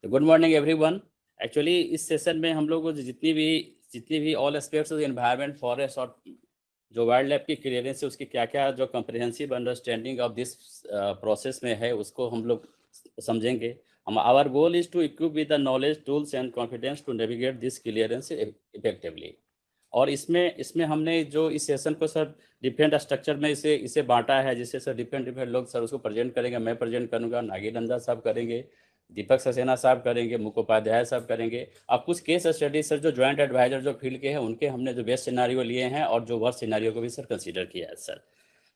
Good morning everyone. Actually इस session में हम लोग को जितनी भी all aspects of environment, forest और जो वाइल्ड लाइफ की क्लियरेंस है, उसकी क्या क्या जो comprehensive understanding of this process में है, उसको हम लोग समझेंगे। Our goal is to equip with the knowledge, tools and confidence to navigate this clearance effectively. और इसमें हमने जो इस सेशन को सर डिफरेंट स्ट्रक्चर में इसे बांटा है, जिससे सर डिफरेंट लोग सर उसको प्रेजेंट करेंगे। मैं प्रेजेंट करूँगा, नागेनंदा साहब करेंगे, दीपक सक्सेना साहब करेंगे, मुखोपाध्याय साहब करेंगे। अब कुछ केस स्टडी सर जो ज्वाइंट एडवाइजर जो फील्ड के हैं, उनके हमने जो बेस्ट सिनारियो लिए हैं और जो वर्स्ट सिनारियो को भी सर कंसीडर किया है।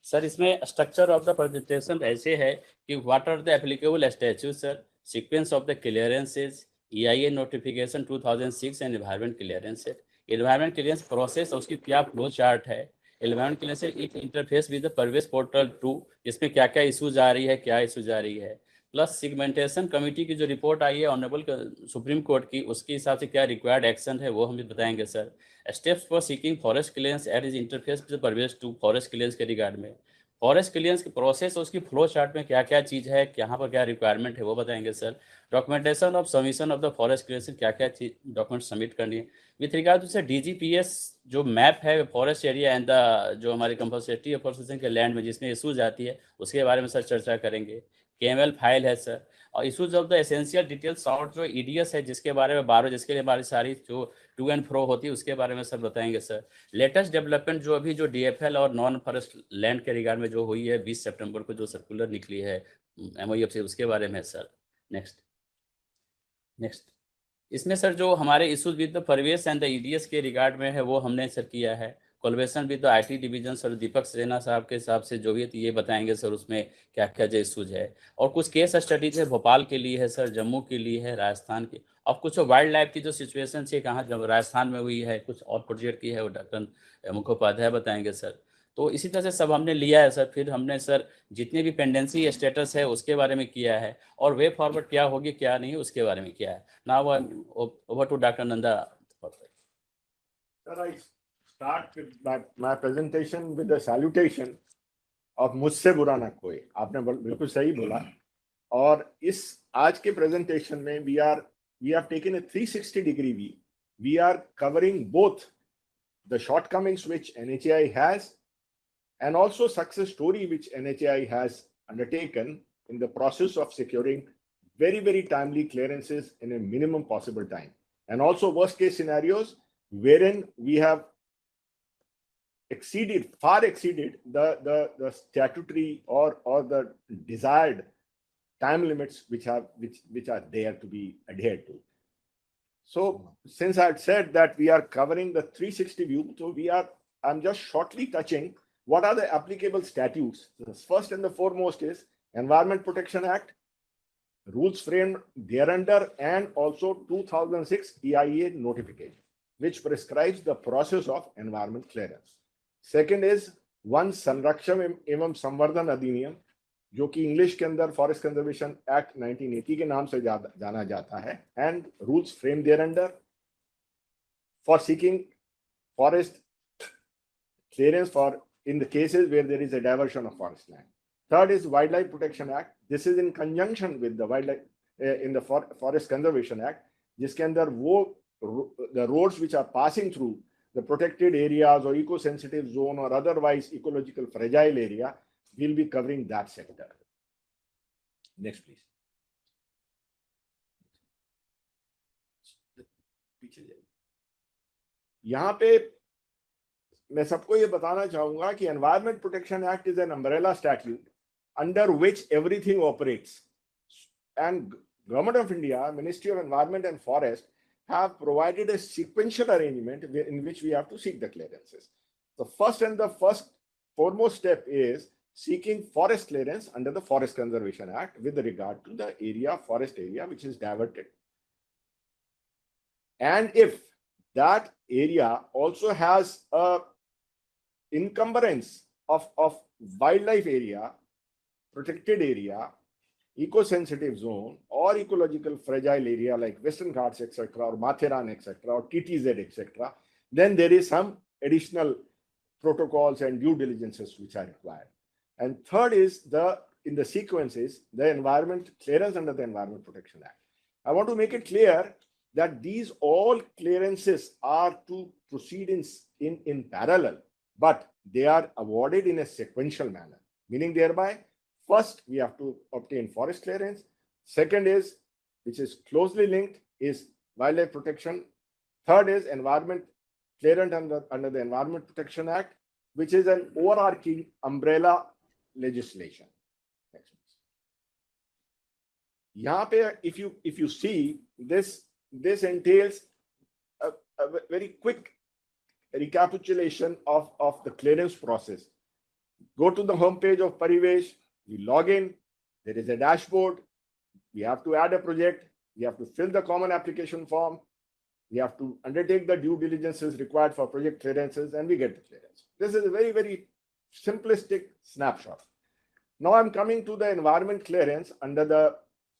सर इसमें स्ट्रक्चर ऑफ द प्रेजेंटेशन ऐसे है कि what are the applicable statute sir, sequence of the clearances, EIA notification 2006 and environment clearance. Environment clearance process और उसकी क्या फ्लो चार्ट है। एनवायरमेंट क्लियरेंस एक interface with the Parivesh portal 2, जिसमें क्या क्या इशूज आ रही है, क्या इशूज आ रही है, प्लस सिगमेंटेशन कमेटी की जो रिपोर्ट आई है ऑनरेबल सुप्रीम कोर्ट की, उसके हिसाब से क्या रिक्वायर्ड एक्शन है वो हम भी बताएंगे sir. Steps for seeking forest clearance it is interface with Parivesh 2 forest clearance के रिगार्ड में। फॉरेस्ट क्लियरेंस की प्रोसेस और उसकी फ्लो चार्ट में क्या क्या चीज़ है, कहाँ पर क्या रिक्वायरमेंट है वो बताएंगे sir. Documentation of submission of the forest clearance, क्या क्या चीज डॉक्यूमेंट सबमिट करनी है। With regard to sir DGPS जो मैप है फॉरेस्ट एरिया एंड द जो हमारी कंपल्सरी अफोर्सेशन के लैंड में जिसमें इशूज आती है, उसके बारे में सर चर्चा करेंगे। KML फाइल है सर, और issues of the essential detail sort जो EDS है, जिसके बारे में जिसके लिए हमारी सारी जो टू एंड फ्रो होती है, उसके बारे में सर बताएंगे सर। लेटेस्ट डेवलपमेंट जो अभी जो DFL और नॉन फॉरेस्ट लैंड के रिगार्ड में जो हुई है 20 सितंबर को जो सर्कुलर निकली है MOEF से, उसके बारे में सर। नेक्स्ट इसमें सर जो हमारे issues with the Parivesh and the EDS के रिगार्ड में है वो हमने सर किया है। Collaboration with the IT division sir Deepak Sena साहब के हिसाब से जो भी है ये बताएंगे सर उसमें क्या क्या जो इशूज है। और कुछ केस स्टडीज है भोपाल के लिए है सर, जम्मू के लिए है, राजस्थान की, और कुछ वाइल्ड लाइफ की जो सिचुएशन है कहाँ जब राजस्थान में हुई है, कुछ और प्रोजेक्ट की है, वो डॉक्टर मुखोपाध्याय बताएंगे सर। तो इसी तरह से सब हमने लिया है सर। फिर हमने सर जितने भी पेंडेंसी स्टेटस है उसके बारे में किया है, और वे फॉरवर्ड क्या होगी क्या नहीं उसके बारे में किया है। Now over to Dr. Nanda. Sir, I start with my presentation with the salutation of मुझसे बुरा ना कोई। आपने बिल्कुल सही बोला। और इस आज के presentation में we have taken a 360-degree view. We are covering both the shortcomings which NHAI has and also success story which NHAI has undertaken in the process of securing very, very timely clearances in a minimum possible time. And also worst case scenarios wherein we have far exceeded the statutory or the desired time limits which are there to be adhered to. So since I had said that we are covering the 360 view, so I'm just shortly touching what are the applicable statutes. The first and the foremost is Environment Protection Act, rules framed thereunder, and also 2006 EIA notification, which prescribes the process of environment clearance. Second is one संरक्षण एवं संवर्धन अधिनियम, जो कि English के अंदर forest conservation act 1980 के नाम से जाना जाता है, and rules frame thereunder for seeking forest clearance for in the cases where there is a diversion of forest land. Third is Wildlife Protection Act. This is in conjunction with the Wildlife in the Forest Conservation Act, जिसके अंदर वो the roads which are passing through the protected areas or eco-sensitive zone or otherwise ecological fragile area will be covering that sector. Next, please. यहाँ पे मैं सबको ये बताना चाहूंगा कि environment protection act is an umbrella statute under which everything operates, and government of India, ministry of environment and forest have provided a sequential arrangement in which we have to seek the clearances. The first foremost step is seeking forest clearance under the Forest Conservation Act with regard to the forest area which is diverted. And if that area also has a encumbrance of wildlife area, protected area, eco-sensitive zone or ecological fragile area like Western Ghats, etc., or Mathiran, etc., or TTZ, etc., then there is some additional protocols and due diligences which are required. And third is in the sequence is the environment clearance under the Environment Protection Act. I want to make it clear that these all clearances are to proceed in parallel, but they are awarded in a sequential manner, meaning thereby, first we have to obtain forest clearance. Second is, which is closely linked, is wildlife protection. Third is environment clearance under the Environment Protection Act, which is an overarching umbrella legislation. Next, please. यहाँ पे, if you see this entails a very quick recapitulation of the clearance process. Go to the homepage of Parivesh, we log in, there is a dashboard, we have to add a project, we have to fill the common application form, we have to undertake the due diligences required for project clearances, and we get the clearance. This is a very, very simplistic snapshot. Now I'm coming to the environment clearance under the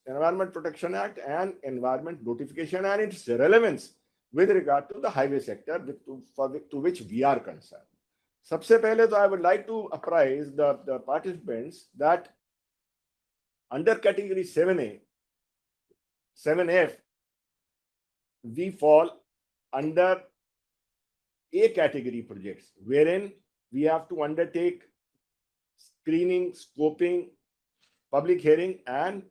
Environment Protection Act and Environment Notification and its relevance with regard to the highway sector to which we are concerned. सबसे पहले तो I would like to apprise the participants that under category 7A, 7F, we fall under A category projects, wherein we have to undertake screening, scoping, public hearing, and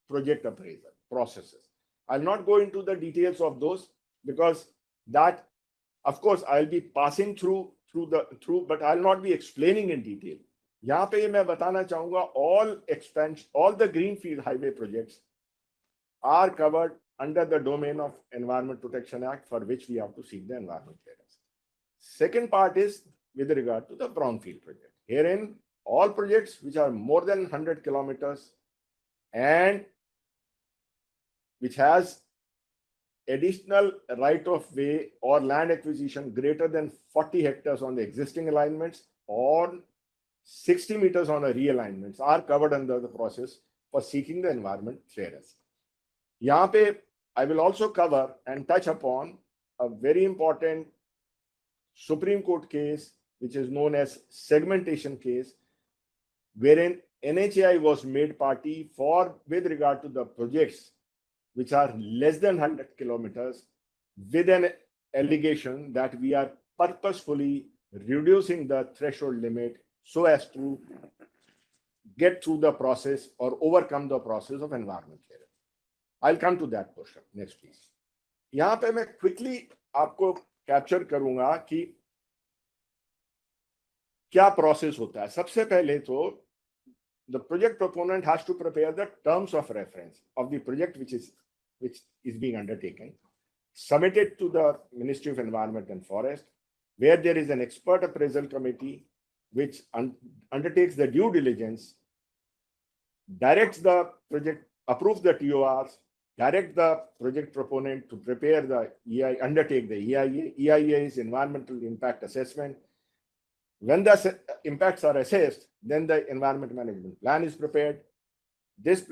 project appraisal processes. I'll not go into the details of those because that, of course, I'll be passing through, but I'll not be explaining in detail. यहाँ पे मैं बताना चाहूँगा all the greenfield highway projects are covered under the domain of Environment Protection Act, for which we have to seek the environment clearance. Second part is with regard to the brownfield project. Herein, all projects which are more than 100 kilometers and which has additional right of way or land acquisition greater than 40 hectares on the existing alignments or 60 meters on the realignments are covered under the process for seeking the environment clearance. यहाँ पे I will also cover and touch upon a very important Supreme Court case, which is known as segmentation case, wherein NHAI was made party with regard to the projects which are less than 100 kilometers, with an allegation that we are purposefully reducing the threshold limit so as to get through the process or overcome the process of environment clearance. I'll come to that portion. Next, please. यहाँ पे मैं quickly आपको capture करूँगा कि क्या process होता है. सबसे पहले तो the project proponent has to prepare the terms of reference of the project which is being undertaken, submit it to the Ministry of Environment and Forest, where there is an expert appraisal committee which undertakes the due diligence, directs the project, approves the TORs, direct the project proponent to prepare the EIA, undertake the EIA. EIA is environmental impact assessment. When the impacts are assessed, then the environment management plan is prepared. This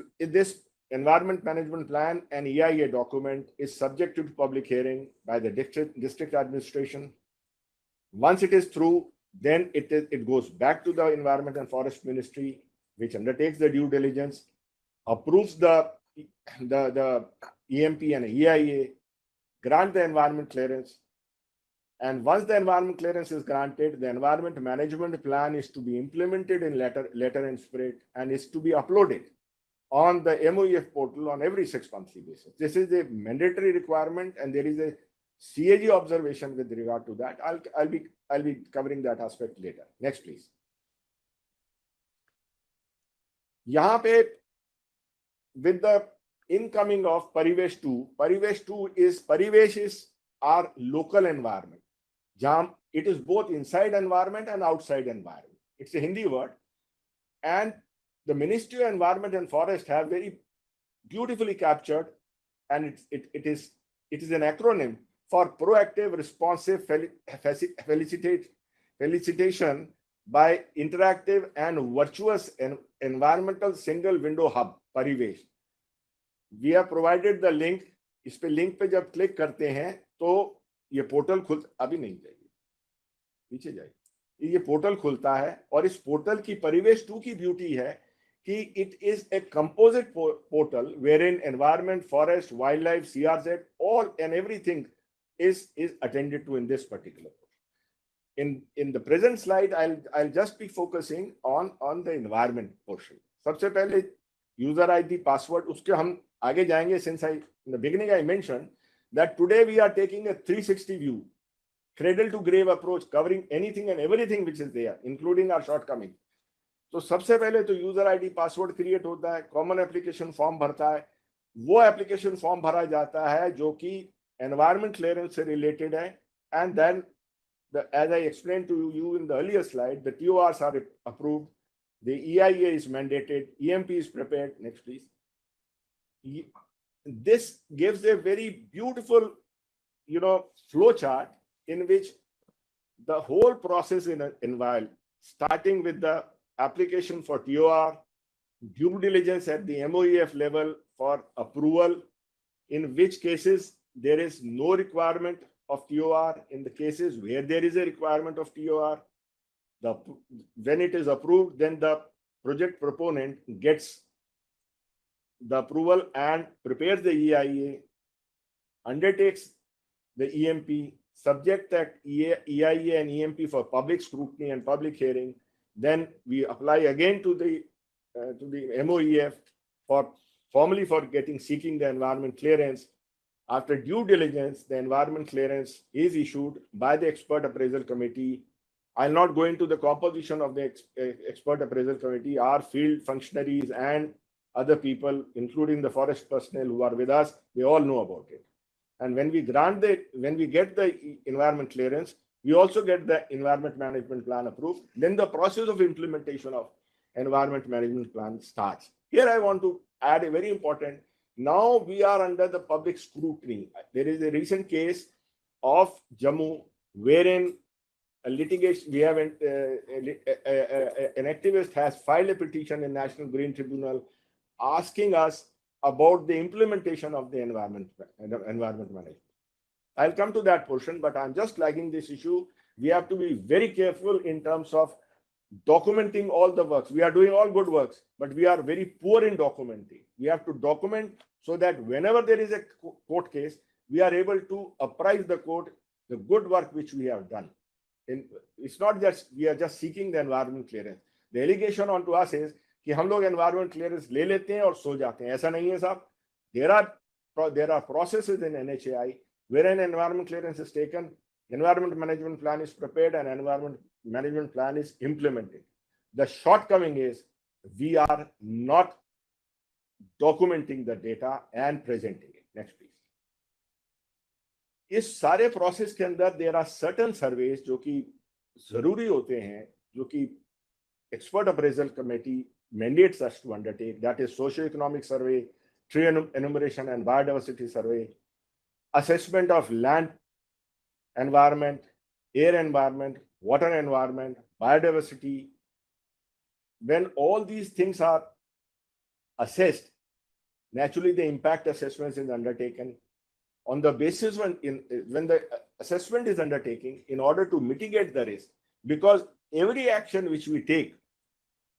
environment management plan and EIA document is subject to public hearing by the district administration. Once it is through, then it goes back to the Environment and Forest Ministry, which undertakes the due diligence, approves the EMP and EIA, grant the environment clearance. And once the environment clearance is granted, the environment management plan is to be implemented in letter and spirit and is to be uploaded on the MOEF portal on every 6 monthly basis. This is a mandatory requirement, and there is a CAG observation with regard to that. I'll be covering that aspect later. Next, please. यहाँ पे with the incoming of Parivesh 2, Parivesh is our local environment. Jam, it is both inside environment and outside environment. It's a Hindi word, and the Ministry of Environment and Forest have very beautifully captured, and it is an acronym for proactive, responsive felicitation by interactive and virtuous environmental single window hub Parivesh. We have provided the link. इस पे link पे जब click करते हैं तो ये portal अभी नहीं जाएगी, पीछे जाएगी, ये पोर्टल खुलता है, और इस पोर्टल की परिवेश 2 की ब्यूटी है it is a composite portal wherein environment, forest, wildlife, CRZ, all and everything is attended to in this particular. In the present slide, I'll just be focusing on the environment portion. सबसे पहले user ID password उसके हम आगे जाएंगे. Since in the beginning I mentioned that today we are taking a 360 view, cradle to grave approach, covering anything and everything which is there, including our shortcomings. तो सबसे पहले तो यूजर आईडी पासवर्ड क्रिएट होता है, common application form भरता है. वो application form भरा जाता है जो कि एनवायरमेंट क्लियरेंस से रिलेटेड है. And then as I explained to you in the earlier slide, the TORs are approved, the EIA is mandated, EMP is prepared. Next, please. This gives a very beautiful, flow chart in which the whole process involved, starting with the application for TOR, due diligence at the MOEF level for approval, in which cases there is no requirement of TOR. In the cases where there is a requirement of TOR, when it is approved, then the project proponent gets the approval and prepares the EIA, undertakes the EMP, subject that EIA and EMP for public scrutiny and public hearing. Then we apply again to the MOEF formally for seeking the environment clearance. After due diligence, the environment clearance is issued by the expert appraisal committee. I'll not go into the composition of the expert appraisal committee. Our field functionaries and other people, including the forest personnel who are with us, they all know about it. And when we get the environment clearance, we also get the environment management plan approved. Then the process of implementation of environment management plan starts. Here I want to add a very important. Now we are under the public scrutiny. There is a recent case of Jammu wherein a litigation, we have an activist has filed a petition in National Green Tribunal asking us about the implementation of the environment management. I'll come to that portion, but I'm just flagging this issue. We have to be very careful in terms of documenting all the works. We are doing all good works, but we are very poor in documenting. We have to document so that whenever there is a court case, we are able to apprise the court the good work which we have done. It's not just we are just seeking the environment clearance. The allegation onto us is कि हम लोग environment clearance ले लेते हैं और सो जाते हैं. ऐसा नहीं है साहब. There are processes in NHAI where an environment clearance is taken, environment management plan is prepared, and environment management plan is implemented. The shortcoming is we are not documenting the data and presenting it. Next, please. इस सारे process के अंदर there are certain surveys जो कि जरूरी होते हैं, जो कि expert appraisal committee mandates us to undertake. That is socio-economic survey, tree enumeration and biodiversity survey, assessment of land environment, air environment, water environment, biodiversity. When all these things are assessed, naturally the impact assessment is undertaken. On the basis when the assessment is undertaken, in order to mitigate the risk, because every action which we take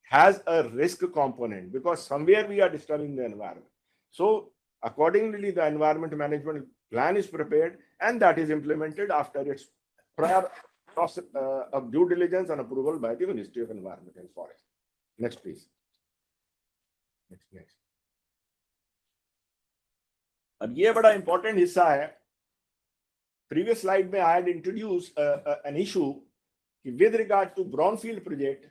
has a risk component, because somewhere we are disturbing the environment. So accordingly, the environment management plan is prepared and that is implemented after its prior process of due diligence and approval by the Ministry of Environment and Forest. Next, please. Next. अब ये बड़ा important हिस्सा है. Previous slide में I had introduced an issue with regard to brownfield project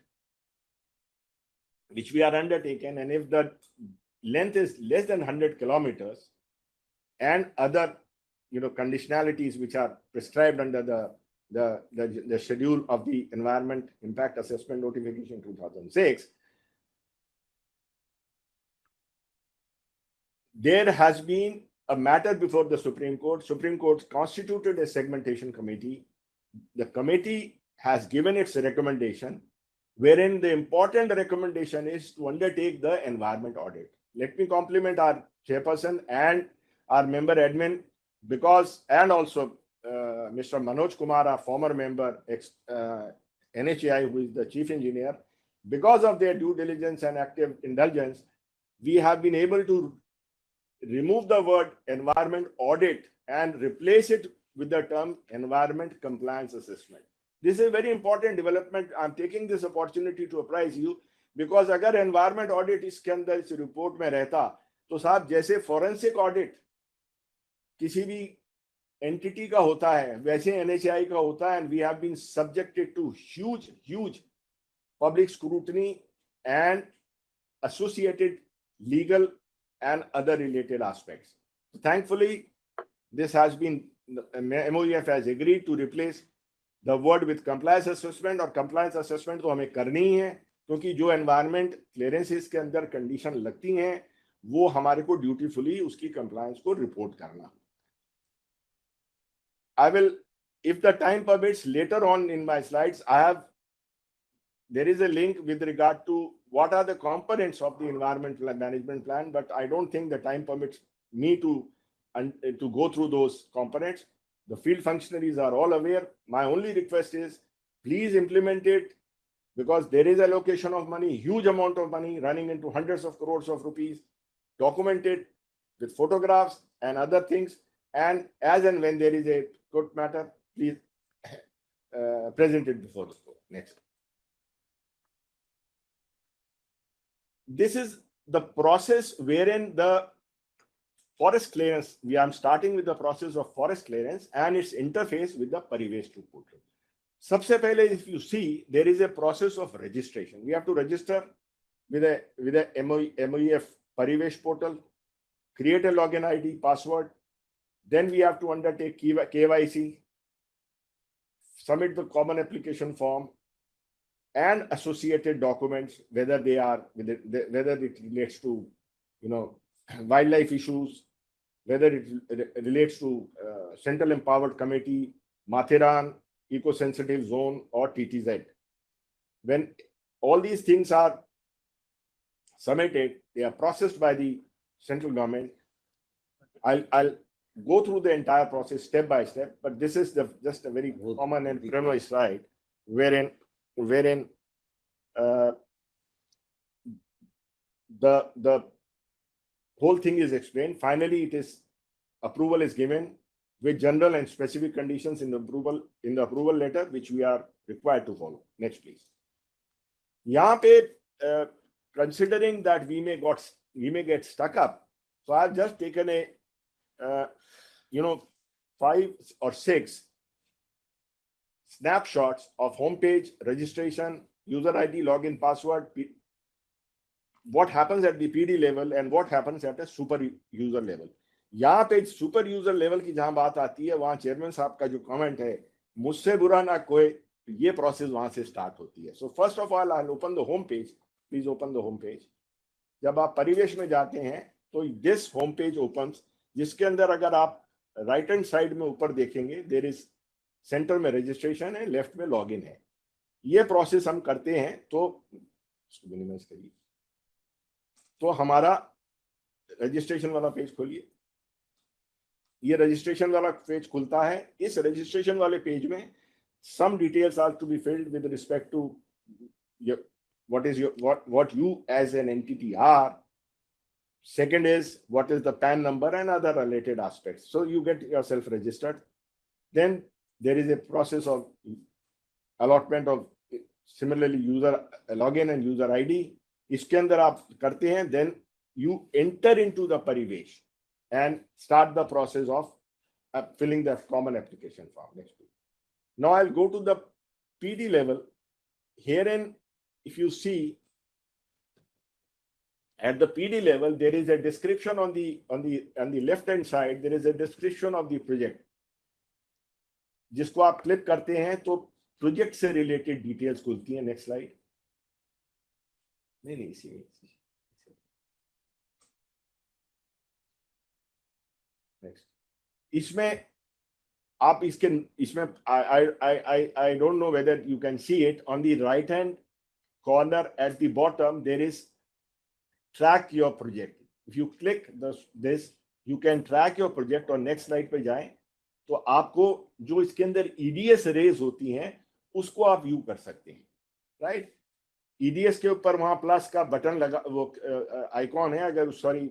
which we are undertaken, and if the length is less than 100 kilometers and other conditionalities which are prescribed under the schedule of the Environment Impact Assessment Notification 2006, there has been a matter before the Supreme Court. Supreme Court constituted a segmentation committee. The committee has given its recommendation, wherein the important recommendation is to undertake the environment audit. Let me compliment our chairperson and our member admin, and also Mr. Manoj Kumar, our former member, NHAI, who is the chief engineer. because of their due diligence and active indulgence, we have been able to remove the word environment audit and replace it with the term environment compliance assessment. This is a very important development. I'm taking this opportunity to apprise you because अगर environment audit इसके अंदर इस report में रहता तो साहब जैसे forensic audit किसी भी entity का होता है वैसे NHAI का होता है, and we have been subjected to huge public scrutiny and associated legal and other related aspects. Thankfully, this has been, MOEF has agreed to replace the word with compliance assessment, और compliance assessment तो हमें करनी ही है क्योंकि जो environment clearances के अंदर condition लगती हैं वो हमारे को dutifully उसकी compliance को report करना. I will, if the time permits, later on in my slides, there is a link with regard to what are the components of the environmental management plan, but I don't think the time permits me to go through those components. The field functionaries are all aware. My only request is please implement it because there is allocation of money, huge amount of money running into hundreds of crores of rupees. Document it with photographs and other things, and as and when there is a good matter, please present it before the court. Next. This is the process wherein the forest clearance, I'm starting with the process of forest clearance and its interface with the Parivesh 2 portal. Sabse pehle, if you see, there is a process of registration. We have to register with a MOEF Parivesh portal, create a login ID, password. Then we have to undertake KYC, submit the common application form, and associated documents, whether it relates to, wildlife issues, whether it relates to Central Empowered Committee, Mathiran, Eco-Sensitive Zone, or TTZ. When all these things are submitted, they are processed by the central government. I'll go through the entire process step by step, but this is just a very common and premise slide wherein the whole thing is explained. Finally, approval is given with general and specific conditions in the approval letter, which we are required to follow. Next, please. यहाँ पे considering that we may get stuck up, so I've just taken a 5 or 6 snapshots of homepage, registration, user ID, login, password, what happens at the PD level and what happens at a super user level. यहाँ पे super user level की जहां बात आती है वहां chairman साहब का जो कमेंट है, मुझसे बुरा ना कोई, ये प्रोसेस वहां से स्टार्ट होती है. So first of all I open the home page. Please open the home page. जब आप परिवेश में जाते हैं तो दिस होम पेज ओपन्स, जिसके अंदर अगर आप राइट हैंड साइड में ऊपर देखेंगे, देयर इज सेंटर में रजिस्ट्रेशन है, लेफ्ट में लॉगिन है. ये प्रोसेस हम करते हैं तो इसको मिनिमाइज करिए, तो हमारा रजिस्ट्रेशन वाला पेज खोलिए. ये रजिस्ट्रेशन वाला पेज खुलता है. इस रजिस्ट्रेशन वाले पेज में some details are to be filled with respect to what you as an entity are. Second is what is the PAN number and other related aspects. So you get yourself registered. Then there is a process of allotment of similarly user login and user ID. इसके अंदर आप करते हैं. Then you enter into the Parivesh and start the process of filling the common application form. Next week. Now I'll go to the PD level. Herein, if you see at the PD level, there is a description on the left hand side. There is a description of the project. जिसको आप click करते हैं तो project से related details खुलती हैं. Next slide. नहीं इसी में. नेक्स्ट. इसमें आप इसमें I don't know whether you can see it. On the right hand corner at the bottom there is track your project. If you click this you can track your project. और next slide पे जाएं तो आपको जो इसके अंदर EDS raise होती हैं उसको आप व्यू कर सकते हैं. राइट. ईडीएस के ऊपर वहां प्लस का बटन लगा, वो आइकॉन है, अगर सॉरी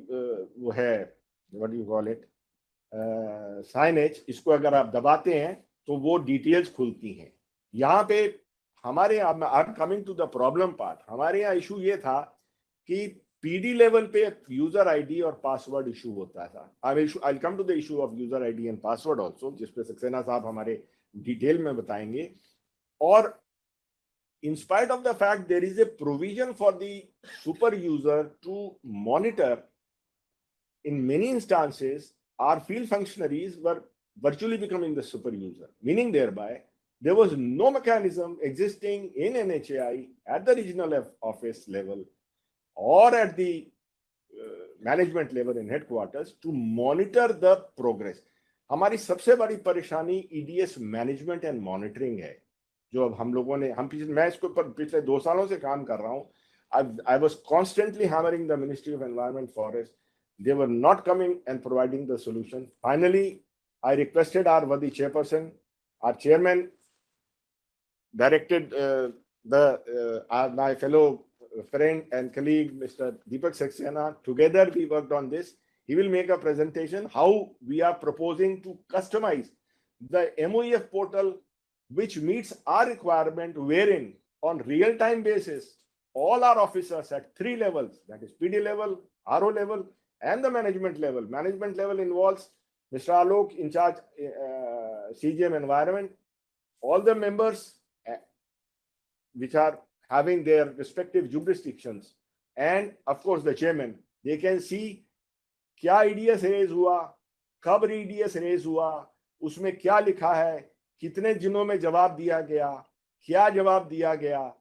वो है, what you call it, signage, इसको अगर आप दबाते हैं तो वो डिटेल्स खुलती हैं। यहाँ पे हमारे यहाँ, I am coming to the problem part, हमारे यहाँ इशू ये था कि पीडी लेवल पे यूजर आईडी और पासवर्ड इशू होता था। I come to the issue of user ID and password also, जिस पे सक्सेना साहब हमारे डिटेल में बताएंगे। और in spite of the fact there is a provision for the super user to monitor, in many instances our field functionaries were virtually becoming the super user, meaning thereby there was no mechanism existing in NHAI at the regional office level or at the management level in headquarters to monitor the progress. हमारी सबसे बड़ी परेशानी EDS management and monitoring है, जो अब हम लोगों ने, मैं इसके ऊपर पिछले 2 सालों से काम कर रहा हूँ। I was constantly hammering the Ministry of Environment Forest. They were not coming and providing the solution. Finally, I requested our Wadi chairperson, our chairman directed my fellow friend and colleague, Mr. Deepak Saxena. Together we worked on this. He will make a presentation how we are proposing to customize the MOEF portal which meets our requirement, wherein on real-time basis, all our officers at 3 levels, that is PD level, RO level, and the management level. Management level involves Mr. Alok in charge CGM environment, all the members which are having their respective jurisdictions, and of course the chairman. They can see क्या EDS raise हुआ, कब EDS raise हुआ, उसमें क्या लिखा है, कितने दिनों में जवाब दिया गया, क्या जवाब दिया गया.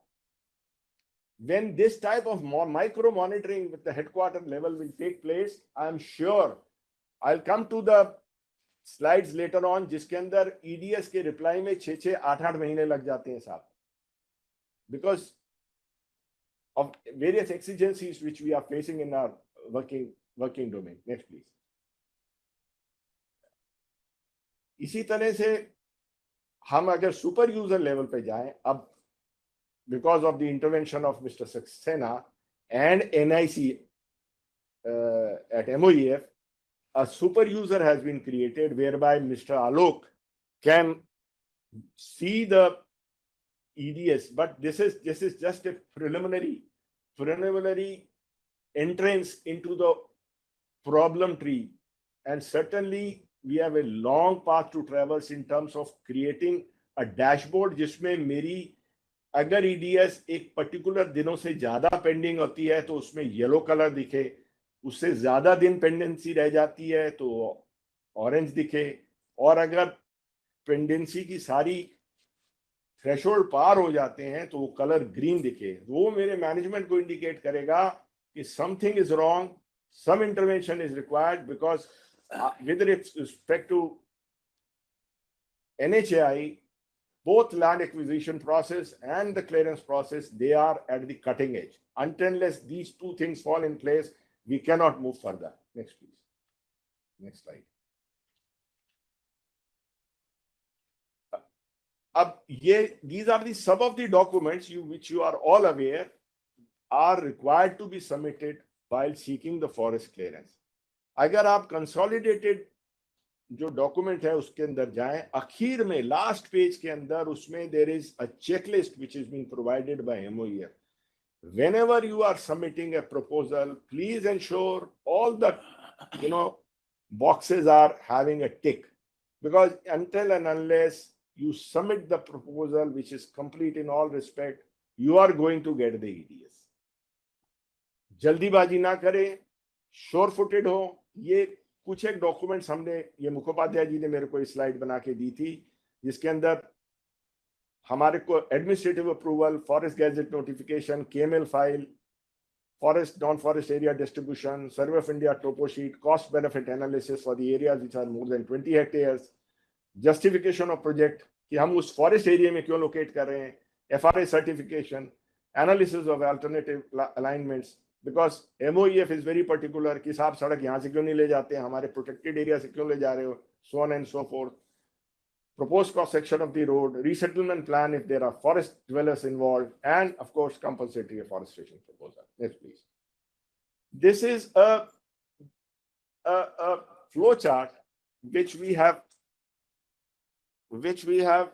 When this type of micro monitoring with the headquarter level will take place, I am sure, I'll come to the slides later on, जिसके अंदर EDS के रिप्लाई में 6-6, 8-8 महीने लग जाते हैं साहब, because of various exigencies which we are facing in our working domain. Next please. इसी तरह से हम अगर सुपर यूजर लेवल पे जाएं, अब because of the intervention of Mr. Saxena and NIC at MOEF, a super user has been created whereby Mr. Alok can see the EDS, but this is just a preliminary entrance into the problem tree, and certainly we have a long path to traverse in terms of creating a dashboard जिसमें मेरी अगर EDS एक particular दिनों से ज्यादा pending होती है तो उसमें येलो कलर दिखे, उससे ज्यादा दिन पेंडेंसी रह जाती है तो ऑरेंज दिखे, और अगर पेंडेंसी की सारी थ्रेशोल्ड पार हो जाते हैं तो वो कलर ग्रीन दिखे. वो मेरे मैनेजमेंट को इंडिकेट करेगा कि something is wrong, some intervention is required, because with respect to NHAI, both land acquisition process and the clearance process, they are at the cutting edge. Unless these two things fall in place, we cannot move further. Next, please. Next slide. These are the some of the documents which you are all aware are required to be submitted while seeking the forest clearance. अगर आप consolidated जो document है उसके अंदर जाएं, आखिर में last page के अंदर उसमें there is a checklist which is being provided by MOEF. Whenever you are submitting a proposal, please ensure all the boxes are having a tick, because until and unless you submit the proposal which is complete in all respect, you are going to get the EDS. जल्दीबाजी ना करें, sure footed हो. ये कुछ एक documents हमने, ये मुखोपाध्याय जी ने मेरे को इस स्लाइड बना के दी थी, जिसके अंदर हमारे को administrative approval, forest gazette notification, KML file, forest non forest area distribution, survey of India topo sheet, cost benefit analysis for the areas which are more than 20 hectares, justification of project कि हम उस forest area में क्यों locate कर रहे हैं, FRA certification, analysis of alternative alignments, because MOEF is very particular कि साहब सड़क यहाँ से क्यों नहीं ले जाते हैं, हमारे प्रोटेक्टेड एरिया से क्यों ले जा रहे हो, so on and so fourth. proposed cross section of the road, resettlement plan if there are forest dwellers involved, and of course compulsory afforestation proposal. Next, please. This is a flow chart which we have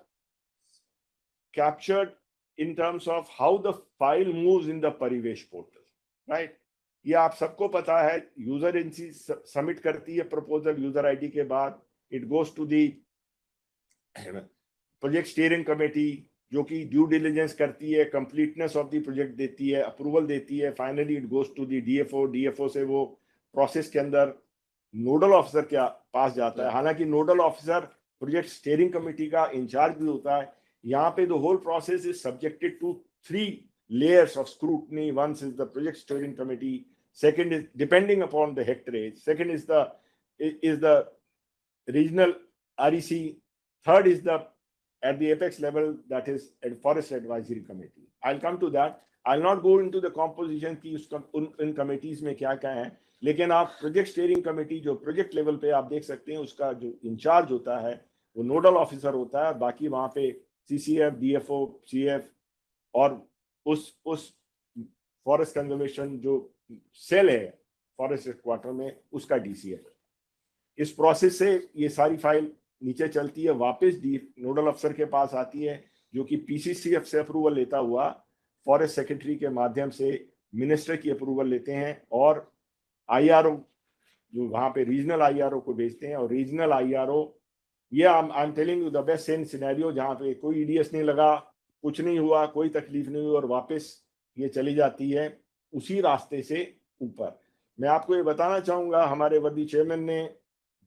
captured in terms of how the file moves in the Parivesh portal, right? ये आप सबको पता है, user agency submit करती है proposal user ID के बाद, it goes to the project steering committee जो कि ड्यू डिलिजेंस करती है, कंप्लीटनेस ऑफ द प्रोजेक्ट देती है, अप्रूवल देती है, finally it goes to the DFO, DFO से वो प्रोसेस के अंदर नोडल ऑफिसर के पास जाता है। हालांकि nodal officer project steering committee का इंचार्ज भी होता है। यहाँ पे the whole process is subjected to 3 layers of scrutiny. One is the project steering committee, second is depending upon the hectarage, second is the regional REC, third is the at the apex level, that is a forest advisory committee. I'll come to that. I'll not go into the composition की इन committees में क्या क्या है, लेकिन आप project steering committee जो project level पे आप देख सकते हैं, उसका जो इंचार्ज होता है वो नोडल ऑफिसर होता है। बाकी वहां पे सीसीएफ, डीएफओ, सीएफ और उस फॉरेस्ट कंजर्वेशन जो सेल है फॉरेस्ट हेडक्वार्टर में, उसका डीसीएफ है। इस प्रोसेस से ये सारी फाइल नीचे चलती है, वापस नोडल अफसर के पास आती है, जो कि पीसीसीएफ से अप्रूवल लेता हुआ फॉरेस्ट सेक्रेटरी के माध्यम से मिनिस्टर की अप्रूवल लेते हैं, और आईआरओ जो वहां पे रीजनल आईआरओ को भेजते हैं। और रीजनल आईआरओ, ये I am telling you the best scenario, जहां पे कोई ईडीएस नहीं लगा, कुछ नहीं हुआ, कोई तकलीफ नहीं हुई, और वापस ये चली जाती है उसी रास्ते से ऊपर। मैं आपको ये बताना चाहूंगा, हमारे वर्दी चेयरमैन ने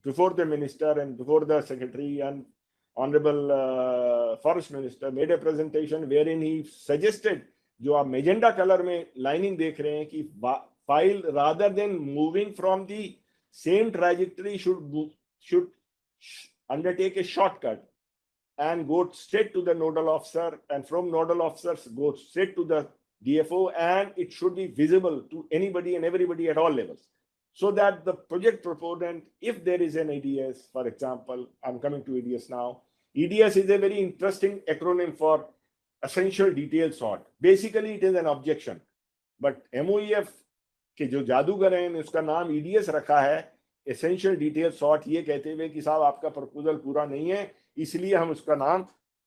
before the minister and before the secretary and honourable forest minister made a presentation where in he suggested, जो आप मेजेंडा कलर में लाइनिंग देख रहे हैं, कि file rather than moving from the same trajectory should undertake A shortcut and go straight to the nodal officer, and from nodal officers go straight to the DFO, and it should be visible to anybody and everybody at all levels, so that the project proponent, if there is an EDS, for example, I'm coming to EDS now. EDS is a very interesting acronym for essential detail sort. Basically it is an objection, but MOEF के जो जादूगर हैं उसका नाम EDS रखा है, essential detail sort, ये कहते हुए कि साहब आपका प्रपोजल पूरा नहीं है, इसलिए हम उसका नाम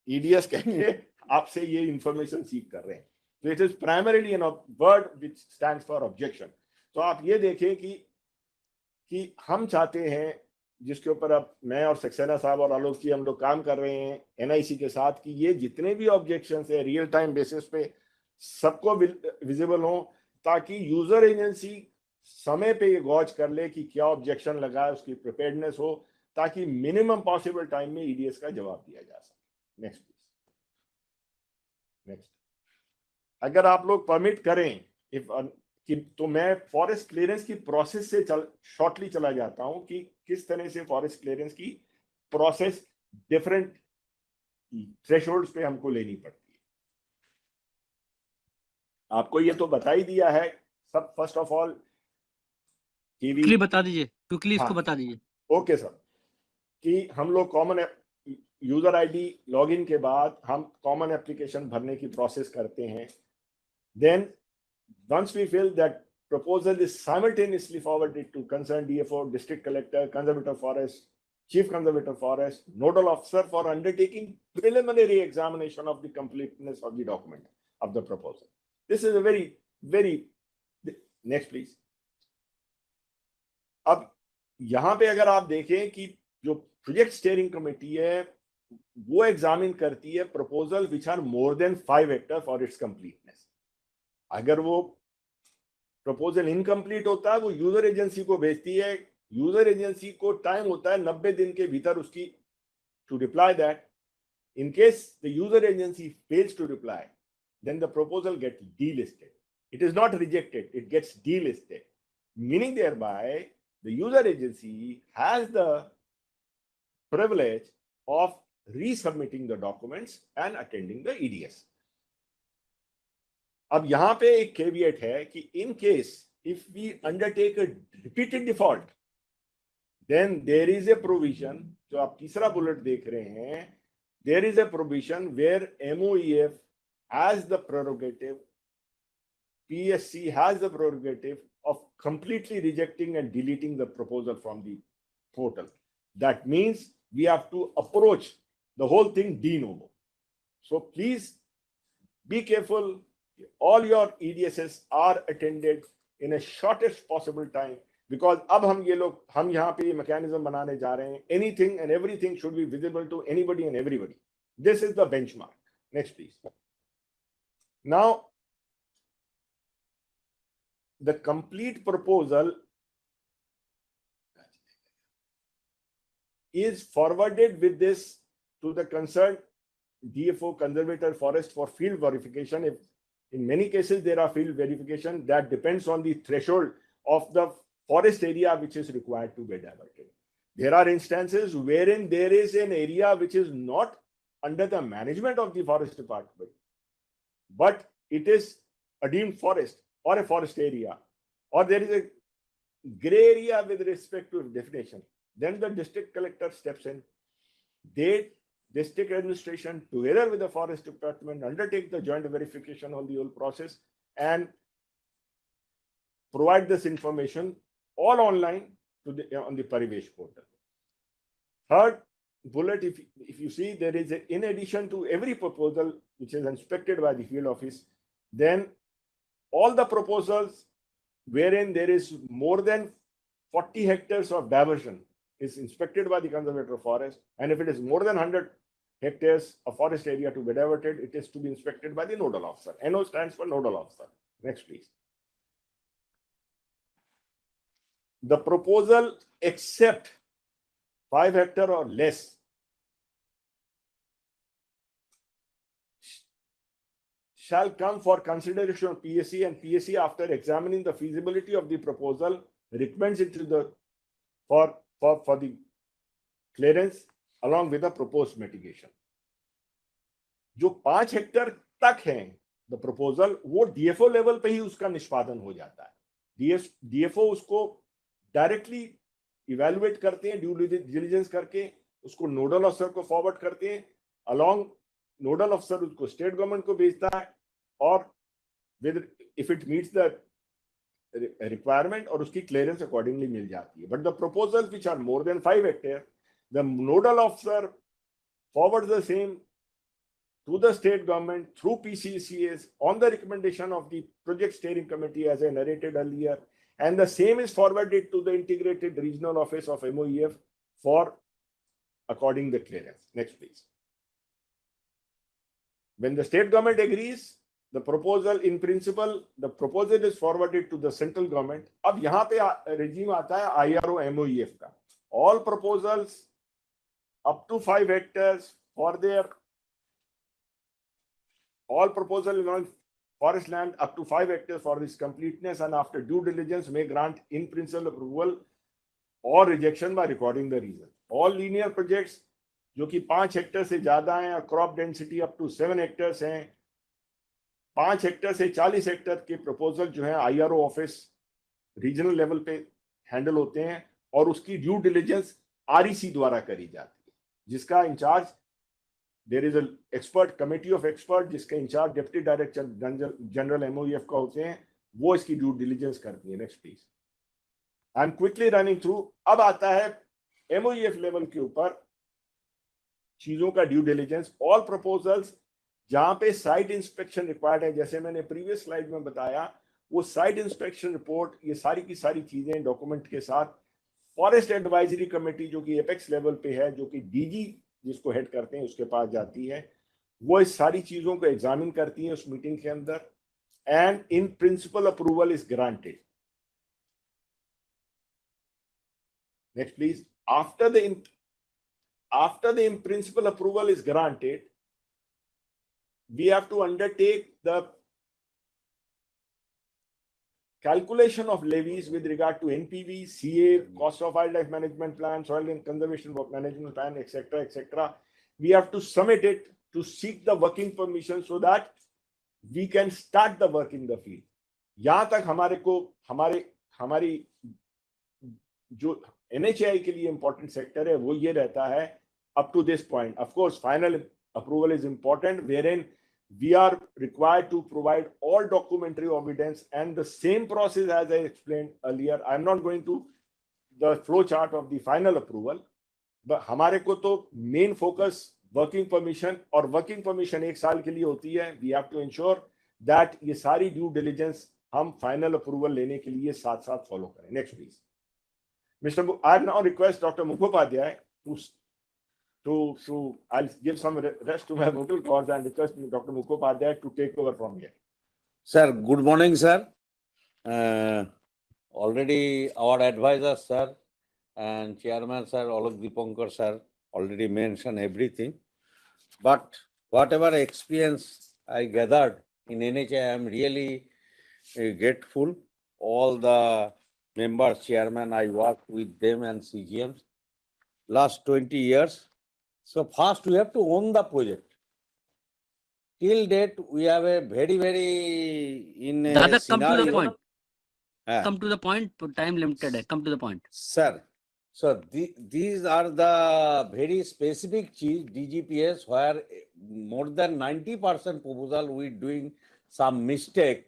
EDS कहेंगे, आपसे ये इंफॉर्मेशन सीख कर रहे हैं। तो it is primarily an word which stands for objection. तो आप ये देखें कि हम चाहते हैं, जिसके ऊपर अब मैं और सक्सेना साहब और आलोक जी हम लोग काम कर रहे हैं एनआईसी के साथ, कि ये जितने भी ऑब्जेक्शंस है रियल टाइम बेसिस पे सबको विजिबल हो, ताकि यूजर एजेंसी समय पे ये गौज कर ले कि क्या ऑब्जेक्शन लगा है, उसकी प्रिपेयर्डनेस हो, ताकि मिनिमम पॉसिबल टाइम में ईडीएस का जवाब दिया जा सके। Next please, next. अगर आप लोग परमिट करें तो मैं फॉरेस्ट क्लियरेंस की प्रोसेस से शॉर्टली चला जाता हूं कि किस तरह से फॉरेस्ट क्लियरेंस की प्रोसेस डिफरेंट थ्रेशोल्ड्स पे हमको लेनी पड़ती है। आपको ये तो बता ही दिया है सब। फर्स्ट ऑफ ऑल क्विकली बता दीजिए, क्विकली इसको बता दीजिए। ओके सर, कि हम लोग कॉमन यूजर आईडी लॉगिन के बाद हम कॉमन एप्लीकेशन भरने की प्रोसेस करते हैं। Then once we feel that proposal is simultaneously forwarded to concerned DFO, district collector, conservator forest, chief conservator forest, nodal officer for undertaking preliminary examination of the completeness of the document of the proposal. This is a very next please. अब यहां पे अगर आप देखें कि जो project steering committee है वो एग्जामिन करती है proposal which are more than 5 hectare for its completeness. अगर वो प्रपोजल इनकम्प्लीट होता है वो यूजर एजेंसी को भेजती है। यूजर एजेंसी को टाइम होता है 90 दिन के भीतर उसकी to reply that. In case the user agency fails to reply, then the proposal gets delisted. It is not rejected, it gets delisted, meaning thereby the user agency has the privilege of resubmitting the documents and attending the EDS. अब यहां पे एक caveat है कि in case if we undertake a repeated default, then there is a provision, जो आप तीसरा bullet देख रहे हैं, there is a provision where MOEF has the prerogative, PSC has the prerogative of completely rejecting and deleting the proposal from the portal. That means we have to approach the whole thing de novo. So please be careful. All your EDSs are attended in a shortest possible time, because अब हम यहाँ पे mechanism बनाने जा रहे हैं. Anything and everything should be visible to anybody and everybody. This is the benchmark. Next, please. Now, the complete proposal is forwarded with this to the concerned DFO, conservator forest, for field verification. If in many cases there are field verification, that depends on the threshold of the forest area which is required to be diverted. There are instances wherein there is an area which is not under the management of the forest department, but it is a deemed forest or a forest area, or there is a gray area with respect to definition. Then the district collector steps in. They, district administration, together with the forest department, undertake the joint verification on the whole process and provide this information all online to the on the Parivesh portal. Third bullet, if you see, there is a, in addition to every proposal which is inspected by the field office, then all the proposals wherein there is more than 40 hectares of diversion is inspected by the conservator of forest, and if it is more than 100 hectares of forest area to be diverted, it is to be inspected by the nodal officer. NO stands for nodal officer. Next, please. The proposal except 5 hectares or less shall come for consideration of PSC, and PSC, after examining the feasibility of the proposal, recommends it to the for the clearance along with the proposed mitigation. जो 5 hectare तक है the proposal, वो DFO level पे ही उसका निष्पादन हो जाता है. DFO उसको डायरेक्टली इवेलुएट करते हैं, ड्यू डिलिजेंस करके उसको नोडल अफसर को फॉरवर्ड करते हैं, अलॉन्ग नोडल अफसर उसको स्टेट गवर्नमेंट को भेजता है, और with if it meets the requirement और उसकी clearance accordingly मिल जाती है. But the proposals which are more than 5 hectares, the nodal officer forwards the same to the state government through PCCS on the recommendation of the project steering committee, as I narrated earlier, and the same is forwarded to the integrated regional office of MOEF for according the clearance. Next, please. When the state government agrees, the proposal, in principle, the proposal is forwarded to the central government. अब यहाँ पे regime आता है IRO MOEF का. All proposals up to 5 hectares for their, all proposal on forest land up to 5 hectares for its completeness, and after due diligence may grant in principle approval or rejection by recording the reason. All linear projects जो कि 5 hectare से ज्यादा हैं और crop density up to 7 hectares हैं, 5 hectare से 40 hectare के proposal जो है IRO ऑफिस रीजनल लेवल पे हैंडल होते हैं, और उसकी ड्यू डिलिजेंस REC द्वारा करी जाती है, जिसका in charge there is a expert committee of expert जिसके in charge deputy director general MOEF का होते हैं, वो इसकी ड्यू डिलिजेंस करती है. Next please. I am quickly running through. अब आता है MOEF लेवल के ऊपर चीजों का ड्यू डिलिजेंस. ऑल प्रपोजल्स जहां पे साइट इंस्पेक्शन रिक्वायर्ड है, जैसे मैंने प्रीवियस स्लाइड में बताया, वो साइट इंस्पेक्शन रिपोर्ट, ये सारी की सारी चीजें डॉक्यूमेंट के साथ फॉरेस्ट एडवाइजरी कमेटी जो कि एपेक्स लेवल पे है, जो कि DG जिसको हेड करते हैं उसके पास जाती है, वो इस सारी चीजों को एग्जामिन करती है उस मीटिंग के अंदर, and in principle approval is granted. Next please. After the in principle approval is granted, we have to undertake the calculation of levies with regard to NPV, CA, cost of wildlife management plan, soil and conservation management plan, etc., etc. We have to submit it to seek the working permission so that we can start the work in the field. यहाँ तक हमारी जो NHAI के लिए important sector है वो ये रहता है up to this point. Of course, final approval is important, wherein we are required to provide all documentary evidence and the same process as I explained earlier. I'm not going to the flow chart of the final approval, but हमारे को तो main focus working permission और working permission 1 साल के लिए होती है. We have to ensure that ये सारी due diligence हम final approval लेने के लिए साथ-साथ follow करें. Next please. I now request Dr. Mukhopadhyay to I'll give some rest to my vocal cords and request Dr. Mukhopadhyay to take over from here. Sir, good morning, sir. Already our advisor, sir, and chairman, sir, Alok Dipankar, sir, already mentioned everything. But whatever experience I gathered in NHA, I am really grateful. All the members, chairman, I worked with them and CGMs last 20 years. So first we have to own the project. Till date, we have a very in a Dada, come scenario. to the point. Ah. Come to the point. Time limited. Come to the point. Sir, so these are the very specific DGPS where more than 90% proposal we doing some mistake.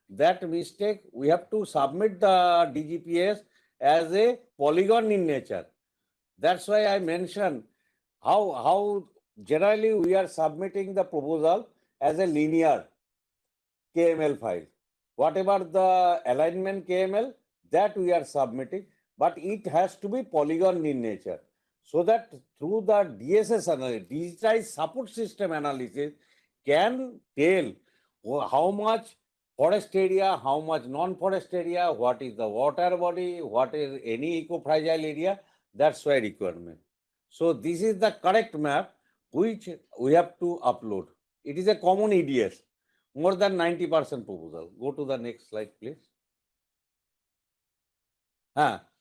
That mistake we have to submit the DGPS as a polygon in nature. That's why I mentioned how generally we are submitting the proposal as a linear KML file. Whatever the alignment KML, that we are submitting, but it has to be polygon in nature. So that through the DSS analysis, digitized support system analysis, can tell how much forest area, how much non-forest area, what is the water body, what is any eco-fragile area, that's why requirement. So this is the correct map which we have to upload. It is a common EDS. More than 90% proposal. Go to the next slide, please.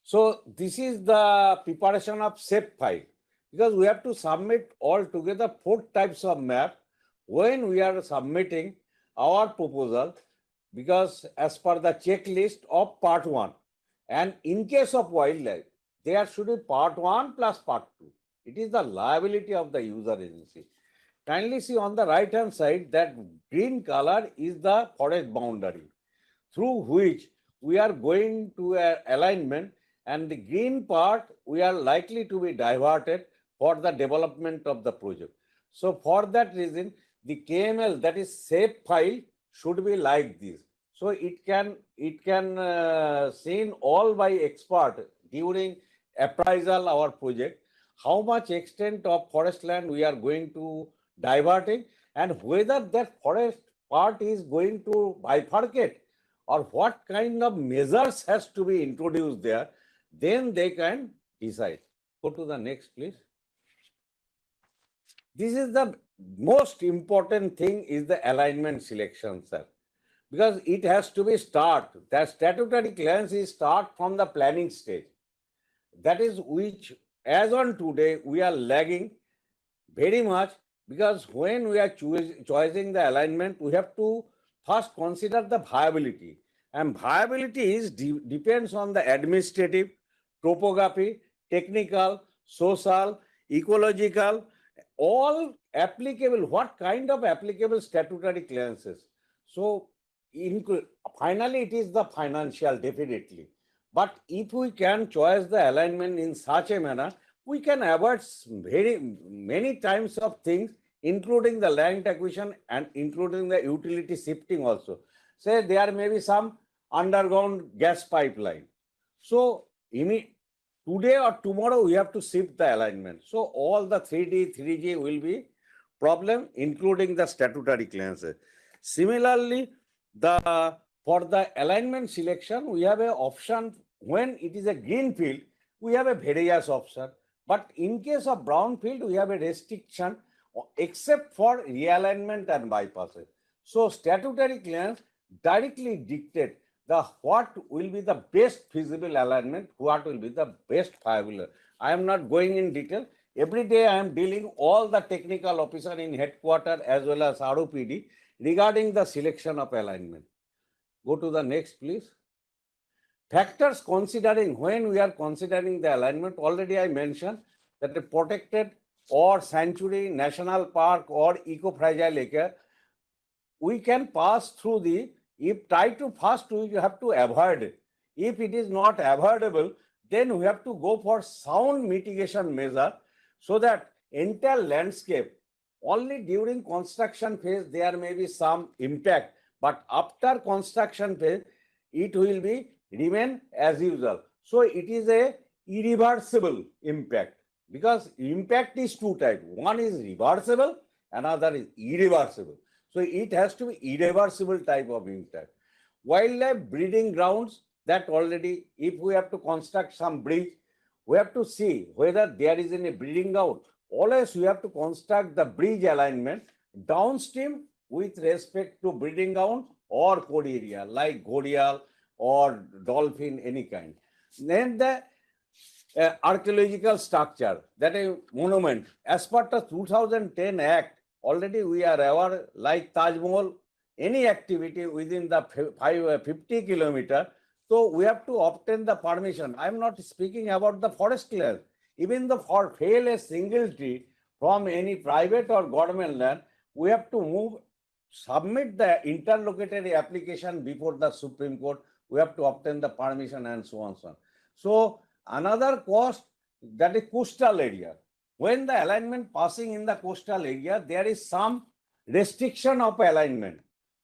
So this is the preparation of SAFE file, because we have to submit all together 4 types of map when we are submitting our proposal, because as per the checklist of part 1, and in case of wildlife, there should be part 1 plus part 2. It is the liability of the user agency. Kindly see on the right hand side that green color is the forest boundary through which we are going to an alignment, and the green part we are likely to be diverted for the development of the project. So for that reason, the KML, that is SAFE file, should be like this. So it can seen all by expert during appraisal our project, how much extent of forest land we are going to diverting, and whether that forest part is going to bifurcate or what kind of measures has to be introduced there, then they can decide. Go to the next, please. This is the most important thing, is the alignment selection, sir, because it has to be start. The statutory clearance is start from the planning stage. That is which, as on today, we are lagging very much, because when we are choosing the alignment, we have to first consider the viability. And viability is depends on the administrative, topography, technical, social, ecological, all applicable, what kind of applicable statutory clearances. So finally, it is the financial, definitely. But if we can choose the alignment in such a manner, we can avoid very many times of things, including the land acquisition and including the utility shifting also. Say there may be some underground gas pipeline. So today or tomorrow we have to shift the alignment. So all the 3D, 3G will be problem, including the statutory clearances. Similarly, for the alignment selection, we have an option. When it is a green field, we have a various option. But in case of brown field, we have a restriction except for realignment and bypasses. So statutory clearance directly dictate what will be the best feasible alignment, what will be the best viable. I am not going in detail. Every day I am dealing all the technical officer in headquarters as well as ROPD regarding the selection of alignment. Go to the next, please. Factors considering when we are considering the alignment, already I mentioned that the protected or sanctuary, national park or eco-fragile area, we can pass through the, if try to pass through, you have to avoid it. If it is not avoidable, then we have to go for sound mitigation measure so that entire landscape, only during construction phase, there may be some impact, but after construction phase, it will be remain as usual. So it is a irreversible impact, because impact is two types. One is reversible, another is irreversible. So it has to be irreversible type of impact. Wildlife breeding grounds, that already, if we have to construct some bridge, we have to see whether there is any breeding ground. Always we have to construct the bridge alignment downstream with respect to breeding ground or core area like ghorial or dolphin, any kind. Then the archaeological structure, that is monument. As per the 2010 Act, already we are aware, like Taj Mahal, any activity within the 50 kilometer, so we have to obtain the permission. I am not speaking about the forest clearance. Even the for fail a single tree from any private or government land, we have to move, submit the interlocutory application before the Supreme Court. We have to obtain the permission and so on, so on. So another cost, that is coastal area. When the alignment passing in the coastal area, there is some restriction of alignment,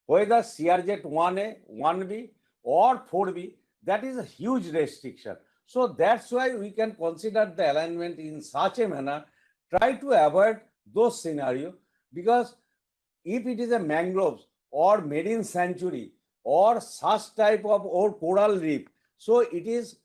whether CRZ 1A, 1B or 4B, that is a huge restriction. So that's why we can consider the alignment in such a manner, try to avoid those scenarios, because if it is a mangroves or marine sanctuary or such type of or coral reef, so it is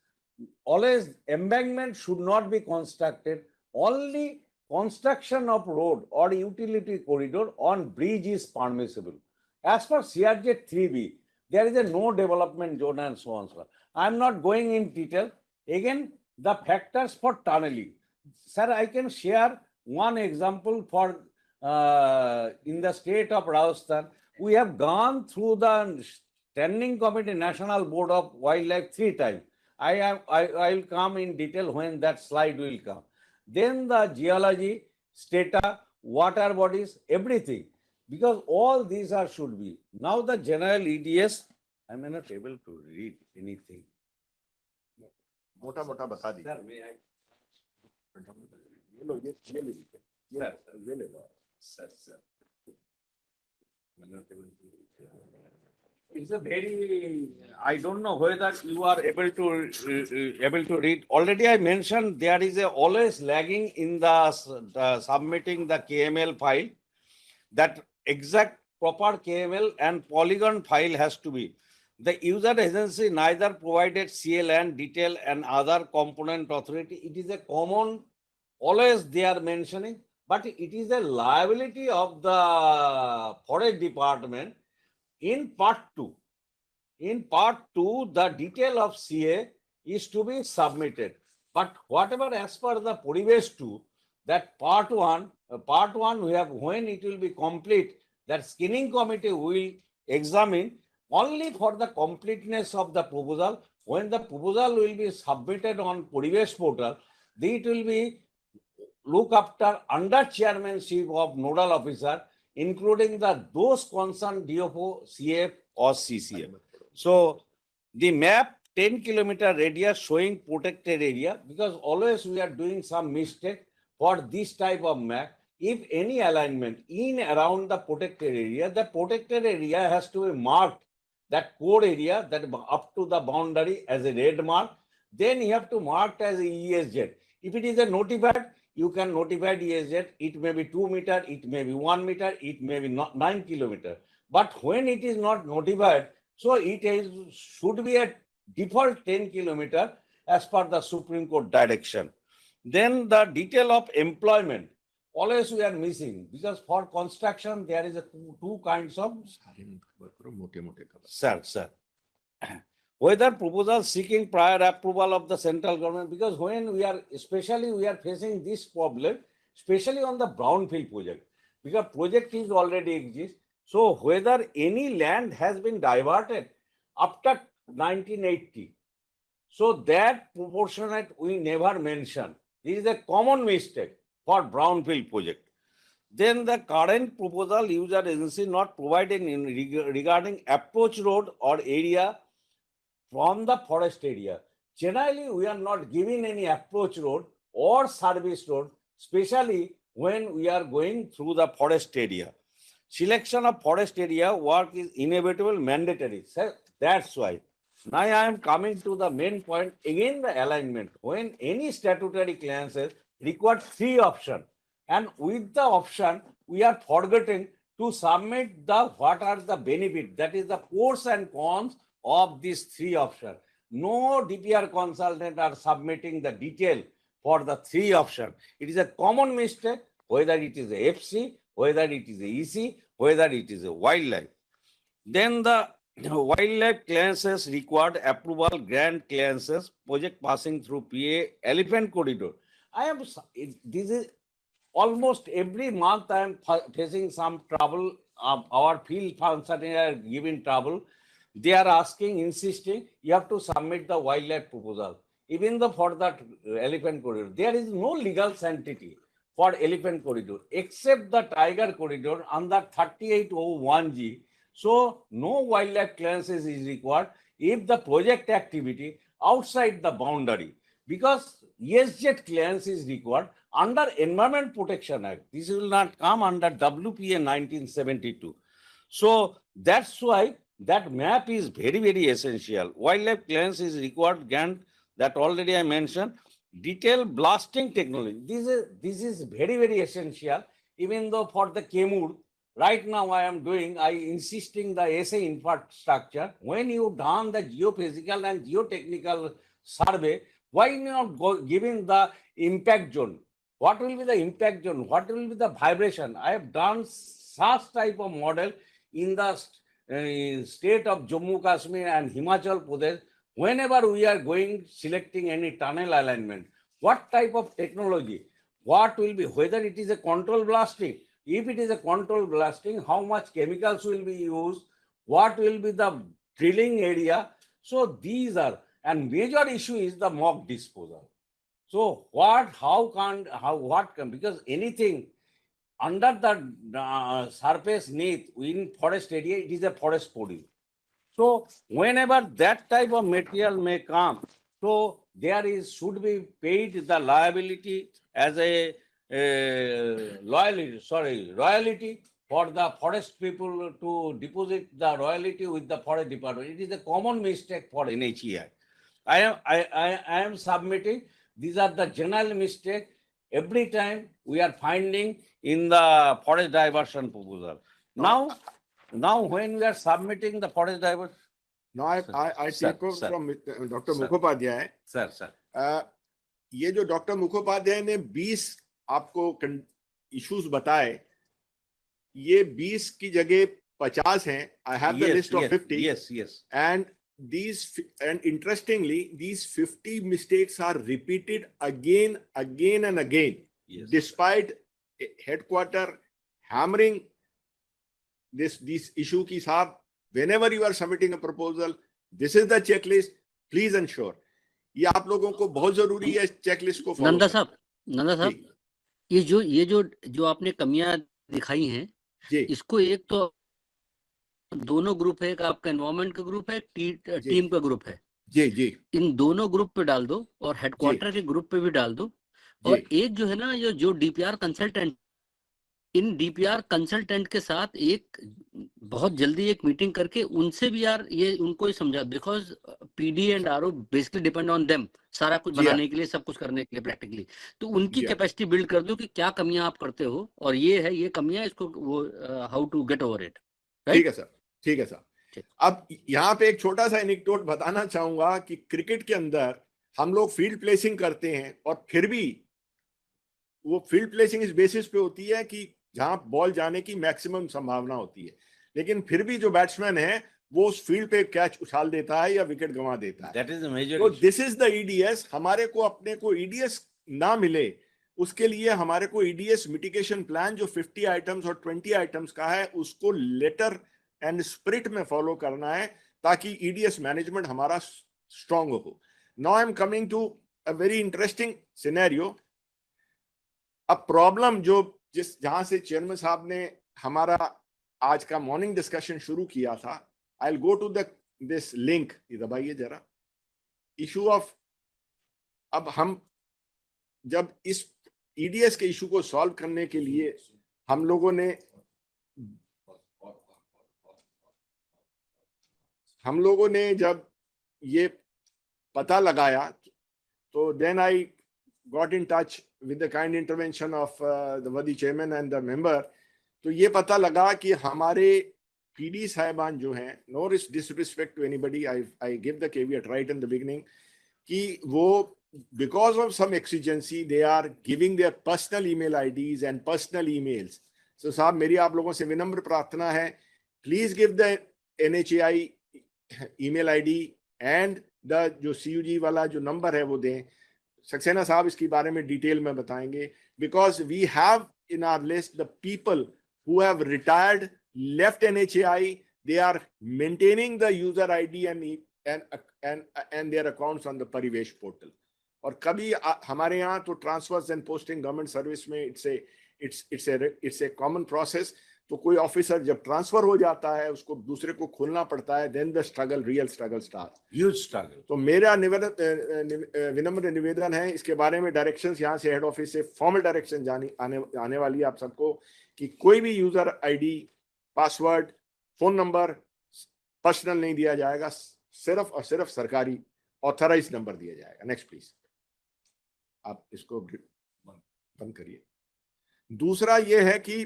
always embankment should not be constructed. Only construction of road or utility corridor on bridge is permissible. As for CRZ 3B, there is a no development zone and so on. I am not going in detail. Again, the factors for tunneling. Sir, I can share one example for in the state of Rajasthan. We have gone through the Standing Committee National Board of Wildlife 3 times. I will come in detail when that slide will come. Then the geology, strata, water bodies, everything. Because all these are should be. Now the general EDS, I am not able to read anything. मोटा मोटा बता दीजिए। Sir, may I? ये लो, ये ले लीजिए, ये ले लो। Sir. I'm not able to read. It's a very, I don't know whether you are able to read. Already I mentioned there is a always lagging in the submitting the KML file. That exact proper KML and polygon file has to be. The user agency neither provided CL and detail and other component authority. It is a common, always they are mentioning, but it is a liability of the forest department in part 2. In part 2, the detail of CA is to be submitted. But whatever as per the Paribesh 2, that part 1 we have, when it will be complete, that screening committee will examine only for the completeness of the proposal. When the proposal will be submitted on Paribesh portal, it will be look after under chairmanship of nodal officer, including those concerned DFO, CF or CCF. So the map 10 kilometer radius showing protected area, because always we are doing some mistake for this type of map. If any alignment in around the protected area, the protected area has to be marked, that core area that up to the boundary as a red mark, then you have to mark as a ESZ. If it is a notified, you can notify ESZ, it may be 2 meter, it may be 1 meter, it may be 9 kilometer. But when it is not notified, so it should be a default 10 kilometer as per the Supreme Court direction. Then the detail of employment, always we are missing, because for construction there is two kinds of. Sir. Whether proposal seeking prior approval of the central government, because when we are, especially we are facing this problem, especially on the brownfield project, because project is already exist. So whether any land has been diverted after 1980, so that proportionate we never mention. This is a common mistake. for brownfield project. Then the current proposal user agency not provided in regarding approach road or area from the forest area. Generally, we are not giving any approach road or service road, especially when we are going through the forest area. Selection of forest area work is inevitable, mandatory. So that's why. Now I am coming to the main point, again the alignment. When any statutory clearances require 3 options, and with the option, we are forgetting to submit the what are the benefits, that is the pros and cons of these 3 options. No DPR consultant are submitting the detail for the 3 options. It is a common mistake, whether it is a FC, whether it is a EC, whether it is a wildlife. Then the wildlife clearances required approval, grant clearances, project passing through PA, elephant corridor. This is almost every month I am facing some trouble. Our field functionaries are giving trouble. They are asking, insisting, you have to submit the wildlife proposal. Even though for that elephant corridor, there is no legal sanctity for elephant corridor, except the tiger corridor under 3801G. So no wildlife clearances is required if the project activity outside the boundary, because ESZ clearance is required under Environment Protection Act. This will not come under WPA 1972. So that's why that map is very, very essential. Wildlife clearance is required, grant that already I mentioned. Detailed blasting technology. This is very, very essential. Even though for the KEMUR, right now I insisting the SA infrastructure. When you done the geophysical and geotechnical survey, why not giving the impact zone? What will be the impact zone? What will be the vibration? I have done such type of model in the state of Jammu Kashmir and Himachal Pradesh. Whenever we are going, selecting any tunnel alignment, what type of technology, what will be, whether it is a control blasting, if it is a control blasting, how much chemicals will be used, what will be the drilling area. So these are, and major issue is the mock disposal. So what can, because anything under the surface neath in forest area, it is a forest produce. So whenever that type of material may come, so there should be paid the liability as a royalty for the forest people to deposit the royalty with the forest department. It is a common mistake for NHEI. I am submitting. These are the general mistake every time we are finding in the forest diversion proposal. Now, when we are submitting the forest diversion. Now I take over from Dr. Mukhopadhyay. Sir. ये जो doctor Mukhopadhyay ने 20 आपको issues बताए, ये 20 की जगह 50 हैं. I have the list of 50. Yes. And interestingly, these 50 mistakes are repeated again and again, despite headquarter hammering this issue ki sahab, whenever you are submitting a proposal, this is the checklist, please ensure. ये आप लोगों को बहुत जरूरी है checklist को follow. Nanda साहब, ये जो आपने कमियां दिखाई हैं, इसको एक तो दोनों ग्रुप है, एक आपका एनवायरमेंट का ग्रुप है, टीम का ग्रुप है. जी. इन दोनों ग्रुप पे डाल दो और हेडक्वार्टर के ग्रुप पे भी डाल दो. और एक जो है ना, जो डीपीआर कंसल्टेंट, इन डीपीआर कंसल्टेंट के साथ एक बहुत जल्दी एक मीटिंग करके उनसे भी यार ये उनको ही समझा, because PD and RO basically depend on them सारा कुछ बनाने के लिए, सब कुछ करने के लिए प्रैक्टिकली. तो उनकी कैपेसिटी बिल्ड कर दो कि क्या कमियां आप करते हो और ये कमियां, इसको वो how to get over it. ठीक है सर. अब यहाँ पे एक छोटा सा एनेक्डोट बताना चाहूंगा कि क्रिकेट के अंदर हम लोग फील्ड प्लेसिंग करते हैं और फिर भी वो फील्ड प्लेसिंग इस बेसिस पे होती है कि जहां बॉल जाने की मैक्सिमम संभावना होती है, लेकिन फिर भी जो बैट्समैन है वो उस फील्ड पे कैच उछाल देता है या विकेट गंवा देता है. That is the major. तो दिस इज द ईडीएस. हमारे को अपने को ईडीएस ना मिले, उसके लिए हमारे को ईडीएस मिटिगेशन प्लान जो 50 आइटम्स और 20 आइटम्स का है, उसको लेटर एंड स्पिरिट में फॉलो करना है ताकि ईडीएस मैनेजमेंट हमारा स्ट्रांग हो. Now I am coming to a very interesting scenario. अब प्रॉब्लम जो जहां से चेयरमैन साहब ने हमारा आज का मॉर्निंग डिस्कशन शुरू किया था, I will go to this link, दबाइए जरा, इशू ऑफ, अब हम जब इस ईडीएस के इशू को सॉल्व करने के लिए हम लोगों ने जब ये पता लगाया, तो then I got in touch with the kind intervention of the worthy chairman and the member. तो ये पता लगा कि हमारे पीडी साहिबान जो हैं, no disrespect to anybody, I give the caveat right in the beginning, कि वो because of some exigency they are giving their personal email IDs and personal emails. So साहब, मेरी आप लोगों से विनम्र प्रार्थना है, please give the NHAI email ID and the जो CUG वाला जो नंबर है वो दें। सक्सेना साहब इसके बारे में डिटेल में बताएंगे, because we have in our list the people who have retired, left NHAI, they are maintaining the user ID and their accounts on the परिवेश portal. और कभी हमारे यहाँ तो transfers and posting government service में it's a common process. तो कोई officer जब ट्रांसफर हो जाता है उसको दूसरे को खोलना पड़ता है, then the struggle, real struggle start, huge struggle. तो मेरा विनम्र निवेदन है, इसके बारे में डायरेक्शंस यहाँ से हेड ऑफिस से फॉर्मल डायरेक्शन आने वाली है आप सबको, कि कोई भी user ID, password, phone number personal नहीं दिया जाएगा, सिर्फ और सिर्फ सरकारी ऑथराइज नंबर दिया जाएगा। नेक्स्ट प्लीज, आप इसको बंद करिए। दूसरा ये है कि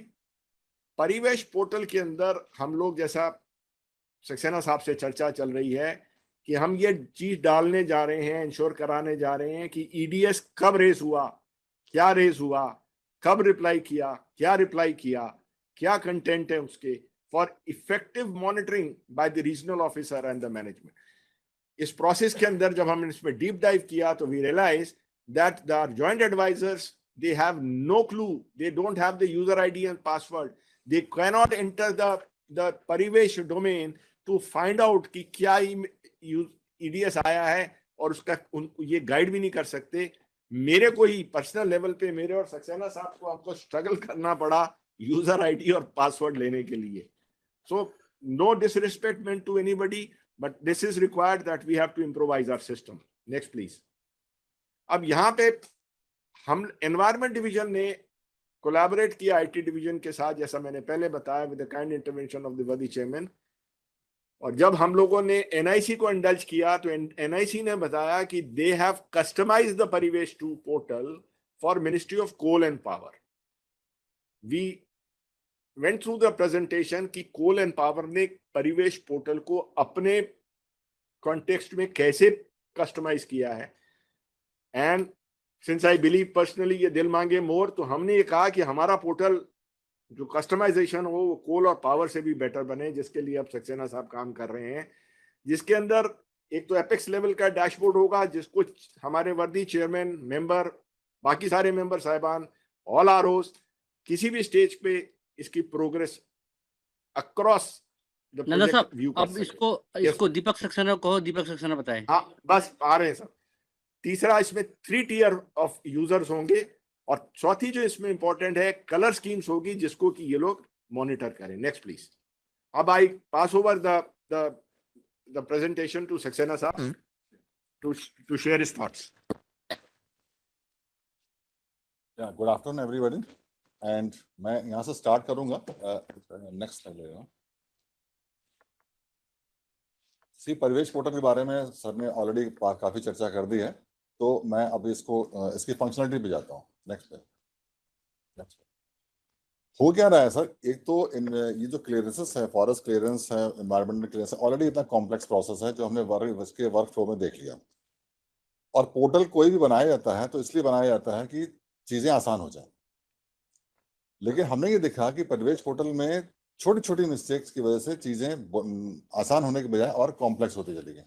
परिवेश पोर्टल के अंदर हम लोग, जैसा सक्सेना साहब से चर्चा चल रही है, कि हम ये चीज डालने जा रहे हैं, इंश्योर कराने जा रहे हैं कि ईडीएस कब रेस हुआ, क्या रेस हुआ, कब रिप्लाई किया, क्या कंटेंट है उसके, for effective monitoring by the regional officer and the management. इस प्रोसेस के अंदर जब हमने इसमें डीप डाइव किया तो we realise that the joint advisors, they have no clue, they don't have the user ID and password, they cannot enter the parivesh domain to find out कि क्या EDS आया है, और उसका ये गाइड भी नहीं कर सकते। मेरे को ही पर्सनल लेवल पे, मेरे और सक्सेना साहब को हमको स्ट्रगल करना पड़ा यूजर आईडी और पासवर्ड लेने के लिए। So no disrespect meant to anybody, but this is required that we have to improvise our system. Next please. अब यहाँ पे हम एनवायरमेंट डिवीजन ने कोलैबोरेट किया आईटी डिवीजन के साथ, जैसा मैंने पहले बताया, with the kind intervention of the worthy chairman. और जब हम लोगों ने एनआईसी को इंडल्ज किया तो एनआईसी ने बताया कि they have customised the Parivesh 2 portal for ministry of coal and power. We went through the presentation कि कोल एंड पावर ने परिवेश पोर्टल को अपने कॉन्टेक्स्ट में कैसे कस्टमाइज किया है। And since I believe personally ये दिल मांगे मोर, तो हमने ये कहा कि हमारा पोर्टल जो कस्टमाइजेशन हो वो कोल और पावर से भी बेटर बने, जिसके लिए अब सक्सेना साहब काम कर रहे हैं, जिसके अंदर एक तो एपेक्स लेवल का डैशबोर्ड होगा, जिसको हमारे वर्दी चेयरमैन, मेंबर, बाकी सारे मेंबर साहिबान, ऑल आरओस, किसी भी स्टेज पे इसकी progress across the project view कर सके। अब इसको दीपक सक्सेना कहो, दीपक सक्सेना बताएं। हाँ, बस आ रहे हैं सर। तीसरा, इसमें 3 टियर ऑफ यूजर्स होंगे, और चौथी जो इसमें इंपॉर्टेंट है, कलर स्कीम्स होगी जिसको कि ये लोग मॉनिटर करें। Next please. अब I pass over the presentation to Saxena साहब to share his thoughts. Good afternoon everybody, and मैं यहाँ से स्टार्ट करूंगा। नेक्स्ट लगेगा। परिवेश पोर्टल के बारे में सर ने ऑलरेडी काफी चर्चा कर दी है, तो मैं अब इसकी फंक्शनलिटी पे जाता हूँ। नेक्स्ट पे। हो क्या रहा है सर, एक तो ये जो क्लियरेंसेस है, फॉरेस्ट क्लियरेंस है, एनवायरमेंटल क्लियरेंस है, ऑलरेडी इतना कॉम्प्लेक्स प्रोसेस है जो हमने वर्क फ्लो में देख लिया। और पोर्टल कोई भी बनाया जाता है तो इसलिए बनाया जाता है कि चीजें आसान हो जाए, लेकिन हमने ये देखा कि परिवेश पोर्टल में छोटी छोटी मिस्टेक्स की वजह से चीजें आसान होने के बजाय और कॉम्प्लेक्स होती चली गई।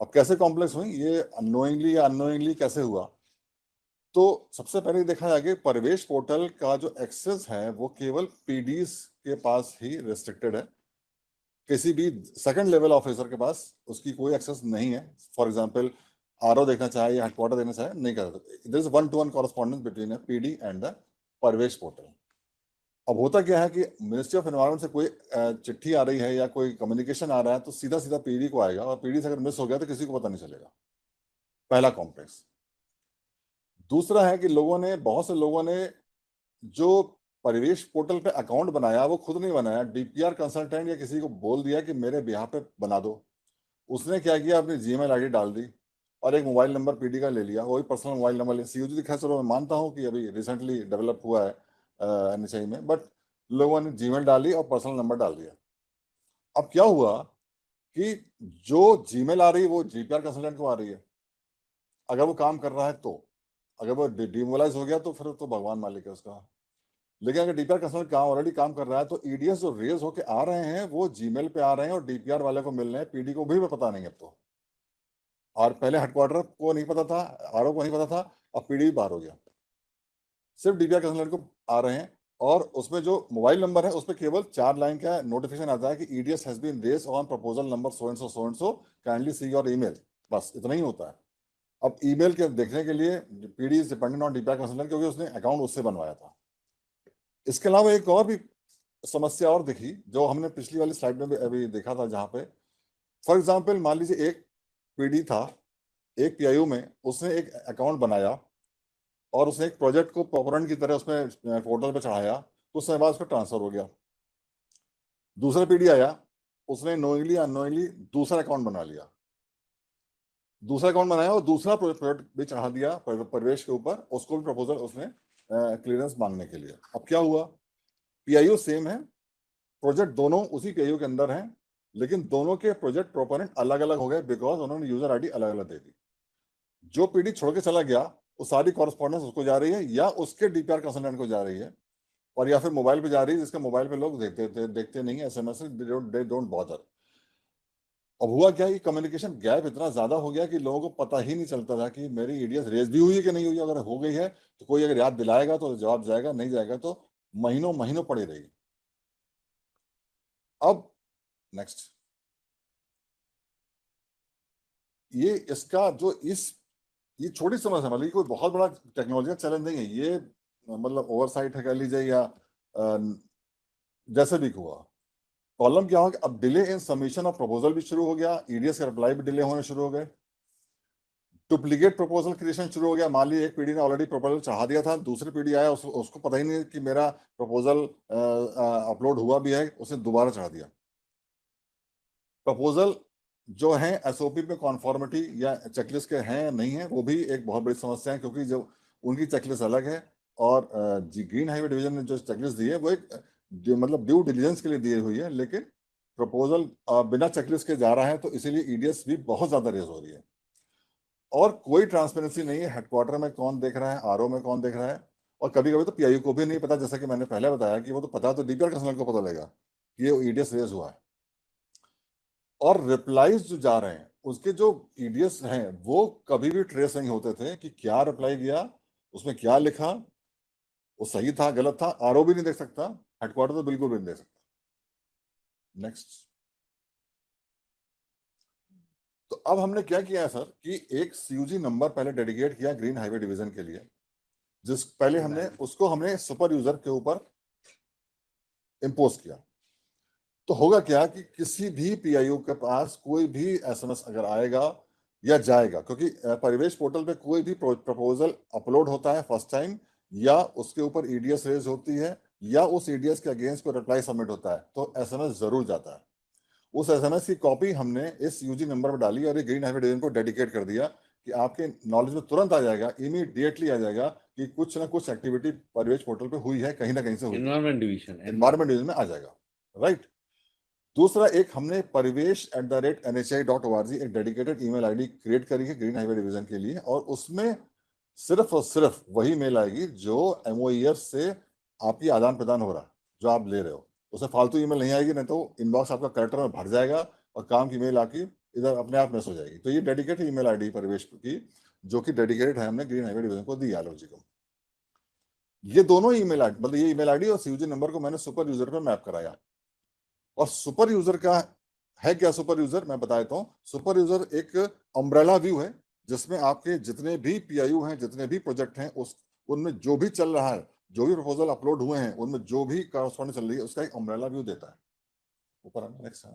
अब कैसे कॉम्प्लेक्स हुई, ये अननोइंगली या अननोइंगली कैसे हुआ, तो सबसे पहले देखा जाए कि परिवेश पोर्टल का जो एक्सेस है वो केवल पीडीज के पास ही रेस्ट्रिक्टेड है, किसी भी सेकंड लेवल ऑफिसर के पास उसकी कोई एक्सेस नहीं है। फॉर एग्जांपल, आरओ देखना चाहे या हेडक्वार्टर देखना चाहे नहीं कर सकते। There is 1-to-1 correspondence between a PD and the Parivesh portal. अब होता क्या है कि मिनिस्ट्री ऑफ एनवायरनमेंट से कोई चिट्ठी आ रही है या कोई कम्युनिकेशन आ रहा है तो सीधा सीधा पीडी को आएगा, और पीडी से अगर मिस हो गया तो किसी को पता नहीं चलेगा। पहला कॉम्प्लेक्स। दूसरा है कि बहुत से लोगों ने जो परिवेश पोर्टल पे अकाउंट बनाया वो खुद नहीं बनाया, डीपीआर कंसल्टेंट या किसी को बोल दिया कि मेरे बिहाफ पे बना दो। उसने क्या किया, अपनी जीमेल आईडी डाल दी और एक मोबाइल नंबर पीडी का ले लिया, वही पर्सनल मोबाइल नंबर। सीयूजी दिखा, चलो मैं मानता हूँ कि अभी रिसेंटली डेवलप हुआ है एनएचआई में, बट लोगों ने जीमेल डाली और पर्सनल नंबर डाल दिया। अब क्या हुआ कि जो जीमेल आ रही है वो डीपीआर कंसल्टेंट को आ रही है, अगर वो काम कर रहा है तो। अगर वो डिमोलाइज हो गया तो फिर तो भगवान मालिक है उसका। लेकिन अगर डीपीआर कंसल्टेंट काम ऑलरेडी काम कर रहा है तो ईडीएस जो रेज होके आ रहे हैं वो जीमेल पे आ रहे हैं और डीपीआर वाले को मिल रहे हैं, पीडी को भी पता नहीं अब तो। और पहले हेडक्वार्टर को नहीं पता था, आरओ को नहीं पता था, अब पीडी भी बाहर हो गया। सिर्फ डीपीआर कंसल्टेंट को आ रहे हैं, और उसमें जो मोबाइल नंबर है उस पर केवल 4 लाइन का नोटिफिकेशन आता है कि EDS has been raised on proposal number so and so, kindly see your email. बस इतना ही होता है। अब ईमेल के देखने के लिए PD is dependent on DPR consultant, क्योंकि उसने अकाउंट उससे बनवाया था। इसके अलावा एक और भी समस्या और दिखी जो हमने पिछली वाली स्लाइड में भी अभी देखा था, जहां पे फॉर एग्जांपल मान लीजिए एक पीडी था एक पीआईयू में, उसने एक अकाउंट बनाया और उसने एक प्रोजेक्ट को प्रोपोनेंट की तरह उसमें पोर्टल पे चढ़ाया, कुछ समय बाद उसका ट्रांसफर हो गया। दूसरा पीडी आया, उसने नोइंगली अननोइंगली दूसरा अकाउंट बना लिया, दूसरा अकाउंट बनाया और दूसरा प्रोजेक्ट भी चढ़ा दिया प्रवेश के ऊपर, उसको भी प्रपोजल उसने क्लियरेंस मांगने के लिए। अब क्या हुआ, पीआईयू सेम है, प्रोजेक्ट दोनों उसी पीआईयू के अंदर हैं, लेकिन दोनों के प्रोजेक्ट प्रोपोनेंट अलग अलग हो गए बिकॉज उन्होंने यूजर आईडी अलग अलग दे दी। जो पीडी छोड़ के चला गया वो सारी कॉरेस्पॉन्डेंस उसको जा रही है, या उसके डीपीआर कंसल्टेंट को जा रही है, और या फिर मोबाइल पे जा रही है, जिसका मोबाइल पे लोग देखते नहीं है, एसएमएस दे डोंट बॉदर। अब हुआ क्या कि कम्युनिकेशन गैप इतना ज्यादा हो गया कि लोगों को पता ही नहीं चलता था कि मेरी ईडीएस रेज भी हुई है कि नहीं हुई। अगर हो गई है तो कोई अगर याद दिलाएगा तो जवाब जाएगा, नहीं जाएगा तो महीनों महीनों पड़ी रहेगी। अब नेक्स्ट, ये इसका जो ये छोटी समस्या, मतलब कोई बहुत बड़ा टेक्नोलॉजी चैलेंज नहीं है ये, मतलब ओवरसाइट है कह लीजिए या जैसे भी हुआ। प्रॉब्लम क्या होगा, अब delay in submission of proposal भी शुरू हो गया, ईडीएस का रिप्लाई भी डिले होने शुरू हो गए, डुप्लीकेट प्रपोजल क्रिएशन शुरू हो गया। मान लीजिए एक पीडी ने ऑलरेडी प्रपोजल चढ़ा दिया था, दूसरी पीडी आया, उसको पता ही नहीं कि मेरा प्रपोजल अपलोड हुआ भी है, उसने दोबारा चढ़ा दिया। प्रपोजल जो है एसओपी पे कॉन्फॉर्मिटी या चेकलिस्ट के हैं नहीं है, वो भी एक बहुत बड़ी समस्या है, क्योंकि जो उनकी चेकलिस्ट अलग है और ग्रीन हाईवे डिवीजन ने जो चेकलिस्ट दी है वो एक मतलब ड्यू डिलीजेंस के लिए दी हुई है, लेकिन प्रपोजल बिना चेकलिस्ट के जा रहा है, तो इसीलिए ईडीएस भी बहुत ज्यादा रेज हो रही है। और कोई ट्रांसपेरेंसी नहीं है, हेडक्वार्टर में कौन देख रहा है, आरओ में कौन देख रहा है, और कभी कभी तो पीआईयू को भी नहीं पता, जैसा कि मैंने पहले बताया कि वो तो पता तो डीपीआर कंसल्टेंट को पता लगेगा कि ये ईडीएस रेज हुआ है। और रिप्लाईज जो जा रहे हैं उसके जो ईडीएस हैं वो कभी भी ट्रेस नहीं होते थे कि क्या रिप्लाई दिया, उसमें क्या लिखा, वो सही था गलत था, आरओ भी नहीं देख सकता, हेडक्वार्टर तो बिल्कुल भी नहीं देख सकता। नेक्स्ट। तो अब हमने क्या किया है सर कि एक सीयूजी नंबर पहले डेडिकेट किया ग्रीन हाईवे डिवीजन के लिए, जिस पहले हमने सुपर यूजर के ऊपर इंपोज किया। तो होगा क्या कि किसी भी पीआईयू के पास कोई भी एसएमएस अगर आएगा या जाएगा, क्योंकि परिवेश पोर्टल पे कोई भी प्रपोजल अपलोड होता है फर्स्ट टाइम, या उसके ऊपर ईडीएस रेज होती है, या उस ईडीएस के अगेंस्ट कोई रिप्लाई सबमिट होता है, तो एसएमएस जरूर जाता है। उस एसएमएस की कॉपी हमने इस यूजी नंबर पर डाली और ये ग्रीन हाईवे डिवीजन को डेडिकेट कर दिया कि आपके नॉलेज में तुरंत आ जाएगा, इमीडिएटली आ जाएगा कि कुछ ना कुछ एक्टिविटी परिवेश पोर्टल पे हुई है, कहीं ना कहीं से हुई, एनवायरमेंट डिवीजन में आ जाएगा, राइट। दूसरा, एक हमने parivesh@nhi.org एक डेडिकेटेड ईमेल आईडी क्रिएट करी है ग्रीन हाईवे डिवीजन के लिए, और उसमें सिर्फ और सिर्फ वही मेल आएगी जो एमओईएफ से आपकी आदान प्रदान हो रहा है, जो आप ले रहे हो, उसमें फालतू ईमेल नहीं आएगी, नहीं तो इनबॉक्स आपका कलेक्टर में भर जाएगा और काम की मेल आके इधर अपने आप मिस हो जाएगी। तो ये डेडिकेटेड ईमेल आईडी परिवेश की, जो कि डेडिकेटेड है, हमने ग्रीन हाईवे डिवीजन को दी आलोक जी को। ये दोनों ईमेल आईडी, मतलब ये ईमेल आईडी और सीयूजी नंबर को मैंने सुपर यूजर पर मैप कराया। और सुपर यूजर का है क्या, सुपर यूजर मैं बता देता हूं। सुपर यूजर एक अम्ब्रेला व्यू है जिसमें आपके जितने भी पीआईयू हैं, जितने भी प्रोजेक्ट हैं, उनमें जो भी चल रहा है, जो भी प्रपोजल अपलोड हुए हैं, उनमें जो भी कॉरस्पॉन्डेंस चल रही है, उसका एक अम्ब्रेला व्यू देता है। ऊपर नेक्स्ट।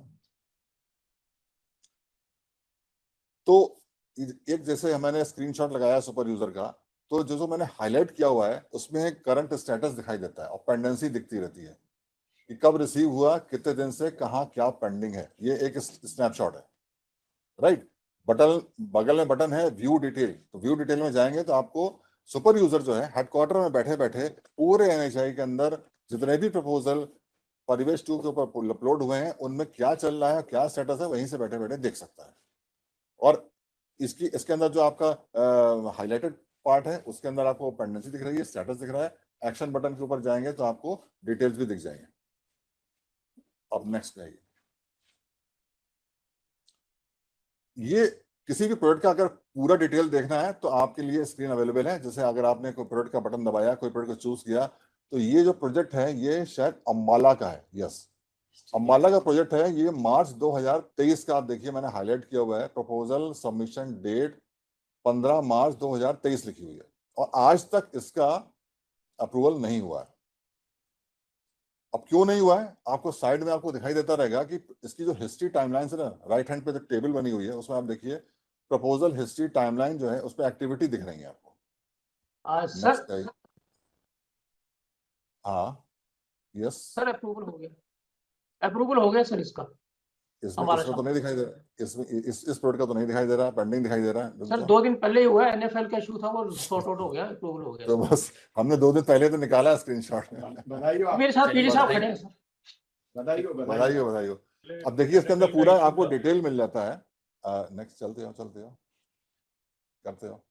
तो एक जैसे मैंने स्क्रीनशॉट लगाया सुपर यूजर का, तो जो मैंने हाईलाइट किया हुआ है उसमें करंट स्टेटस दिखाई देता है और पेंडेंसी दिखती रहती है कि कब रिसीव हुआ, कितने दिन से, कहाँ क्या पेंडिंग है। ये एक स्नैपशॉट है, राइट। बटन बगल में बटन है व्यू डिटेल, तो व्यू डिटेल में जाएंगे तो आपको सुपर यूजर जो है हेडक्वार्टर में बैठे बैठे पूरे एनएचआई के अंदर जितने भी प्रपोजल परिवेश 2 के ऊपर अपलोड हुए हैं उनमें क्या चल रहा है, क्या स्टेटस है, वहीं से बैठे बैठे देख सकता है। और इसके अंदर जो आपका हाईलाइटेड पार्ट है उसके अंदर आपको पेंडेंसी दिख रही है, स्टेटस दिख रहा है। एक्शन बटन के ऊपर जाएंगे तो आपको डिटेल्स भी दिख जाएंगे। अब नेक्स्ट पे आइए। ये किसी भी प्रोडक्ट का अगर पूरा डिटेल देखना है तो आपके लिए स्क्रीन अवेलेबल है। जैसे अगर आपने कोई प्रोडक्ट का बटन दबाया, कोई प्रोडक्ट को चूज किया, तो ये जो प्रोजेक्ट है ये शायद अम्बाला का है। यस, अम्बाला का प्रोजेक्ट है। ये मार्च 2023 का, आप देखिए मैंने हाईलाइट किया हुआ है, प्रपोजल सबमिशन डेट 15 मार्च 2023 लिखी हुई है और आज तक इसका अप्रूवल नहीं हुआ है। अब क्यों नहीं हुआ है, आपको साइड में आपको दिखाई देता रहेगा कि इसकी जो हिस्ट्री टाइमलाइन है ना, राइट हैंड पे जो टेबल बनी हुई है उसमें आप देखिए प्रपोजल हिस्ट्री टाइमलाइन जो है उस पर एक्टिविटी दिख रही है आपको। सर, हाँ, यस सर अप्रूवल हो गया सर इसका। इसमें तो नहीं दिखाई दे रहा, इसमें इस प्रोडक्ट का तो नहीं दिखाई दे रहा, पेंडिंग दिखाई दे रहा है। सर 2 दिन पहले ही हुआ है, एनएफएल का इशू था, वो सॉर्ट आउट हो गया, अप्रूवल हो गया। तो बस हमने 2 दिन पहले तो निकाला स्क्रीनशॉट में। मेरे साथ पीडी साहब खड़े हैं सर। बधाई। अब देखिए इसके अंदर पूरा आपको डिटेल मिल जाता है। नेक्स्ट चलते हो करते हो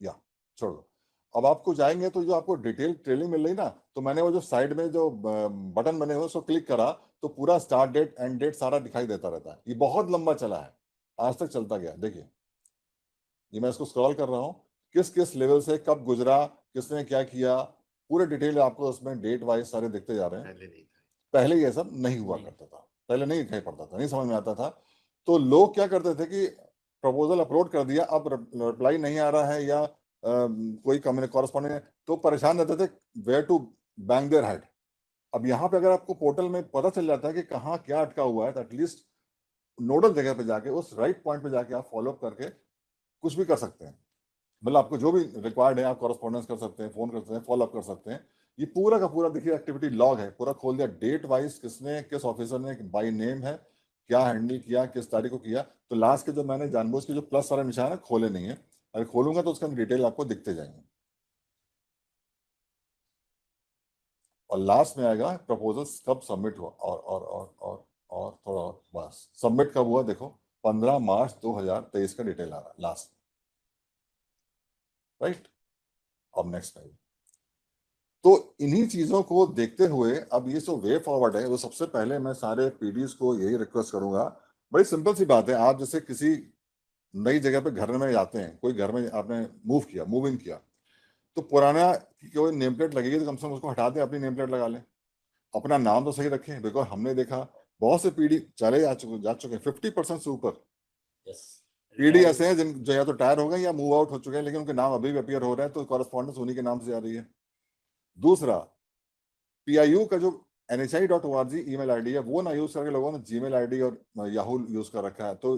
या छोड़ दो। अब आपको जाएंगे तो जो आपको डिटेल ट्रेलिंग मिल रही ना, तो मैंने वो जो साइड में जो बटन बने हुए उसको क्लिक करा तो पूरा स्टार्ट डेट एंड डेट सारा दिखाई देता रहता है। ये बहुत लंबा चला है, आज तक चलता गया। देखिए ये मैं इसको स्क्रॉल कर रहा हूँ, किस किस लेवल से कब गुजरा, किसने क्या किया, पूरे डिटेल आपको उसमें डेट वाइज सारे दिखते जा रहे हैं। पहले ये सब नहीं हुआ करता था, पहले नहीं दिखाई पड़ता था, नहीं समझ में आता था। तो लोग क्या करते थे कि प्रपोजल अपलोड कर दिया, अब रिप्लाई नहीं आ रहा है या कोई कॉरेस्पॉन्डिंग है, तो परेशान रहते थे where to bang their head. अब यहाँ पे अगर आपको पोर्टल में पता चल जाता है कि कहाँ क्या अटका हुआ है, तो एटलीस्ट नोडल जगह पे जाके उस राइट पॉइंट पे जाके आप फॉलो अप करके कुछ भी कर सकते हैं। मतलब आपको जो भी रिक्वायर्ड है आप कॉरेस्पॉन्डेंस कर सकते हैं, फोन कर सकते हैं, फॉलो अप कर सकते हैं। ये पूरा का पूरा देखिए एक्टिविटी लॉग है, पूरा खोल दिया, डेट वाइज किसने, किस ऑफिसर ने बाय नेम है, क्या हैंडल किया, किस तारीख को किया। तो लास्ट के जो मैंने जानबूझ के जो प्लस वाला निशान है खोले नहीं है, अगर खोलूंगा तो उसका डिटेल आपको दिखते जाएंगे। और लास्ट में आएगा प्रपोजल कब सबमिट हुआ और थोड़ा बस सबमिट कब हुआ, देखो 15 मार्च 2023 का डिटेल आ रहा है लास्ट, राइट। अब नेक्स्ट पेज। तो इन्हीं चीजों को देखते हुए अब ये जो वे फॉरवर्ड है, वो सबसे पहले मैं सारे पीडीज को यही रिक्वेस्ट करूंगा, बड़ी सिंपल सी बात है। आप जैसे किसी नई जगह पे घर में जाते हैं, कोई घर में आपने मूव इन किया, तो पुराना कोई नेम प्लेट लगेगी तो कम से कम उसको हटा दें, अपनी नेम प्लेट लगा लें, अपना नाम तो सही रखें। बिकॉज हमने देखा बहुत से पीडी चले जा चुके 50% से ऊपर पीडी ऐसे हैं जिन जो या तो टायर हो गए या मूव आउट हो चुके हैं, लेकिन उनके नाम अभी भी अपीयर हो रहे हैं, तो कॉरेस्पॉन्डेंस उन्हीं के नाम से आ रही है। दूसरा, पीआईयू का जो NHI.org ईमेल आईडी है वो ना यूज करके लोगों ने जीमेल आईडी और याहू यूज कर रखा है, तो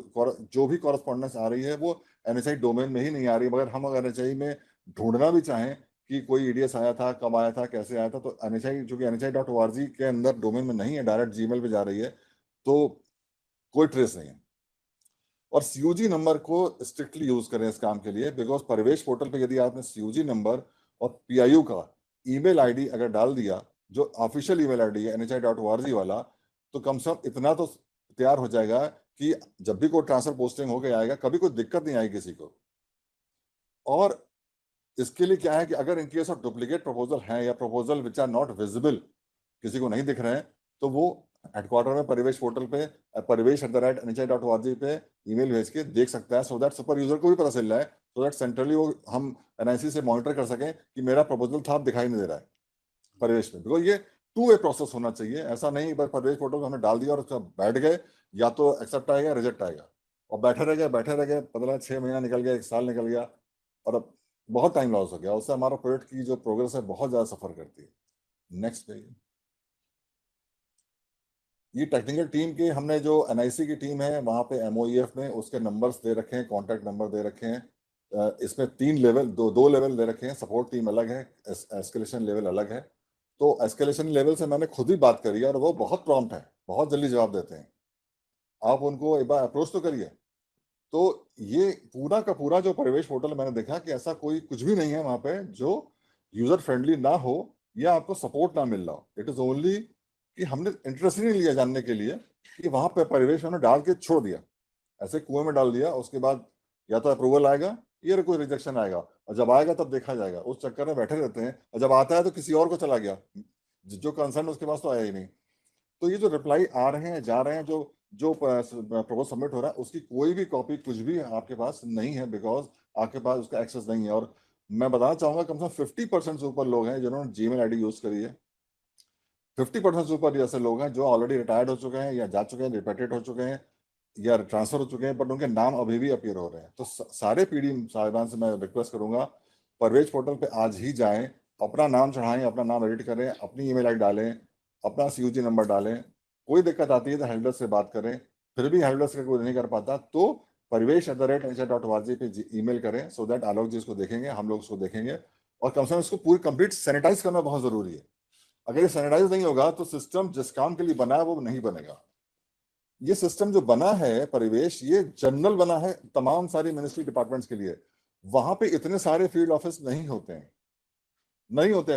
जो भी कॉरेस्पॉन्डेंस आ रही है वो NHI डोमेन में ही नहीं आ रही। मगर हम अगर NHI में ढूंढना भी चाहें कि कोई ईडीएस आया था, कब आया था, कैसे आया था, तो NHI जो कि NHI.org के अंदर डोमेन में नहीं है, डायरेक्ट जीमेल पे जा रही है, तो कोई ट्रेस नहीं है। और CUG नंबर को स्ट्रिक्टली यूज करें इस काम के लिए, बिकॉज परिवेश पोर्टल पे यदि आपने CUG नंबर और पीआईयू का ईमेल आईडी अगर डाल दिया, जो ऑफिशियल ईमेल आईडी है NHI.org वाला, तो कम से कम इतना तो तैयार हो जाएगा कि जब भी कोई ट्रांसफर पोस्टिंग हो गया आएगा, कभी कोई दिक्कत नहीं आएगी किसी को। और इसके लिए क्या है कि अगर इनकेस ऑफ डुप्लीकेट प्रपोजल है या proposal which are not visible, किसी को नहीं दिख रहे हैं, तो वो हेडक्वार्टर में परिवेश पोर्टल पे परिवेश@NHI.org पे ईमेल भेज के देख सकता है, सो दैट सुपर यूजर को भी पता चल रहा है, सो दैट सेंट्रली वो हम NIC से मॉनिटर कर सकें कि मेरा प्रपोजल था, दिखाई नहीं दे रहा है परिवेश में। बिकॉज ये 2 वे प्रोसेस होना चाहिए, ऐसा नहीं बस परिवेश पोर्टल को हमने डाल दिया और उसका बैठ गए, या तो एक्सेप्ट आएगा रिजेक्ट आएगा। और बैठे रह गए, पता 6 महीना निकल गया, 1 साल निकल गया, और अब बहुत टाइम लॉस हो गया। उससे हमारा प्रोजेक्ट की जो प्रोग्रेस है बहुत ज्यादा सफर करती है। नेक्स्ट पे ये टेक्निकल टीम की, हमने जो एनआईसी की टीम है वहां पे एमओईएफ में उसके नंबर्स दे रखे हैं, कॉन्टैक्ट नंबर दे रखे हैं। इसमें 3 लेवल, दो लेवल दे रखे हैं। सपोर्ट टीम अलग है, एस्केलेशन लेवल अलग है। तो एस्केलेशन लेवल से मैंने खुद ही बात करी है और वो बहुत प्रॉम्प्ट है, बहुत जल्दी जवाब देते हैं। आप उनको एक बार अप्रोच तो करिए। तो ये पूरा का पूरा जो परिवेश पोर्टल मैंने देखा कि ऐसा कोई कुछ भी नहीं है वहां पे जो यूजर फ्रेंडली ना हो या आपको सपोर्ट ना मिल रहा हो। इट इज ओनली कि हमने इंटरेस्ट ही नहीं लिया जानने के लिए कि वहां पे परिवेश हमने डाल के छोड़ दिया, ऐसे कुएं में डाल दिया। उसके बाद या तो अप्रूवल आएगा या कोई रिजेक्शन आएगा, और जब आएगा तब देखा जाएगा। उस चक्कर में बैठे रहते हैं, और जब आता है तो किसी और को चला गया, जो कंसर्न उसके पास तो आया ही नहीं। तो ये जो रिप्लाई आ रहे हैं, जा रहे हैं, जो जो प्रपोज सबमिट हो रहा है, उसकी कोई भी कॉपी कुछ भी आपके पास नहीं है, बिकॉज आपके पास उसका एक्सेस नहीं है। और मैं बताना चाहूंगा कम से कम 50% से ऊपर लोग हैं जिन्होंने जीमेल आईडी यूज करी है। 50% से ऊपर ऐसे लोग हैं जो ऑलरेडी रिटायर्ड हो चुके हैं या जा चुके हैं, रिपेटेड हो चुके हैं या ट्रांसफर हो चुके हैं, बट उनके नाम अभी भी अपीयर हो रहे हैं। तो सारे पीडी साहिबान से मैं रिक्वेस्ट करूंगा, परवेज पोर्टल पे आज ही जाएं, अपना नाम चढ़ाएं, अपना नाम एडिट करें, अपनी ईमेल आईडी डालें, अपना सीयूजी नंबर डालें। कोई दिक्कत आती है तो हेल्डर से बात करें, फिर भी हेल्डर से कोई नहीं कर पाता तो परिवेश@nhr.org पे ईमेल करें, सो दैट आलोक जी इसको देखेंगे, हम लोग उसको देखेंगे, और कम से कम इसको पूरी कंप्लीट सैनिटाइज करना बहुत जरूरी है। अगर ये सैनिटाइज नहीं होगा तो सिस्टम जिस काम के लिए बना है वो नहीं बनेगा। ये सिस्टम जो बना है परिवेश, ये जनरल बना है तमाम सारी मिनिस्ट्री डिपार्टमेंट्स के लिए। वहां पे इतने सारे फील्ड ऑफिस नहीं होते हैं,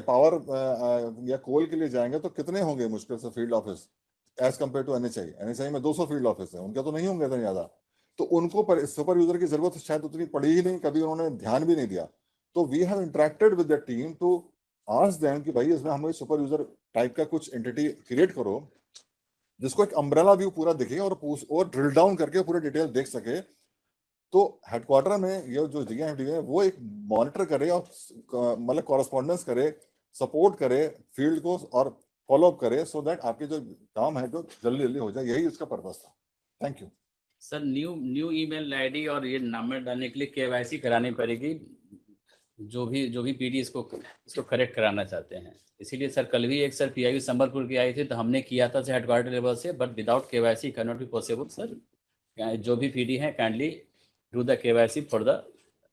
पावर या कोल के लिए जाएंगे तो कितने होंगे मुश्किल से field office as compare to NHAI में 200 फील्ड ऑफिस है, उनके तो नहीं होंगे इतने ज्यादा। तो उनको सुपर यूजर की जरूरत शायद उतनी पड़ी ही नहीं, कभी उन्होंने ध्यान भी नहीं दिया। तो we have interacted with the team to ask them कि भाई इसमें हमें सुपर यूजर टाइप का कुछ एंटिटी क्रिएट करो जिसको एक अम्ब्रेला व्यू पूरा दिखे और ड्रिल डाउन करके पूरे डिटेल देख सके। तो हेडक्वार्टर में ये जो जगह है वो एक मॉनिटर करे और मतलब कॉरेस्पॉन्डेंस करे, सपोर्ट करे फील्ड को और फॉलो अप करे, सो दैट आपके जो काम है जो जल्दी जल्दी हो जाए। यही इसका पर्पस था। Thank you sir. New email ID और ये नंबर डालने के लिए केवाईसी करानी पड़ेगी, जो भी पीडी इसको करेक्ट कराना चाहते हैं। इसीलिए सर कल भी एक सर पीआईयू संबलपुर की आई थी तो हमने किया था हेडक्वार्टर लेवल से, but without KYC can not be possible sir. जो भी पीडी है kindly do the KYC for the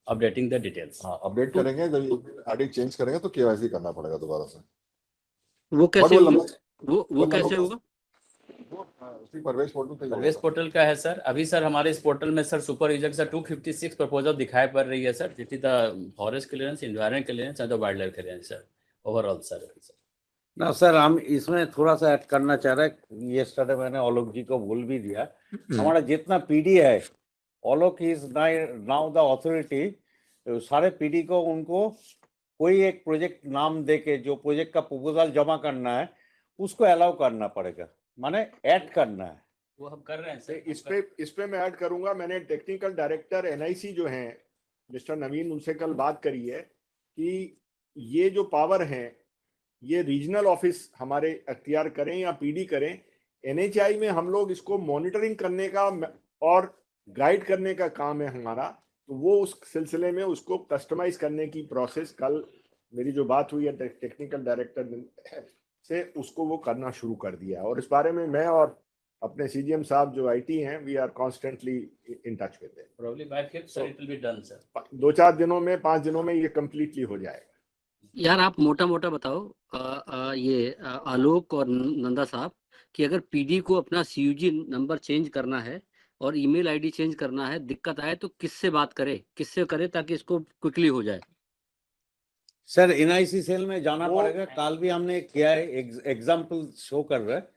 updating the details. हाँ, अपडेट करेंगे, जब आईडी चेंज करेंगे तो केवाईसी करना पड़ेगा दोबारा से। वो कैसे होगा? वो कैसे होगा? परवेश पोर्टल का है सर। अभी सर हमारे इस पोर्टल में sir super user sir 256 proposal दिखाई पड़ रही है सर, जितनी the forest clearance, environment clearance and the wild life clearance sir overall sir. ना सर, हम इसमें थोड़ा सा ऐड करना चाह रहे हैं। ये स्टार्ट मैंने आलोक जी को बोल भी दिया, हमारा जितना पीडी है, आलोक इज नाउ द अथॉरिटी। सारे पीडी को उनको कोई एक प्रोजेक्ट नाम देके जो प्रोजेक्ट का प्रपोजल जमा करना है उसको अलाउ करना पड़ेगा, माने ऐड करना है। वो हम कर रहे हैं सर। इस पे मैं ऐड करूंगा। मैंने टेक्निकल डायरेक्टर एनआईसी जो हैं मिस्टर नवीन, उनसे कल बात करी है कि ये जो पावर है ये रीजनल ऑफिस हमारे अख्तियार करें या पीडी करें। एनएचआई में हम लोग इसको मॉनिटरिंग करने का और गाइड करने का काम है हमारा, तो वो उस सिलसिले में उसको कस्टमाइज करने की प्रोसेस कल मेरी जो बात हुई है टेक्निकल डायरेक्टर से, उसको वो करना शुरू कर दिया है। और इस बारे में मैं और अपने सीजीएम साहब जो आईटी हैं, we are constantly in touch with them. Probably by 5th sir it will be done sir. 2-4 दिनों में, 5 दिनों में ये कंप्लीटली हो जाएगा। यार आप मोटा मोटा बताओ ये आलोक और नंदा साहब कि अगर पीडी को अपना सीयूजी नंबर चेंज करना है और ईमेल आईडी चेंज करना है, दिक्कत आए तो किससे बात करे, किससे करे ताकि इसको क्विकली हो जाए? सर एनआईसी सेल में जाना पड़ेगा। कल भी हमने किया है, एग्जांपल शो कर रहा है।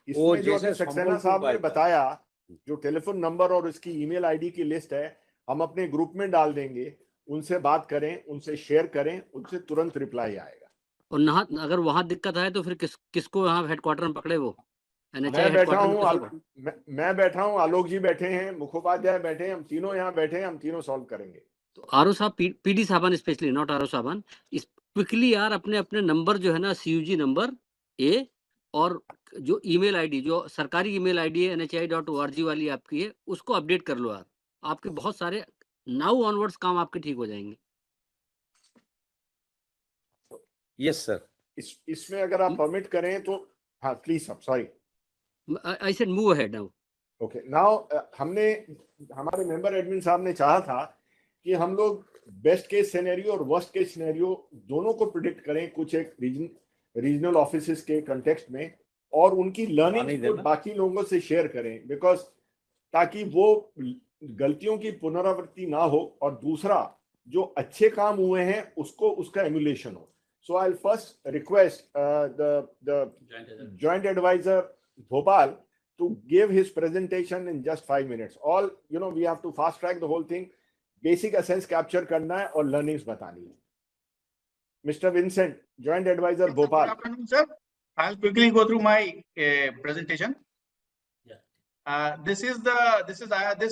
वो जैसे सक्सेना साहब ने बताया, जो टेलीफोन नंबर और उसकी ईमेल आईडी की लिस्ट है हम अपने ग्रुप में डाल देंगे, उनसे बात करें, उनसे शेयर करें, उनसे तुरंत रिप्लाई आएगा। और ना अगर वहां दिक्कत आए तो फिर किसको यहाँ हेडक्वार्टर में पकड़े? वो मैं बैठा हूँ, आलोक जी बैठे हैं, मुखोपाध्याय बैठे हैं, हम तीनों यहाँ बैठे हैं, हम तीनों सॉल्व करेंगे। तो आरओ साहब, पीडी साहबान स्पेशली, नॉट आरओ साहबान, इस क्विकली यार अपने अपने नंबर जो है ना, सीयूजी नंबर ए और जो ईमेल आईडी, जो सरकारी ईमेल आईडी है NHI.org वाली आपकी है, उसको अपडेट कर लो यार। आपके बहुत सारे नाउ ऑनवर्ड्स काम आपके ठीक हो जाएंगे। Yes sir. इसमें अगर आप परमिट करें तो, हाँ please sir, sorry, I said move ahead now. Okay now, हमने, हमारे मेंबर एडमिन साहब ने चाहा था कि हम लोग बेस्ट केस सिनेरियो और वर्स्ट केस सिनेरियो दोनों को प्रिडिक्ट करें कुछ एक रीजनल ऑफिसेस के कंटेक्स्ट में, और उनकी लर्निंग को बाकी लोगों से शेयर करें, बिकॉज ताकि वो गलतियों की पुनरावृत्ति ना हो, और दूसरा जो अच्छे काम हुए हैं उसको उसका एमुलेशन हो। So I'll first request the joint advisor Bhopal to give his presentation in just 5 minutes. All, you know, we have to fast track the whole thing. Basic essence capture करना है और learnings बतानी है. Mr. Vincent, joint advisor Bhopal. Good afternoon, sir. I'll quickly go through my presentation. This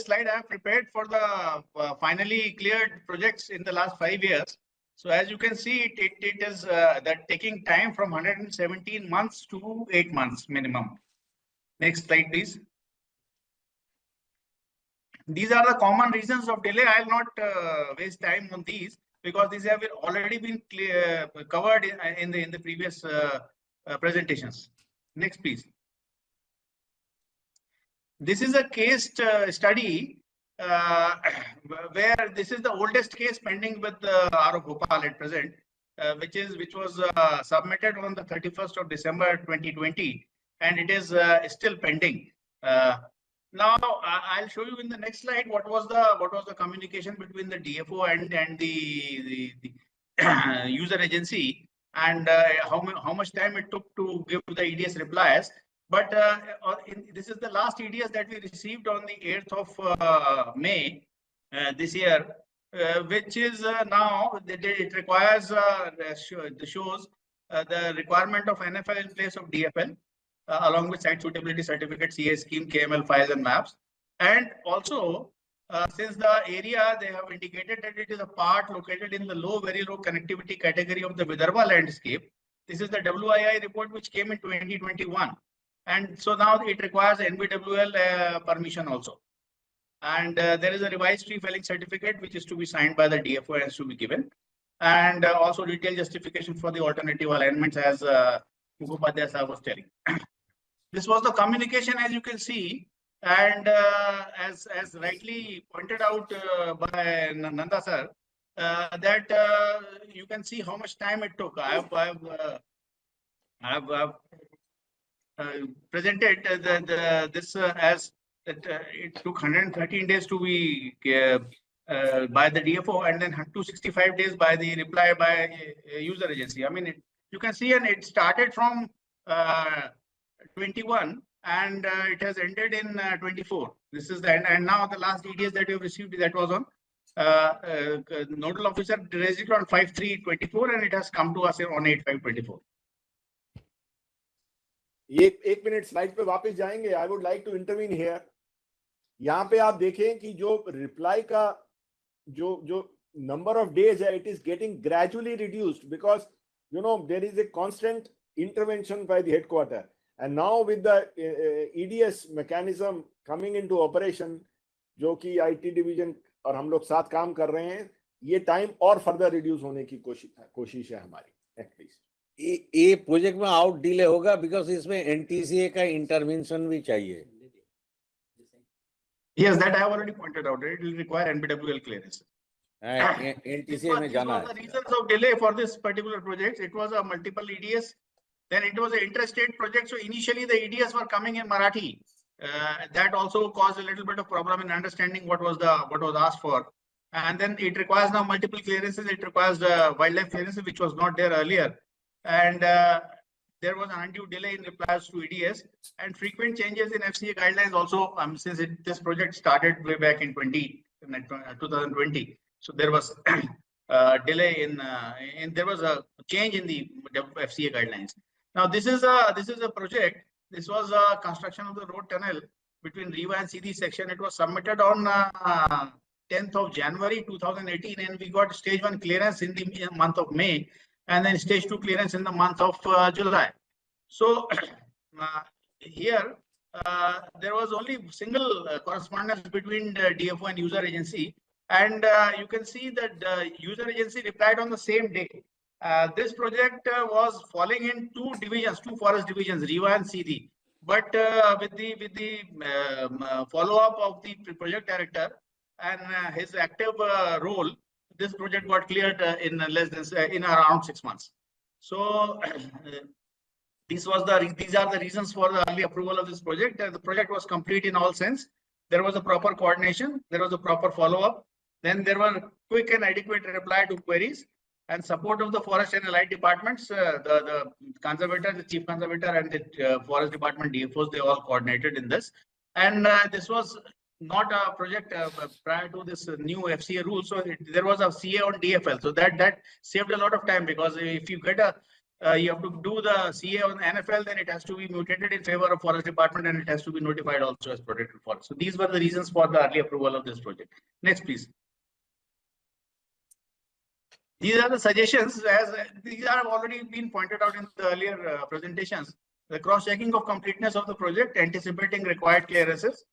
slide I have prepared for the finally cleared projects in the last 5 years. So as you can see, it is that taking time from 117 months to 8 months minimum. Next slide, please. These are the common reasons of delay. I will not waste time on these because these have already been covered in the previous presentations. Next, please. This is a case study where this is the oldest case pending with RO Bhopal at present, which was submitted on the 31st of December 2020, and it is still pending. Now I'll show you in the next slide what was the communication between the DFO and the user agency, and how much time it took to give the EDS replies. But this is the last EDS that we received on the 8th of May this year, which is now it requires shows the requirement of NFL in place of DFL, along with site suitability certificate, CA scheme, KML files and maps. And also, since the area they have indicated that it is a part located in the very low connectivity category of the Vidarbha landscape. This is the WII report which came in 2021. And so now it requires NBWL permission also. And there is a revised tree felling certificate which is to be signed by the DFO and has to be given. And also detailed justification for the alternative alignments, as Mukhopadhyay sir was telling. This was the communication, as you can see, and as rightly pointed out by Nanda sir, that you can see how much time it took. I have presented this as that it took 113 days to be by the DFO, and then 265 days by the reply by user agency. I mean, you can see, and it started from 21 and it has ended in 24. This is the end, and now the last EDS that you have received, that was on nodal officer raised it on 5/3/24, and it has come to us on 8/5/24. एक minute slide पे वापस जाएंगे. I would like to intervene here. यहाँ पे आप देखें कि जो रिप्लाई का जो नंबर ऑफ डेज है, it is getting gradually reduced because you know there is a constant intervention by the headquarter, and now with the EDS mechanism coming into operation, जो कि आईटी डिवीजन और हम लोग साथ काम कर रहे हैं, ये टाइम और फर्दर रिड्यूस होने की कोशिश है हमारी. Next please. ये प्रोजेक्ट में आउट डिले होगा बिकॉज इसमें एनटीसीए का इंटरवेंशन भी चाहिए. Yes, that I have already pointed out. It will require NBWL clearance. NTCA में जाना है. The reasons of delay for this particular project, it was a multiple EDS. Then it was an interstate project. So initially the EDS were coming in Marathi. That also caused a little bit of problem in understanding what was asked for. And then it requires now multiple clearances. It requires wildlife clearances, which was not there earlier. And there was an undue delay in replies to EDS and frequent changes in FCA guidelines also, since this project started way back in 2020. So there was delay there was a change in the FCA guidelines. Now this is a project. This was a construction of the road tunnel between Riva and Sidi section. It was submitted on 10th of January 2018, and we got stage 1 clearance in the month of May, and then stage 2 clearance in the month of July. So here there was only single correspondence between the DFO and user agency. And you can see that the user agency replied on the same day. This project was falling in two divisions, two forest divisions, Riva and Sidi. But with the follow-up of the project director and his active role, this project got cleared in less than in around 6 months. So these are the reasons for the early approval of this project. The project was complete in all sense. There was a proper coordination. There was a proper follow-up. Then there were quick and adequate reply to queries and support of the forest and allied departments. The conservator, the chief conservator, and the forest department DFOs, they all coordinated in this. And this was not a project prior to this new FCA rule. So there was a CA on DFL. So that saved a lot of time, because if you get a you have to do the CA on NFL, then it has to be mutated in favor of forest department, and it has to be notified also as protected forest. So these were the reasons for the early approval of this project. Next, please. These are the suggestions, as these are already been pointed out in the earlier presentations. The cross-checking of completeness of the project, anticipating required clearances,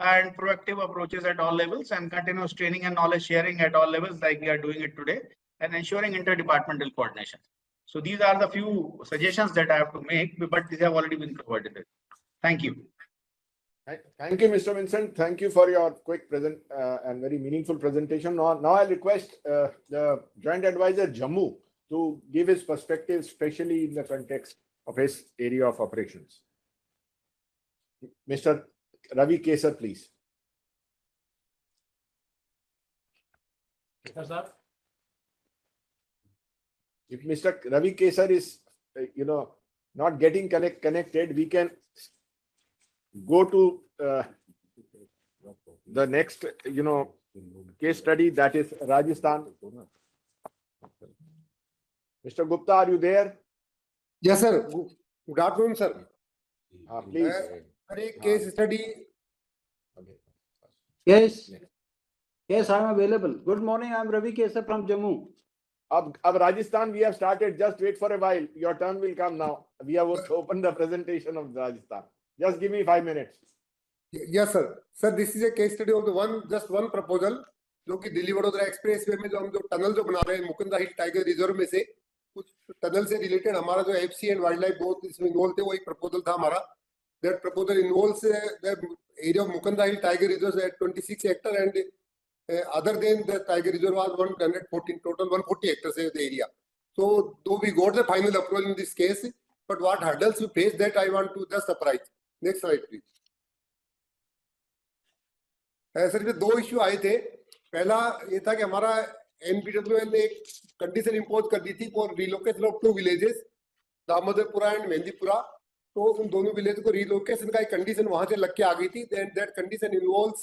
and proactive approaches at all levels, and continuous training and knowledge sharing at all levels, like we are doing it today, and ensuring interdepartmental coordination. So these are the few suggestions that I have to make, but these have already been covered. Thank you. Thank you, Mr. Vincent. Thank you for your quick and very meaningful presentation. Now I request the Joint Advisor Jammu to give his perspective, especially in the context of his area of operations. Mr. Ravi Kesar, please. Yes, sir. If Mr. Ravi Kesar is, not getting connected, we can go to the next, case study, that is Rajasthan. Mr. Gupta, are you there? Yes, sir. Good afternoon, sir. Please. Case study. Yes. Yes, I am available. Good morning. I am Ravi Kesar from Jammu. Ab Rajasthan, we have started. Just wait for a while. Your turn will come now. We have opened the presentation of Rajasthan. Just give me 5 minutes. Yes, sir. Sir, this is a case study of the just one proposal, जो कि Delhi Vadodara express way में जो हम जो tunnel जो बना रहे हैं मुकुंदा हिल टाइगर रिजर्व में से कुछ टनल से रिलेटेड हमारा जो FC and wild life both इसमें इन्वॉल्व थे, वो एक प्रपोजल था हमारा. That proposal involves the area of Mukunda Hill Tiger Reserve at 26 hectares, and other than the tiger reserve was 114, total 140 hectares is the area. So though we got the final approval in this case, but what hurdles we face, that I want to just apprise. Next slide, please. Sir इसमें दो issue आए थे. पहला ये था कि हमारा एनपीडब्ल्यूएल ने एक कंडीशन इंपोज कर दी थी for relocation of 2 villages, Damodarpura and Mehndipura. तो उन दोनों विलेज को रिलोकेशन का एक कंडीशन वहां से लग के आ गई थी. दैट कंडीशन इन्वॉल्व्स,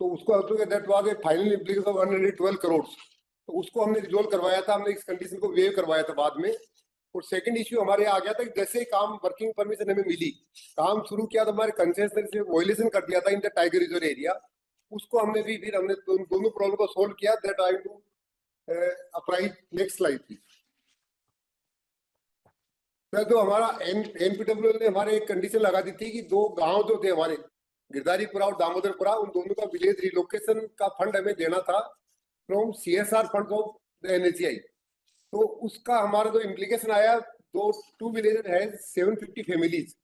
तो उसको that was A final implication of 112 crore. तो उसको हमने रिजोल्व करवाया था, हमने इस कंडीशन को वेव करवाया था बाद में. और सेकंड इश्यू हमारे आ गया था कि जैसे काम वर्किंग परमिशन हमें मिली, काम शुरू किया तो हमारे कंसेशन से वायलेशन कर दिया था in the tiger reserve area. उसको हमने भी फिर हमने दोनों प्रॉब्लम को सोल्व किया. That I to apprise. Next slide please. तो हमारा एनपीडब्ल्यूएल ने हमारे एक कंडीशन लगा दी थी कि 2 गांव जो थे हमारे गिरधारीपुरा और दामोदरपुरा, उन दोनों का विलेज रिलोकेशन का फंड हमें देना था from CSR fund of the NHAI. तो उसका हमारा जो इम्प्लीकेशन आया, 2 विलेज है 750 फैमिलीज,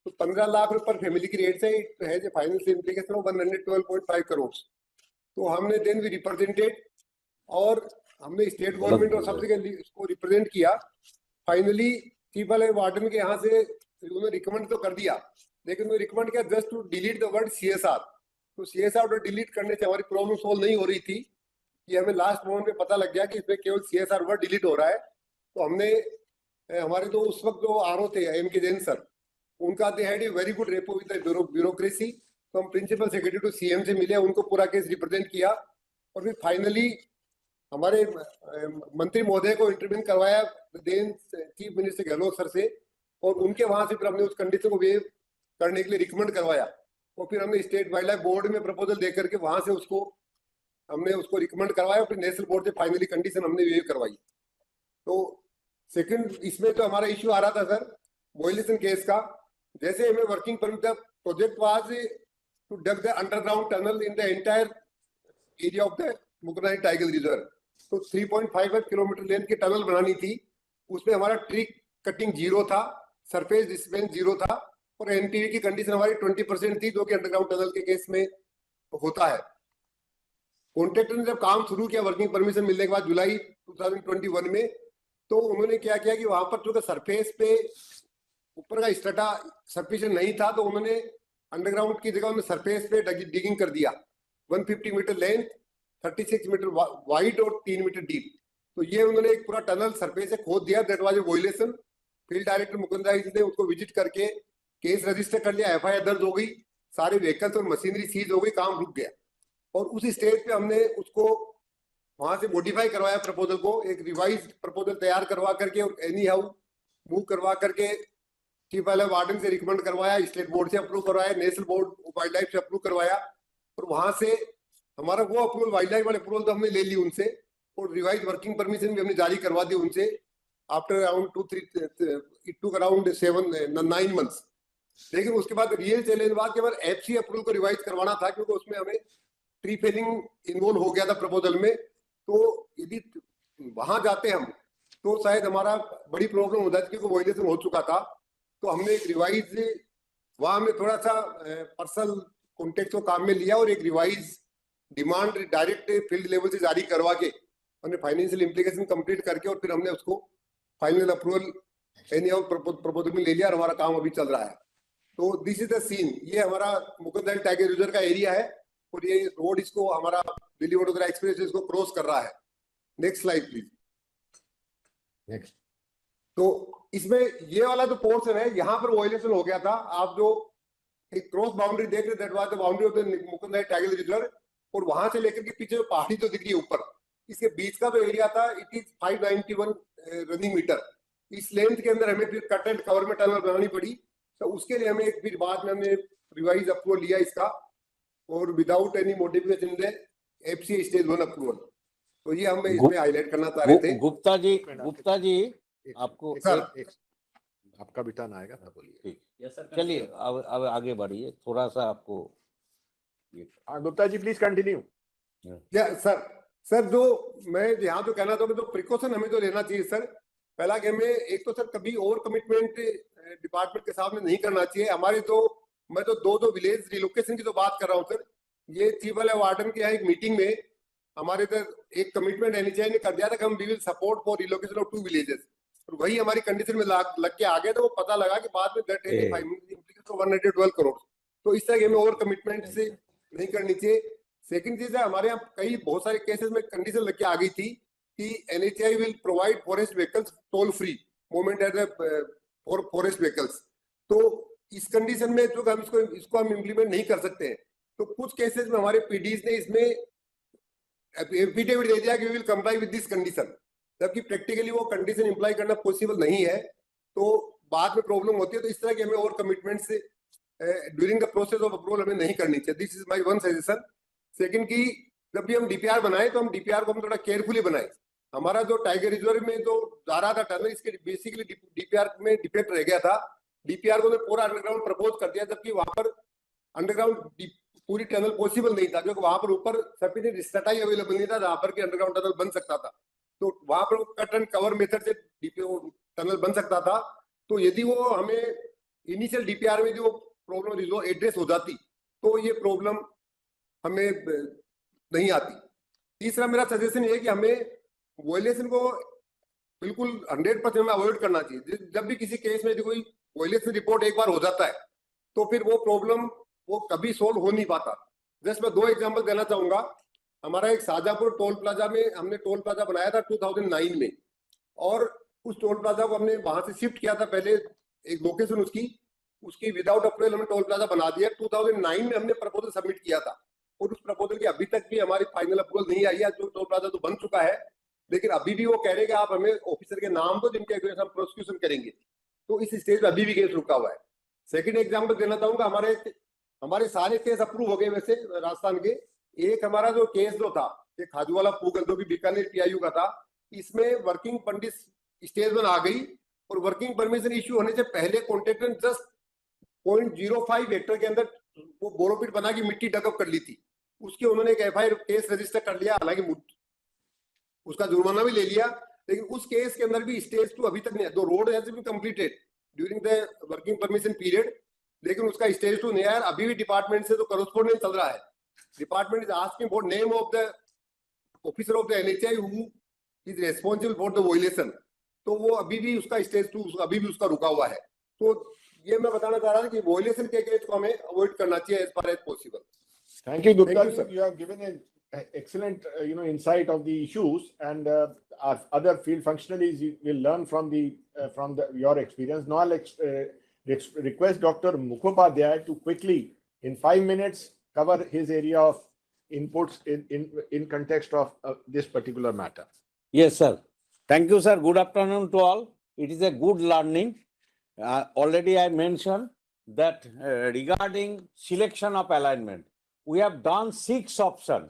तो 15 लाख रुपए पर फैमिली की रेट से है जो फाइनल से इम्प्लीकेशन ऑफ 112.5 करोड़. तो हमने देन भी रिप्रेजेंटेड और हमने स्टेट गवर्नमेंट और सबसे इसको रिप्रेजेंट किया. फाइनली चीफ वाले वार्डन के यहाँ से उन्होंने रिकमेंड तो कर दिया, लेकिन वो रिकमेंड किया just to delete the word CSR. तो सीएसआर को डिलीट करने से हमारी प्रॉब्लम सोल्व नहीं हो रही थी. कि हमें लास्ट मोमेंट पे पता लग गया कि इसमें केवल सीएसआर वर्ड डिलीट हो रहा है. तो हमने हमारे तो उस वक्त जो आरओ थे एम के जैन सर, उनका they had a very good rapport with the bureaucracy. तो हम प्रिंसिपल सेक्रेटरी टू सीएम से मिले, उनको पूरा केस रिप्रेजेंट किया और फिर फाइनली हमारे मंत्री महोदय को इंटरव्यू करवाया then chief minister Gehlot sir से, और उनके वहां से फिर हमने उस कंडीशन को वेव करने के लिए रिकमेंड करवाया. और फिर हमने स्टेट वाइल्ड लाइफ बोर्ड में प्रपोजल दे करके वहां से हमने उसको रिकमेंड करवाया. फिर नेशनल बोर्ड से फाइनली कंडीशन हमने वेव करवाई. तो सेकंड इसमें तो हमारा इश्यू आ रहा था सर वायलेशन केस का. जैसे हमें working permit, the project was to dug the underground tunnel in the entire area of the Mukundra tiger reserve. तो 3.5 किलोमीटर लेंथ की टनल बनानी थी। उसमें हमारा ट्री कटिंग 0 था, सरफेस डिस्टेंस 0 था, और एनपीवी की कंडीशन हमारी 20% थी, जो कि अंडरग्राउंड टनल के केस में होता है। कॉन्ट्रैक्टर ने जब काम शुरू किया वर्किंग परमिशन मिलने के बाद जुलाई 2021 में, तो उन्होंने क्या किया कि वहां पर चूंकि सरफेस पे ऊपर का स्ट्रेटा सफिशिएंट नहीं था, तो उन्होंने अंडरग्राउंड की जगह उन्होंने सरफेस पे डिगिंग कर दिया। 150 मीटर लेंथ, 36 मीटर वाइड और 3 मीटर डीप। तो ये उन्होंने एक पूरा टनल सरफेस से खोद दिया। That was a violation. Field director Mukundra ji ने उसको विजिट करके केस रजिस्टर कर लिया, एफआईआर दर्ज हो गई, सारे व्हीकल्स और मशीनरी सीज हो गई, काम रुक गया। और उस स्टेज पे हमने उसको वहां से मॉडिफाई करवाया प्रपोजल को, एक रिवाइज प्रपोजल तैयार करवा करके और एनी हाउ मूव करवा करके चीफ वार्डन से रिकमेंड करवाया, स्टेट बोर्ड से अप्रूव करवाया, नेशनल बोर्ड वाइल्ड लाइफ से अप्रूव करवाया, और वहां से हमारा वो अप्रूवल, वाइल्ड लाइफ वाले अप्रूवल तो हमने ले ली उनसे, और रिवाइज वर्किंग परमिशन भी हमने जारी करवा दी उनसे आफ्टर अराउंड 7-9 मंथ्स। लेकिन उसके बाद रियल चैलेंज बात कि हमारे एफसी अप्रूवल को रिवाइज करवाना था, क्योंकि उसमें हमें ट्री फेलिंग इन्वॉल्व हो गया था प्रपोजल में। तो यदि वहां जाते हम तो शायद हमारा बड़ी प्रॉब्लम हो जाती, क्योंकि वायलेशन हो चुका था। तो हमने एक रिवाइज वहां में थोड़ा सा पर्सनल कॉन्टेक्ट को काम में लिया और एक revise demand direct field level से जारी करवा के हमने फाइनेंशियल इम्प्लीकेशन कंप्लीट करके और फिर हमने उसको final approval any how proposal में ले लिया और हमारा काम अभी चल रहा है। तो दिस इज द सीन। ये हमारा मुकुंदराही टाइगर रिजर्व का एरिया है और ये रोड इसको हमारा दिल्ली वडोदरा एक्सप्रेस इसको क्रॉस कर रहा है। Next slide please. नेक्स्ट। तो इसमें ये वाला जो पोर्शन है, यहाँ पर वायलेशन हो गया था। आप जो एक क्रॉस बाउंड्री देख रहे, that was the boundary of the Mukundra tiger reserve, और वहां से लेकर के पीछे जो पहाड़ी जो दिख रही है ऊपर, इसके बीच का जो एरिया था, इट इज 591 रनिंग मीटर। इस लेंथ के अंदर हमें फिर कट एंड कवर में टनल बनानी पड़ी। तो उसके लिए हमें एक फिर बाद में हमने रिवाइज अप्रूवल लिया इसका, और without any modification in the FC stage 1 approval. तो ये हम इसमें हाईलाइट करना चाह रहे थे। गुप्ता जी आपको सर आपका भी टर्न आएगा तब बोलिए। चलिए अब आगे बढ़िए थोड़ा सा। आपको Gupta ji please continue. Sir जो मैं यहाँ जो कहना चाहूँगा, जो प्रिकॉशन हमें जो लेना चाहिए सर, पहला कि हमें एक तो सर कभी ओवर कमिटमेंट डिपार्टमेंट के सामने नहीं करना चाहिए। हमारे जो मैं जो दो विलेज रिलोकेशन की जो बात कर रहा हूँ सर, ये चीफ वार्डन के यहाँ एक मीटिंग में हमारे इधर एक कमिटमेंट एनएचआई ने कर दिया था कि हम we will support for relocation of 2 villages. और वही हमारी कंडीशन में लग के आ गया, तो वो पता लगा कि बाद में दैट 112 करोड़। तो इस तरह की हमें ओवर कमिटमेंट से नहीं करनी चाहिए। सेकंड चीज है, हमारे यहाँ कई बहुत सारे केसेस में कंडीशन लग के आ गई थी कि NHAI will provide forest vehicles toll free movement as for forest vehicles. तो इस कंडीशन में जो हम इसको हम इम्प्लीमेंट नहीं कर सकते हैं। तो कुछ केसेस में हमारे पीडीज ने इसमें एफिडेविट दे दिया कि we will comply with this condition, जबकि प्रैक्टिकली वो कंडीशन इंप्लाई करना पॉसिबल नहीं है। तो बाद में प्रॉब्लम होती है। तो इस तरह के हमें और कमिटमेंट से during the process of approval हमें नहीं करनी चाहिए। This is my one suggestion. Second की जब भी हम डीपीआर बनाए तो हम डीपीआर को हम थोड़ा केयरफुली बनाए। हमारा जो टाइगर रिजर्व में जो जा रहा था टनल, इसके बेसिकली डीपीआर में डिफेक्ट रह गया था। डीपीआर को पूरा अंडरग्राउंड प्रपोज कर दिया, जबकि वहां पर अंडरग्राउंड पूरी टनल पॉसिबल नहीं था, क्योंकि वहां पर ऊपर सफिशिएंट स्ट्रेटा अवेलेबल नहीं था जहां पर अंडरग्राउंड टनल बन सकता था। तो वहां पर कट एंड कवर मेथड से टनल बन सकता था। तो यदि वो हमें इनिशियल डीपीआर में जो प्रॉब्लम एड्रेस हो जाती तो ये प्रॉब्लम हमें नहीं आती। तीसरा मेरा सजेशन ये कि हमें वायलेशन को बिल्कुल 100% अवॉइड करना चाहिए। जब भी किसी केस में कोई वायलेशन रिपोर्ट एक बार हो जाता है तो फिर वो प्रॉब्लम वो कभी सोल्व हो नहीं पाता। जस्ट मैं 2 एग्जांपल देना चाहूंगा। हमारा एक शाहजहांपुर टोल प्लाजा में हमने टोल प्लाजा बनाया था 2009 में, और उस टोल प्लाजा को हमने वहां से शिफ्ट किया था। पहले एक लोकेशन उसकी विदाउट अप्रूवल हमने टोल प्लाजा बना दिया। 2009 में हमने प्रपोजल सबमिट किया था, और उस प्रपोजल की अभी तक भी हमारी फाइनल अप्रूवल नहीं आई है। जो टोल प्लाजा तो बन चुका है, लेकिन अभी भी वो कह रहे हैं कि आप हमें ऑफिसर के नाम दो जिनके अगेंस्ट हम प्रोसिक्यूशन करेंगे। तो इस स्टेज पे अभी भी केस रुका हुआ है। सेकंड एग्जांपल देना चाहूंगा, हमारे सारे केस अप्रूव हो गए वैसे राजस्थान के। एक हमारा जो केस जो था ये खाजूवाला पूगल जो कि बीकानेर पीआईयू का था, इसमें वर्किंग परमिट स्टेज 1 आ गई, और वर्किंग परमिशन इश्यू होने से पहले कॉन्ट्रैक्टर जस्ट 0.05 हेक्टर के अंदर वो बोरोपिट बना के मिट्टी डगअप कर ली थी। उसके उन्होंने एक एफआईआर केस रजिस्टर कर लिया, हालांकि उसका जुर्माना भी ले लिया, लेकिन उस केस के अंदर भी स्टेज 2 अभी तक नहीं है। दो road has been completed during the working permission period, लेकिन उसका स्टेज 2 नहीं आया। अभी भी डिपार्टमेंट से तो करस्पॉन्डेंस चल रहा है। Department is asking for name of the officer of the NHAI who is responsible for the violation. तो वो अभी भी उसका स्टेज 2 अभी भी उसका रुका हुआ है। तो ये मैं बताना चाह रहा था कि वायलेशन के केस को हमें अवॉइड करना चाहिए as far as possible. Thank you, Gupta. You have given an excellent, insight of the issues, and our other field functionaries will learn from your experience. Now, I'll request Dr. Mukhopadhyay to quickly, in 5 minutes, cover his area of inputs in context of this particular matter. Yes, sir. Thank you, sir. Good afternoon to all. It is a good learning. Already I mentioned that regarding selection of alignment, we have done 6 options.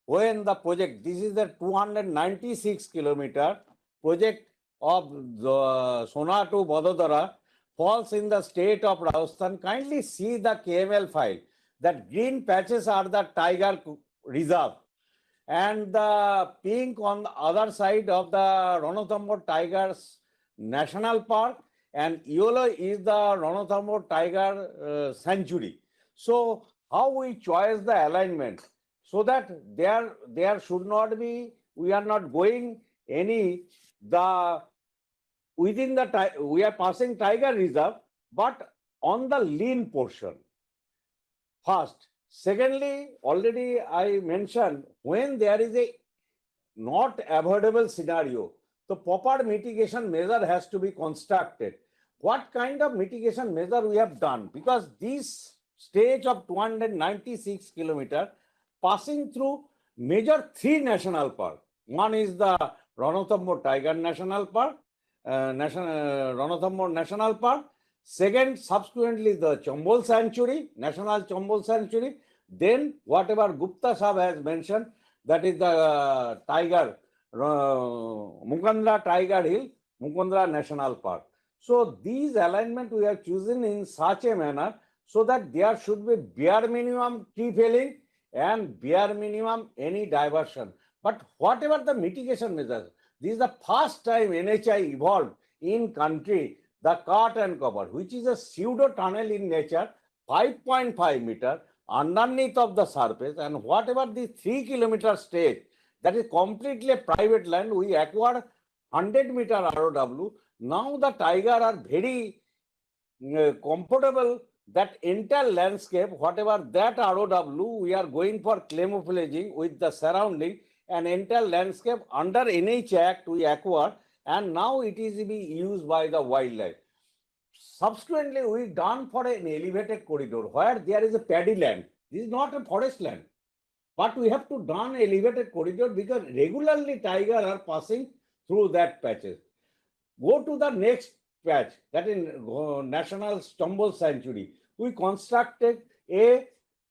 When the project, this is the 296 kilometer project of the Sona to Vadodara, falls in the state of Rajasthan. Kindly see the KML file. That green patches are the tiger reserve, and the pink on the other side of the Ranthambore Tigers National Park, and yellow is the Ranthambore Tiger Sanctuary. So how we choose the alignment, so that there should not be, we are not going any, within the, we are passing tiger reserve, but on the lean portion. First. Secondly, already I mentioned, when there is a not avoidable scenario, the proper mitigation measure has to be constructed. What kind of mitigation measure we have done? Because this stage of 296 kilometers passing through major 3 national parks. One is the Ranthambore Tiger National Park, Ranthambore National Park. Second, subsequently, the Chambol Sanctuary, National Chambol Sanctuary. Then, whatever Gupta Sahab has mentioned, that is the Tiger, Mukandra Tiger Hill, Mukandra National Park. So, these alignment we have chosen in such a manner so that there should be bare minimum tree felling and bare minimum any diversion. But whatever the mitigation measures, this is the first time NHI evolved in country the cut and cover, which is a pseudo tunnel in nature, 5.5 meter underneath of the surface, and whatever the 3 kilometer stage, that is completely a private land, we acquired 100 meter ROW. Now the tiger are very comfortable, that entire landscape, whatever that ROW, we are going for camouflaging with the surrounding, and entire landscape under NH Act we acquired, and now it is being used by the wildlife. Subsequently, we done for an elevated corridor where there is a paddy land. This is not a forest land, but we have to done elevated corridor because regularly tiger are passing through that patches. Go to the next patch, that is National Chambol Sanctuary. We constructed a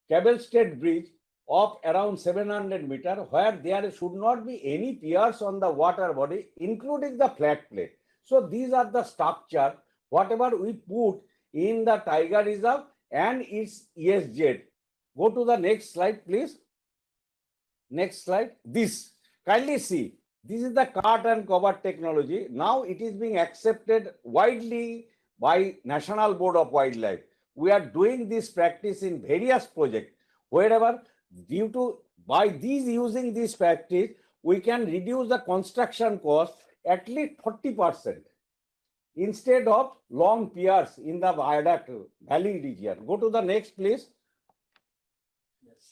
cable stayed bridge of around 700 meters where there should not be any piers on the water body, including the flat plate. So these are the structure, whatever we put in the tiger reserve and its ESZ. Go to the next slide, please. Next slide. This, kindly see, this is the cut and cover technology. Now it is being accepted widely by National Board of Wildlife. We are doing this practice in various projects. Wherever, due to, by these using this practice, we can reduce the construction cost at least 40% instead of long piers in the viaduct valley region. Go to the next, please.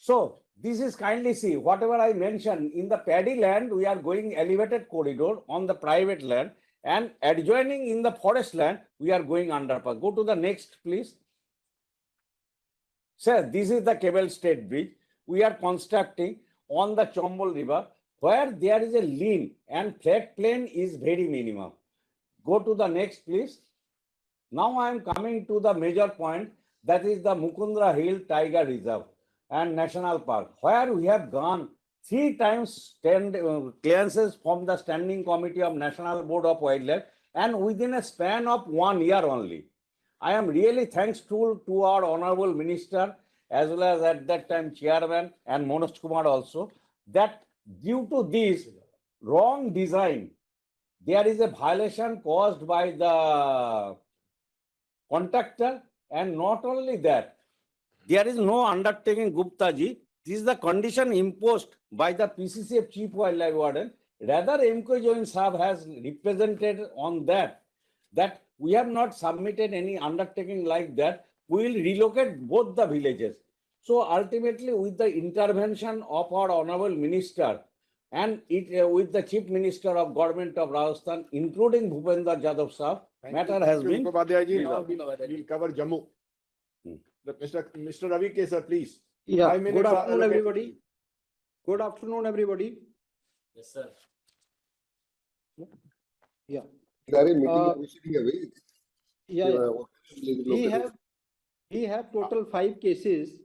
So this is, kindly see, whatever I mentioned, in the paddy land, we are going elevated corridor on the private land, and adjoining in the forest land, we are going underpass. Go to the next, please. Sir, this is the cable stayed bridge we are constructing on the Chambol River, where there is a lean and flat plain is very minimum. Go to the next, please. Now I am coming to the major point, that is the Mukundra Hill Tiger Reserve and National Park, where we have gone 3 times clearances from the Standing Committee of National Board of Wildlife, and within a span of 1 year only. I am really thankful to our Honorable Minister as well as at that time Chairman and Manoj Kumar also, that due to this wrong design, there is a violation caused by the contractor, and not only that, there is no undertaking, Gupta ji. This is the condition imposed by the PCCF Chief Wildlife Warden. Rather, MK Join Sahab has represented on that we have not submitted any undertaking like that. We will relocate both the villages. So ultimately, with the intervention of our Honorable Minister and with the Chief Minister of Government of Rajasthan, including Bhupendra Jadhav Sahab, matter has been. Now we'll cover Jammu. Mr. Ravi Kesar, please. Yeah. 5 minutes Good are afternoon, allocated. everybody. Good afternoon, everybody. Yes, sir. Yeah. Gary, meeting obviously away. Yeah. We have total 5 cases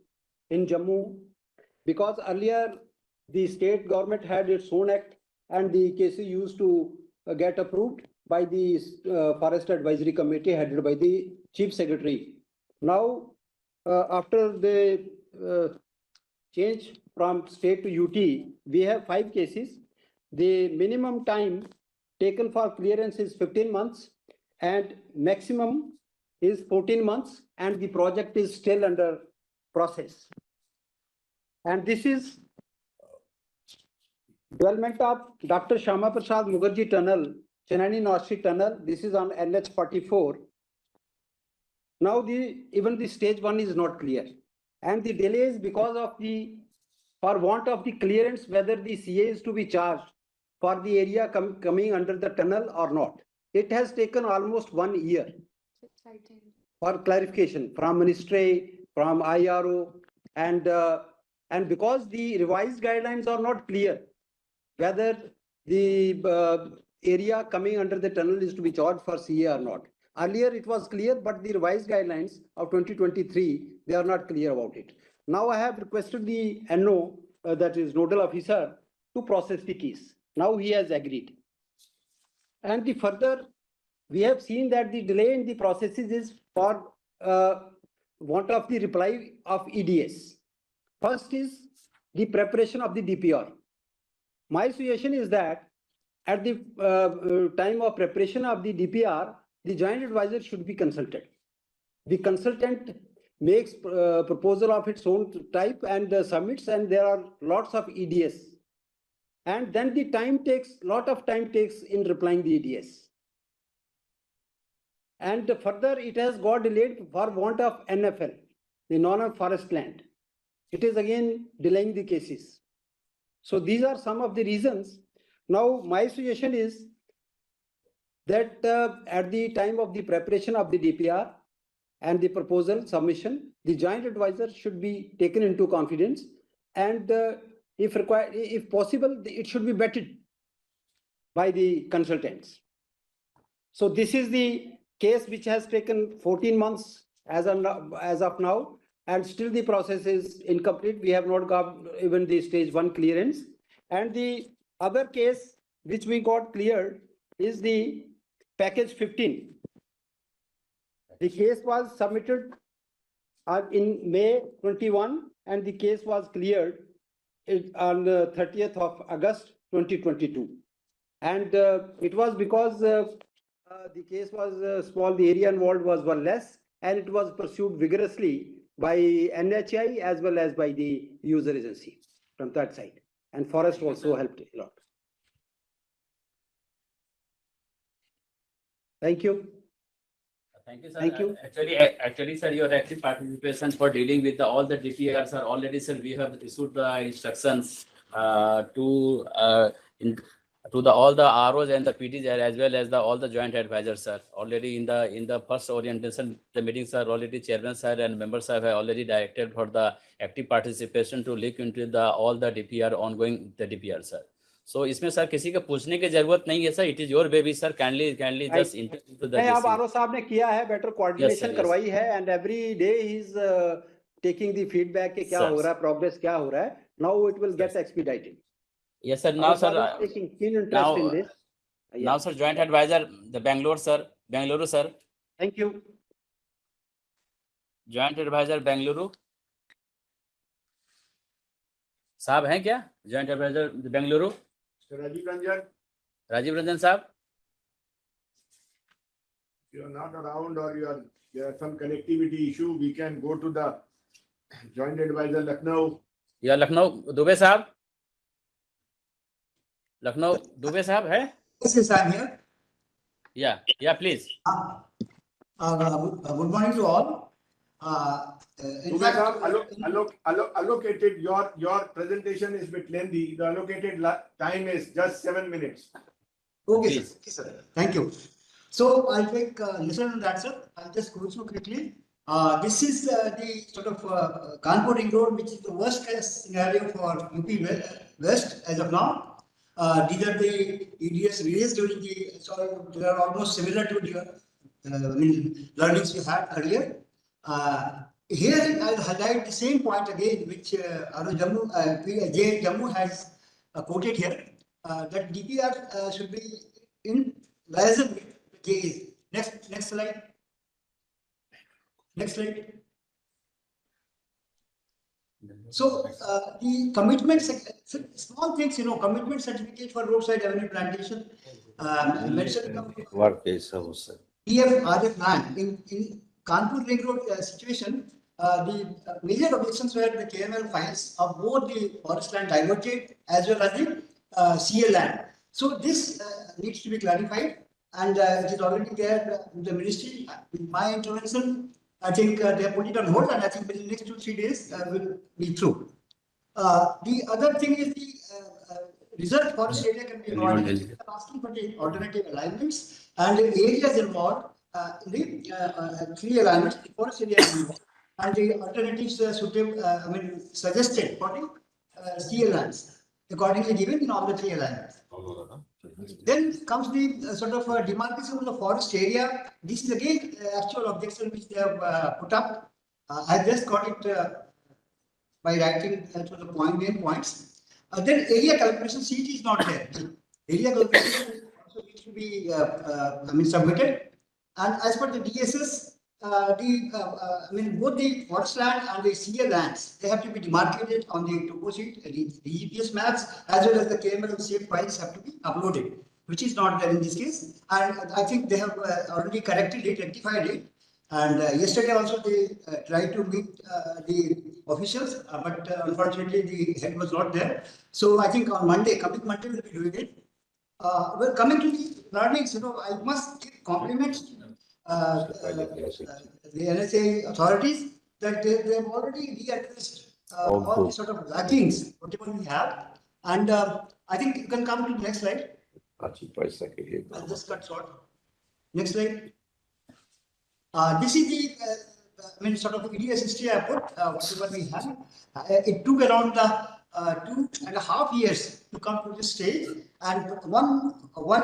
in Jammu, because earlier the state government had its own act and the cases used to get approved by the Forest Advisory Committee headed by the Chief Secretary. Now, after the change from state to UT, we have 5 cases. The minimum time taken for clearance is 15 months and maximum is 14 months, and the project is still under process. And this is development of Dr. Shama Prasad Mukherjee Tunnel, Chenani North Tunnel. This is on NH 44. Now even the stage 1 is not clear, and the delay is because of for want of the clearance whether the CA is to be charged for the area coming under the tunnel or not. It has taken almost 1 year for clarification from Ministry, from IRO, and because the revised guidelines are not clear whether the area coming under the tunnel is to be charged for CA or not. Earlier it was clear, but the revised guidelines of 2023, they are not clear about it. Now I have requested the NO, that is nodal officer, to process the case. Now he has agreed. And the further, we have seen that the delay in the processes is for want of the reply of EDS. First is the preparation of the DPR. My suggestion is that at the time of preparation of the DPR, the joint advisor should be consulted. The consultant makes proposal of its own type and submits, and there are lots of EDS. And then the lot of time takes in replying the EDS. And further, it has got delayed for want of NFL, the non-forest land. It is again delaying the cases. So these are some of the reasons. Now, my suggestion is that at the time of the preparation of the DPR and the proposal submission, the joint advisor should be taken into confidence, and if required, if possible, it should be vetted by the consultants. So this is the case which has taken 14 months as of now, and still the process is incomplete. We have not got even the stage 1 clearance. And the other case which we got cleared is the package 15. The case was submitted in May 21, and the case was cleared on the 30th of August 2022. And it was because the case was small, the area involved was one less, and it was pursued vigorously by NHI as well as by the user agency from that side. And Forest also helped a lot. Thank you. Thank you, sir. Thank you. Actually, sir, your active participation for dealing with all the DPRs are already, sir. We have issued the instructions to all the ROs and the PTs as well as all the joint advisors, sir. Already in the first orientation, the meetings are already chairman, sir, and members have already directed for the active participation to look into all the DPR ongoing the DPR, sir. So इसमें sir किसी का पूछने की जरूरत नहीं है sir. It is your baby, sir. Kindly just enter into the. अब आरो साहब ने किया है, better coordination करवाई है, and every day he is taking the feedback कि क्या हो रहा है, progress क्या हो रहा है. Now it will get expedited. Yes, sir. Now, sir. Taking keen interest in this. Now, sir, joint advisor, the Bangalore, sir. Thank you. Joint adviser Bengaluru साहब हैं क्या? जॉइंट एडवाइजर बेंगलुरु राजीव रंजन साहब, you are not around or there are some connectivity issue, we can go to the joint advisor Lucknow. या लखनऊ दुबे साहब, लखनऊ दुबे साहब है? Yes, I'm here. या please. Good morning to all. In fact, allocated your presentation is a bit lengthy. The allocated time is just 7 minutes. Okay, sir. Okay, sir. Thank you. So I'll take listen to that, sir. I'll just go through quickly. This is the sort of Kanpur Ring Road, which is the worst case scenario for UP West as of now. These are the EDS released during the, so they are almost similar to the learnings we had earlier. Here I'll highlight the same point again, which J. Jammu has quoted here, that DPR should be in liaison with JAs. Next slide. Next slide. So the commitment, small things, commitment certificate for roadside avenue plantation, mentioned PF land in Kanpur Ring Road situation. The major objections were the KML files of both the forest land diverted as well as the CL land. So this needs to be clarified, and it is already there in the ministry. With my intervention, I think they have put it on hold, and I think within the next 2-3 days will be through. The other thing is the reserve forest area can be provided. Asking for the alternative alignments and the areas involved in the 3 alignments, the forest area involved, and the alternatives suitable, suggested for the CL lands, accordingly given in all the 3 alignments. Then comes the sort of demarcation of the forest area. This is again actual objection which they have put up. I just got it by writing to the main points. Then area calculation sheet is not there. Area calculation also needs to be submitted. And as per the DSS, both the forest land and the CL lands, they have to be demarcated on the topo sheet, the GPS maps, as well as the KML and shape files have to be uploaded, which is not there in this case. And I think they have already corrected it, rectified it. And yesterday also they tried to meet the officials, but unfortunately the head was not there. So I think on Monday, coming Monday, we'll be doing it. Well, coming to the learnings, I must give compliments to the NSA authorities that they have already readdressed all the sort of lackings, whatever we have. And I think you can come to the next slide. I'll just cut short. Next slide. This is the sort of EDS history I put, whatever we have. It took around 2.5 years to come to this stage, and one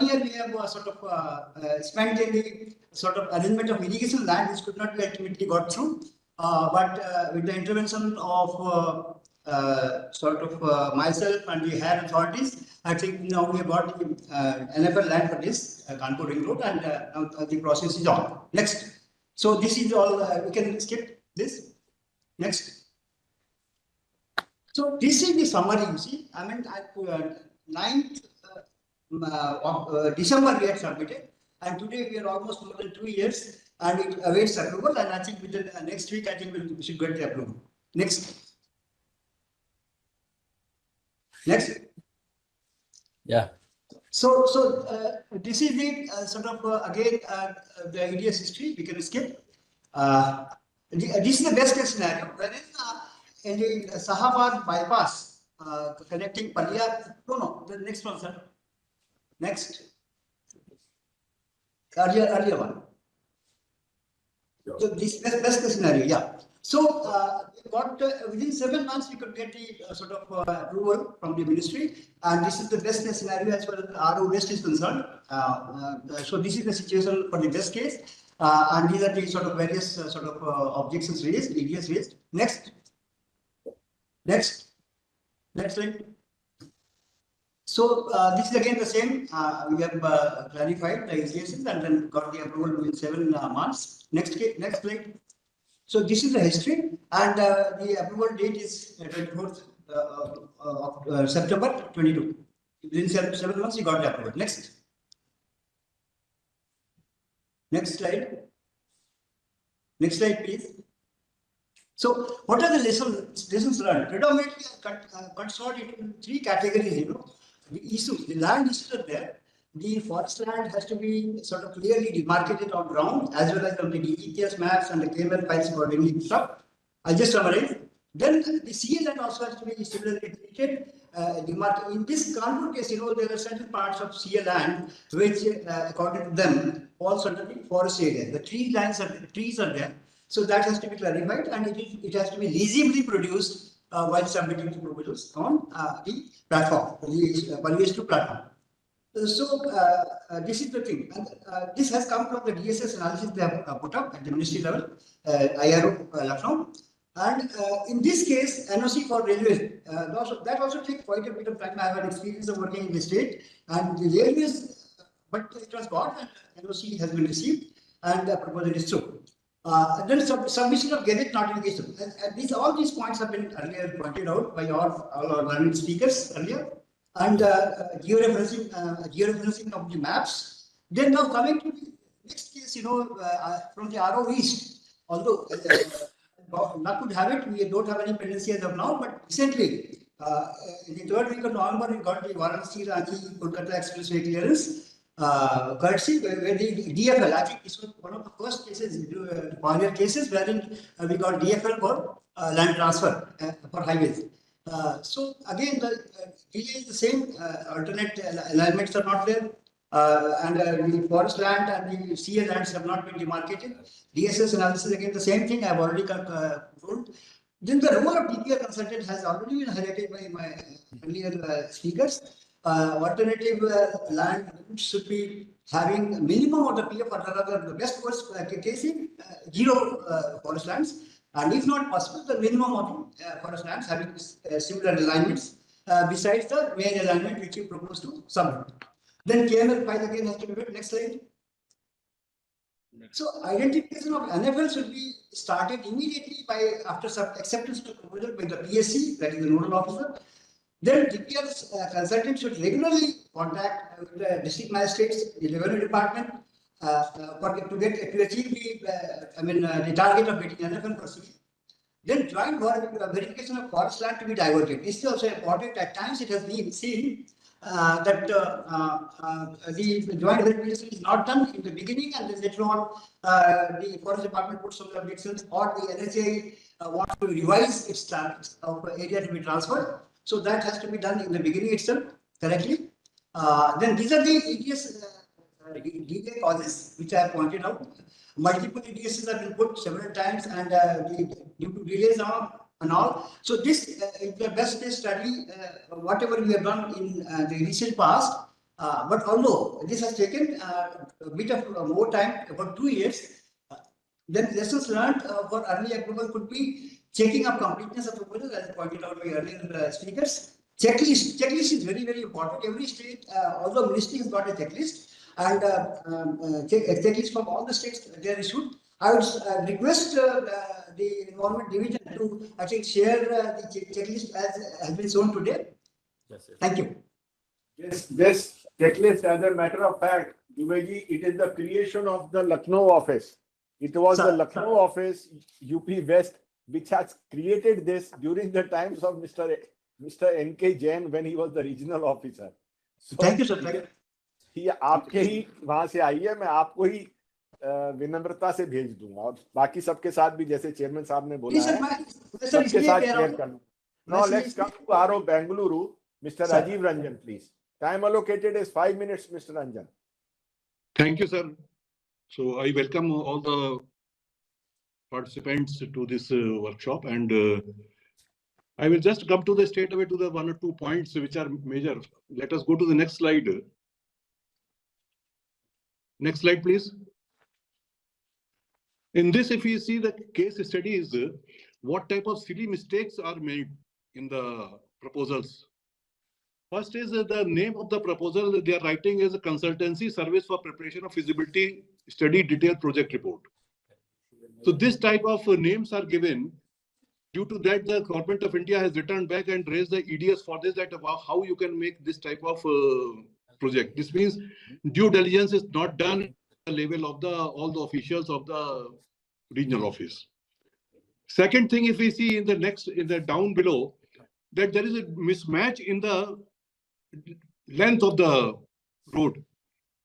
year we have sort of spent in the sort of arrangement of irrigation land, which could not be ultimately got through. But with the intervention of myself and the higher authorities, I think now we have got the NFL land for this Kanpur Ring Road, and now the process is on. Next. So this is all, we can skip this. Next. So this is the summary, you see. I mean, at 9th of December we had submitted, and today we are almost more than 2 years, and it awaits approval, and I think within next week, I think we should get the approval. Next. Next. Yeah. So this is the sort of again the EDS history. We can skip. This is the best case scenario. Wherein in the Sahabad bypass connecting Palia. No, the next one, sir. Next. Earlier one. So this best case scenario, yeah. So got within 7 months we could get the sort of approval from the ministry, and this is the best case scenario as far as RO West is concerned. So this is the situation for the best case, and these are the sort of various sort of objections raised, EDS raised. Next slide. So this is again the same. We have clarified the installations and then got the approval within 7 months. Next slide. So this is the history, and the approval date is 24th of September 22. Within 7 months, we got the approval. Next. Next slide. Next slide, please. So, what are the lessons learned? Predominantly, cut short into 3 categories. The issues, the land issues are there. The forest land has to be sort of clearly demarcated on ground, as well as on the DETS maps and the KML files accordingly stuff. I'll just summarize. Then the CA land also has to be similarly treated. In this Kanpur case, there are certain parts of CA land which, according to them, falls under the forest area. The trees are there. So that has to be clarified, and it has to be leasibly produced while submitting the proposals on the platform, the valuation platform. So this is the thing, and this has come from the DSS analysis they have put up at the ministry level, IRO Lucknow. And in this case, NOC for railways, that also takes quite a bit of time. I have an experience of working in the state, and the railways, but it was got, and NOC has been received, and the proposal is through. Then submission of gazette notification. And all these points have been earlier pointed out by all our learned speakers earlier. And georeferencing of the maps. Then now coming to the next case, from the RO East, although luck could have it, we don't have any pendency as of now, but recently, in the 3rd week of November, we got the Varanasi-Ranchi Kolkata Expressway clearance. Courtesy where the DFL, I think this was one of the first cases, pioneer cases, wherein we got DFL for land transfer for highways. So again, the delay is the same. Alternate alignments are not there, and the forest land and the CA lands have not been demarcated. DSS analysis again the same thing. I have already told. Then the role of DPR consultant has already been highlighted by my earlier speakers. Alternative land should be having minimum of the PF, or rather the best case in 0 forest lands, and if not possible, the minimum of forest lands having similar alignments besides the main alignment which you propose to submit. Then KML file again has to be built. Next slide. So identification of NFL should be started immediately after acceptance of proposal by the PSC, that is the nodal officer. Then DPR's consultant should regularly contact the district magistrates, the revenue department, to achieve the target of getting NFL for CA. Then joint verification of forest land to be diverted. This is also important. At times it has been seen that the joint verification is not done in the beginning, and then later on the forest department puts some objections, or the NHA wants to revise its targets of area to be transferred. So that has to be done in the beginning itself correctly. Then these are the EDS delay causes which I have pointed out. Multiple EDSs have been put several times, and due to delays and all. So this is the best case study, whatever we have done in the recent past. But although this has taken a bit of more time, about 2 years, then lessons learned for early approval could be checking of completeness of proposal, as pointed out by earlier speakers. Checklist is very, very important. Every state, although ministry has got a checklist, and checklist from all the states they are issued. I would request the Environment Division to actually share the checklist as has been shown today. Yes, yes. Thank you. This checklist, as a matter of fact, Dubeji, it is the creation of the Lucknow office. It was the Lucknow office, UP West, which has created this during the times of Mr. N.K. Jain when he was the regional officer. So, thank you, sir. ये आपके ही वहां से आई है, मैं आपको ही विनम्रता से भेज दूंगा, और बाकी सबके साथ भी जैसे चेयरमैन साहब ने बोला है सबके साथ शेयर करना. Now let's come to RO Bengaluru, Mr. Rajiv Ranjan, please. Time allocated is 5 minutes, Mr. Ranjan. Thank you, sir. So I welcome all the participants to this workshop, and I will just come to the straight away to the 1 or 2 points which are major. Let us go to the next slide. Next slide, please. In this, if you see the case studies, what type of silly mistakes are made in the proposals. First is the name of the proposal they are writing is a consultancy service for preparation of feasibility study detailed project report. So this type of names are given. Due to that, the government of India has returned back and raised the EDS for this, that how you can make this type of project. This means due diligence is not done at the level of all the officials of the regional office. Second thing, if we see in the down below, that there is a mismatch in the length of the road.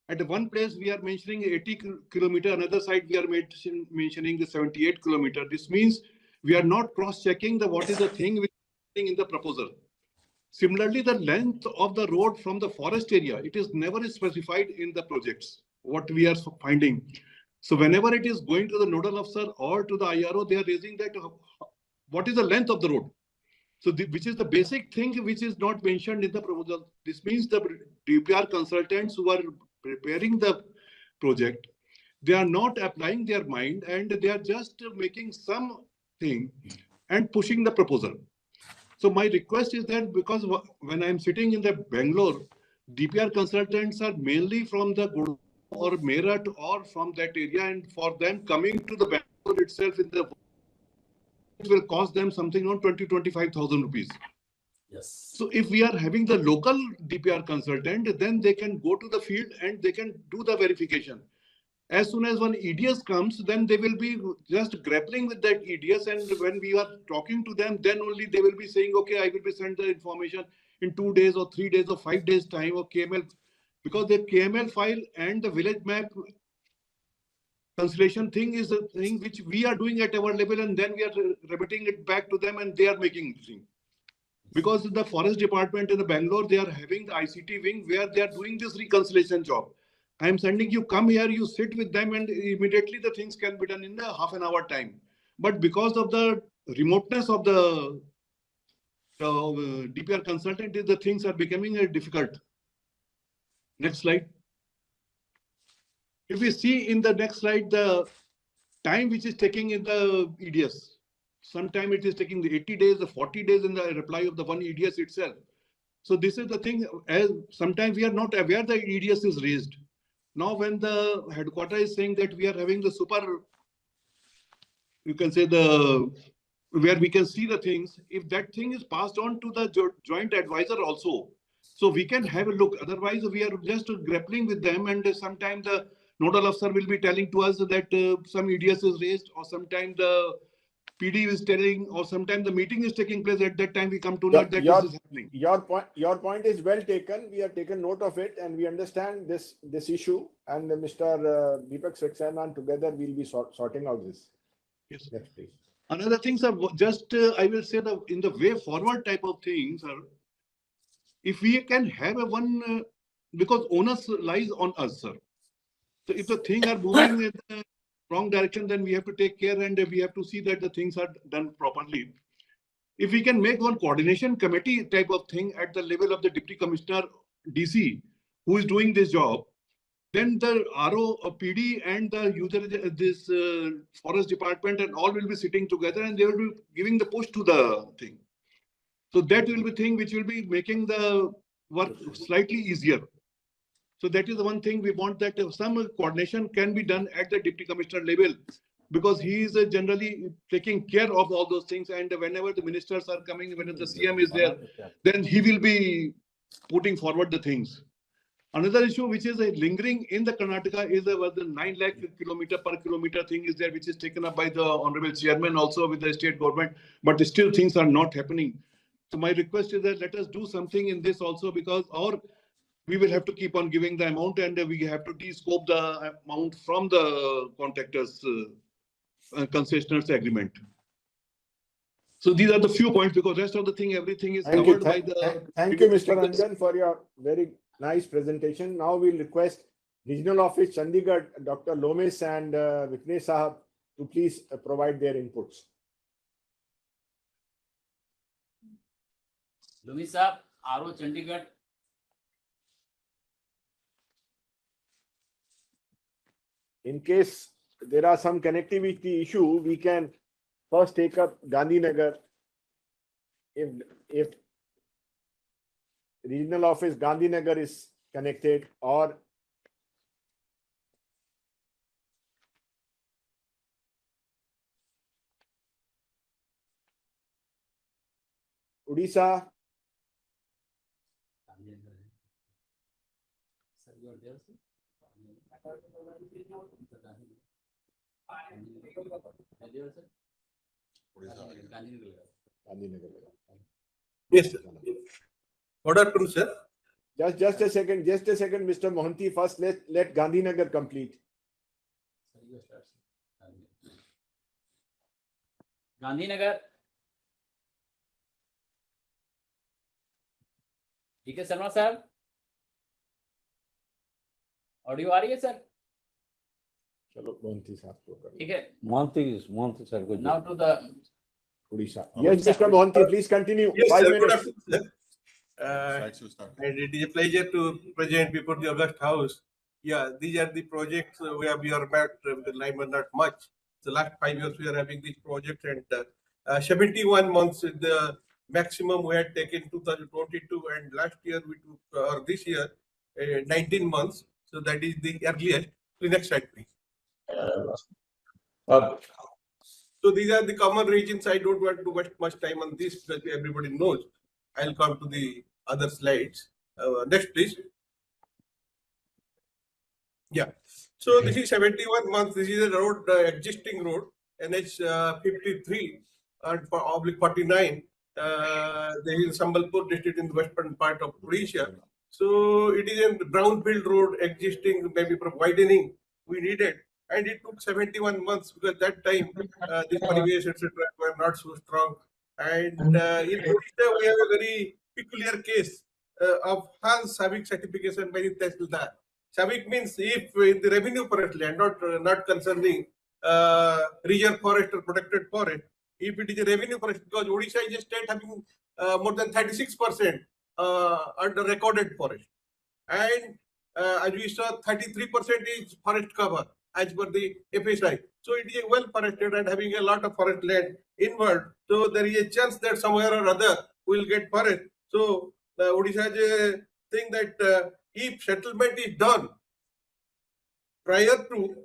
At one place, we are mentioning 80 kilometer, another side, we are mentioning the 78 kilometer. This means we are not cross-checking what is the thing which is in the proposal. Similarly, the length of the road from the forest area, it is never specified in the projects, what we are finding. So whenever it is going to the nodal officer or to the IRO, they are raising that, what is the length of the road? So which is the basic thing which is not mentioned in the proposal. This means the DPR consultants who are preparing the project, they are not applying their mind and they are just making something and pushing the proposal. So my request is that, because when I'm sitting in the Bangalore, DPR consultants are mainly from the Gurgaon or Meerut or from that area, and for them coming to the Bangalore itself it will cost them something around 25,000 rupees. Yes. So if we are having the local DPR consultant, then they can go to the field and they can do the verification. As soon as one EDS comes, then they will be just grappling with that EDS. And when we are talking to them, then only they will be saying, okay, I will be sent the information in 2 days or 3 days or 5 days time or KML, because the KML file and the village map constellation thing is a thing which we are doing at our level, and then we are remitting it back to them and they are making the thing. Because the forest department in the Bangalore, they are having the ICT wing where they are doing this reconciliation job. I am sending you, come here, you sit with them and immediately the things can be done in the half an hour time. But because of the remoteness of the DPR consultant, the things are becoming difficult. Next slide. If we see in the next slide, the time which is taking in the EDS, sometime it is taking the 80 days, the 40 days in the reply of the one EDS itself. So this is the thing, as sometimes we are not aware the EDS is raised. Now when the headquarters is saying that we are having the super, you can say where we can see the things, if that thing is passed on to the joint advisor also, so we can have a look. Otherwise we are just grappling with them, and sometimes the nodal officer will be telling to us that some EDS is raised, or sometimes the PD is telling, or sometimes the meeting is taking place. At that time we come to know that this is happening. Your point is well taken. We have taken note of it and we understand this issue, and Mr. Deepak Saxena together will be sorting out this. Yes. Next, please. Another things are just, I will say, in the way forward type of things are, if we can have a one, because onus lies on us, sir. So if the things are moving in the wrong direction, then we have to take care and we have to see that the things are done properly. If we can make one coordination committee type of thing at the level of the Deputy Commissioner, DC, who is doing this job, then the RO, PD and the user, this forest department and all will be sitting together and they will be giving the push to the thing. So that will be thing which will be making the work slightly easier. So that is the one thing we want, that some coordination can be done at the Deputy Commissioner level, because he is generally taking care of all those things. And whenever the ministers are coming, when the CM is there, then he will be putting forward the things. Another issue which is lingering in the Karnataka is the 9 lakh kilometer per kilometer thing is there, which is taken up by the Honorable Chairman also with the state government, but still things are not happening. So my request is that let us do something in this also, because or we will have to keep on giving the amount and we have to de-scope the amount from the contractors concessioners agreement. So these are the few points, because rest of the thing, everything is covered by the... Thank you, Mr. Ranjan, for your very nice presentation. Now we'll request Regional Office Chandigarh, Dr. Lomis and Viknesh Sahab to please provide their inputs. Lomis Sahab, RO Chandigarh. In case there are some connectivity issue, we can first take up Gandhinagar. If Regional Office Gandhinagar is connected, or Odisha. Yes, sir. Good afternoon, sir. Just a second, Mr. Mohanty. First, let Gandhinagar complete. Gandhinagar, ठीक है शर्मा साहब, audio आ रही है sir? चलो मोहंती साहब को कर, ठीक है। Mohanty sir. Now to the Odisha. Yes, Mr. Mohanty, please continue. Yes, 5 sir. minutes. Good afternoon, sir. And it is a pleasure to present before the August House. Yeah, these are the projects where we are met with the line, but not much. The last 5 years we are having this project, and 71 months is the maximum we had taken 2022, and last year we took, or this year, 19 months. So that is the earliest. The next slide, please. So these are the common regions. I don't want to waste much time on this because everybody knows. I'll come to the other slides. Next, please. Yeah. So this is 71 months. This is a road, existing road, NH 53 and for oblique 49. There is Sambalpur district in the western part of Odisha. So it is a brownfield road existing, maybe for widening we needed. And it took 71 months because that time this parivesh, etc. were not so strong. And in Odisha, we have a very peculiar case of Hans Savik certification by the Tehsildar. Savik means if in the revenue forest land, not concerning reserve forest or protected forest, if it is a revenue forest, because Odisha is a state having more than 36% under recorded forest. And as we saw, 33% is forest cover as per the FSI. So it is a well forested and having a lot of forest land involved. So there is a chance that somewhere or other we will get forest. So Odisha has a thing that if settlement is done prior to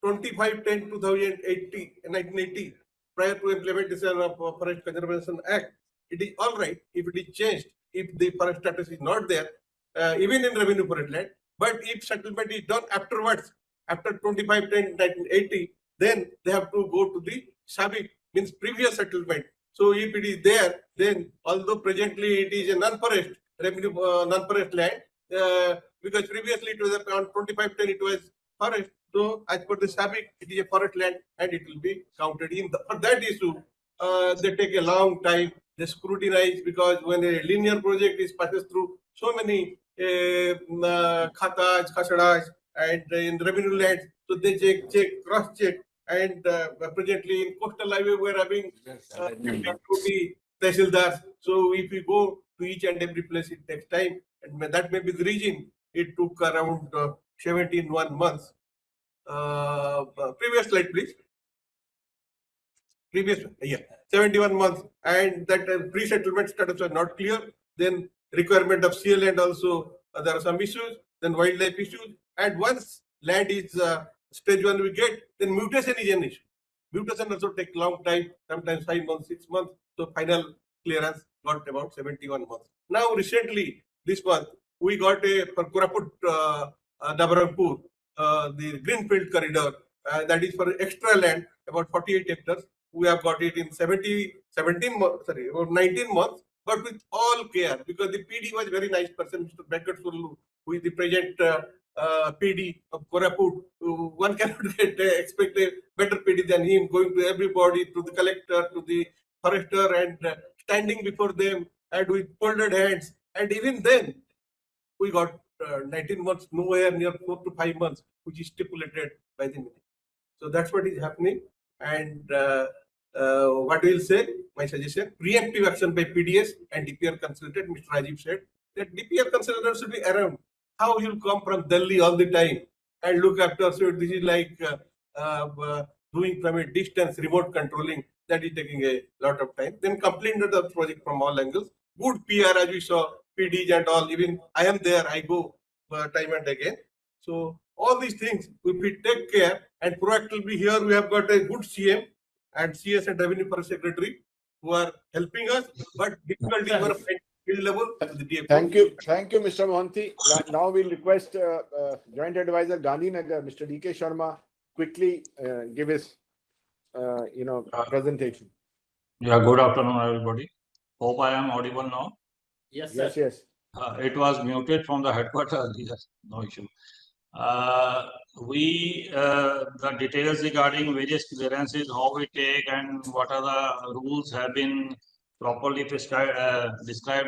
25/10/1980, prior to implementation of Forest Conservation Act, it is all right if it is changed, if the forest status is not there, even in revenue forest land. But if settlement is done afterwards, after 25/10/1980, then they have to go to the SABIC, means previous settlement. So if it is there, then although presently it is a non-forest revenue, non-forest land, because previously it was around 25/10, it was forest. So as per the SABIC, it is a forest land and it will be counted in. For that issue, they take a long time. They scrutinize because when a linear project is passes through so many khatas, khasadas, and in revenue lands, so they check, cross-check. And presently in coastal highway, we're having 20 tehsildars. So if we go to each and every place, it takes time. And that may be the reason it took around 17 months. Previous slide, please. Previous, yeah, 71 months. And that pre-settlement status was not clear. Then requirement of CA land also, there are some issues. Then wildlife issues. And once land is stage 1 we get, then mutation is an issue. Mutation also takes long time, sometimes 5 months, 6 months. So final clearance got about 71 months. Now recently, this month, we got a for Koraput, Nabarangpur, the Greenfield corridor, that is for extra land, about 48 hectares. We have got it in 17 months, sorry, about 19 months, but with all care, because the PD was very nice person, Mr. Venkat Surlu, who is the present PD of Koraput. One cannot expect a better PD than him, going to everybody, to the collector, to the forester, and standing before them, and with folded hands. And even then, we got 19 months, nowhere near 4 to 5 months, which is stipulated by the ministry. So that's what is happening. And what we'll say, my suggestion, preemptive action by PDS and DPR consultant, Mr. Rajiv said, that DPR consultant should be around. How you'll come from Delhi all the time and look after, so this is like doing from a distance, remote controlling, that is taking a lot of time. Then complete the project from all angles. Good PR, as we saw, PDs and all, even I am there, I go time and again. So all these things, if we take care and proactively, here we have got a good CM and CS and Revenue Forest Secretary. who are helping us, but difficulty were field level. Thank you, Mr. Mohanty. Now we'll request Joint Advisor Gandhinagar, Mr. D.K. Sharma, quickly give his, presentation. Yeah, good afternoon, everybody. Hope I am audible now. Yes, Yes, sir. yes. It was muted from the headquarters earlier. No issue. The details regarding various clearances, how we take, and what are the rules have been properly described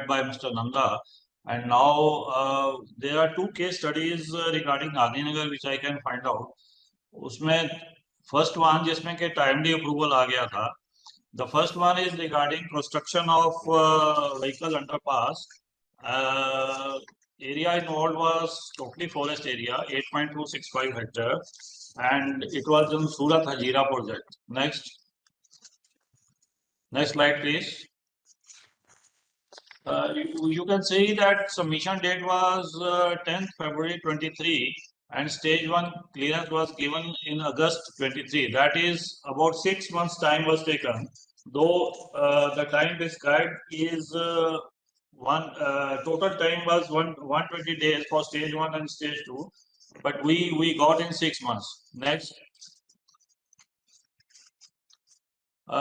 by Mr. Nanda. And now there are two case studies regarding Gandhinagar which I can find out. उसमें first one जिसमें के timely approval आ गया था. The first one is regarding construction of vehicle underpass. Area involved was totally forest area, 8.265 hectare, and it was in Surat Hajira project. Next slide, please. You can see that submission date was 10th February 23, and stage 1 clearance was given in August 23. That is about 6 months time was taken. Though the time prescribed is total time was 120 days for stage 1 and stage 2, but we got in 6 months. Next.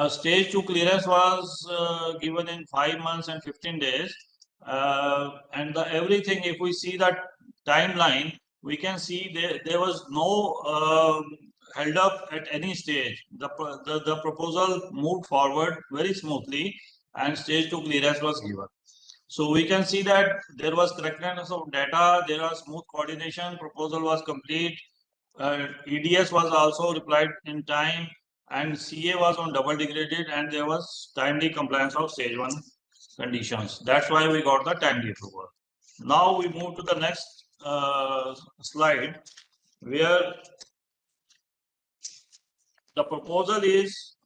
Stage 2 clearance was given in 5 months and 15 days. And everything, if we see that timeline, we can see there was no held up at any stage. The proposal moved forward very smoothly, and stage 2 clearance was given. So we can see that there was correctness of data, there was smooth coordination, proposal was complete, EDS was also replied in time, and CA was on double degraded, and there was timely compliance of stage 1 conditions. That's why we got the timely approval. Now we move to the next slide, where the proposal is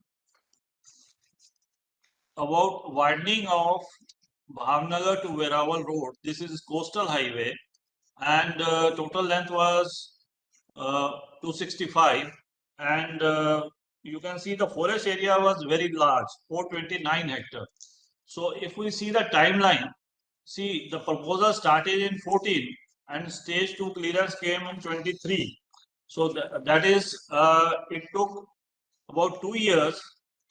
about widening of Bhavnagar to Verawal Road. This is coastal highway, and total length was 265, and you can see the forest area was very large, 429 hectares. So if we see the timeline, see the proposal started in 14 and stage 2 clearance came in 23. So that is it took about 2 years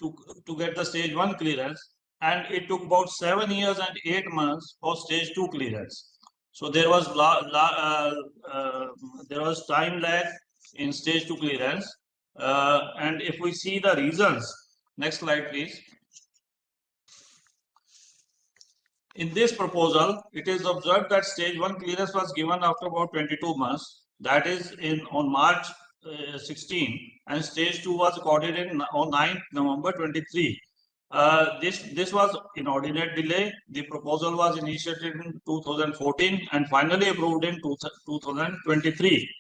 to get the stage 1 clearance, and it took about 7 years and 8 months for stage 2 clearance. So there was time lag in stage 2 clearance, and if we see the reasons, next slide please. In this proposal, it is observed that stage 1 clearance was given after about 22 months, that is on March 16, and stage 2 was accorded on 9th November 23. This was inordinate delay. The proposal was initiated in 2014 and finally approved in 2023.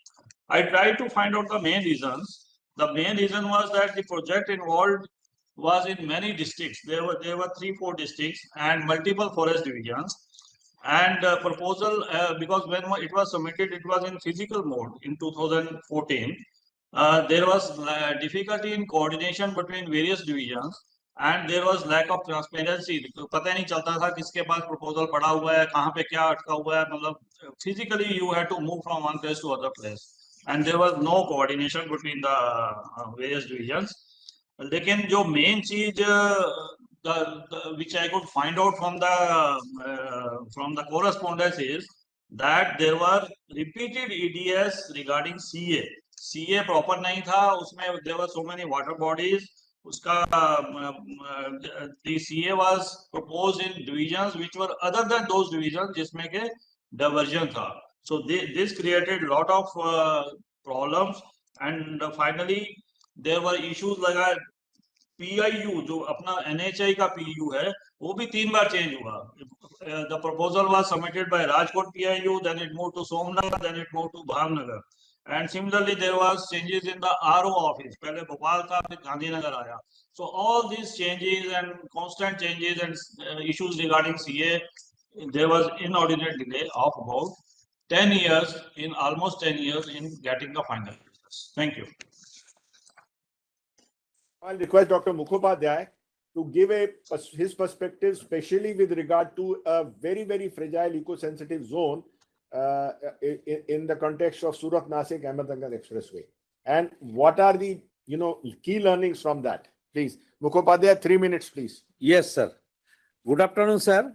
I tried to find out the main reasons. The main reason was that the project involved was in many districts. There were 3-4 districts and multiple forest divisions. And proposal, because when it was submitted, it was in physical mode in 2014. There was difficulty in coordination between various divisions, and there was lack of transparency. पता नहीं चलता था किसके पास proposal पड़ा हुआ है, कहाँ पे क्या अटका हुआ है. मतलब physically you had to move from one place to other place, and there was no coordination between the various divisions. लेकिन जो मेन चीज which I could find out from the correspondence is that there were repeated EDS regarding CA. CA proper नहीं था, उसमें there were so many water bodies. उसका the CA was proposed in divisions which were other than those divisions जिसमें के diversion था. So this created a lot of problems, and finally there were issues like PIU, जो अपना NHI का PIU है, वो भी 3 बार चेंज हुआ. The proposal was submitted by Rajkot PIU, then it moved to Somnath, then it moved to Bhavnagar. And similarly, there was changes in the RO office. पहले भोपाल था, फिर गांधीनगर आया. So all these changes and constant changes and issues regarding CA, there was inordinate delay of about 10 years, almost 10 years in getting the final results. Thank you. I'll request Dr. Mukhopadhyay to give his perspective, especially with regard to a very, very fragile eco-sensitive zone in the context of Surat-Nasik-Ahmednagar Expressway. And what are the key learnings from that? Please, Mukhopadhyay, 3 minutes, please. Yes, sir. Good afternoon, sir.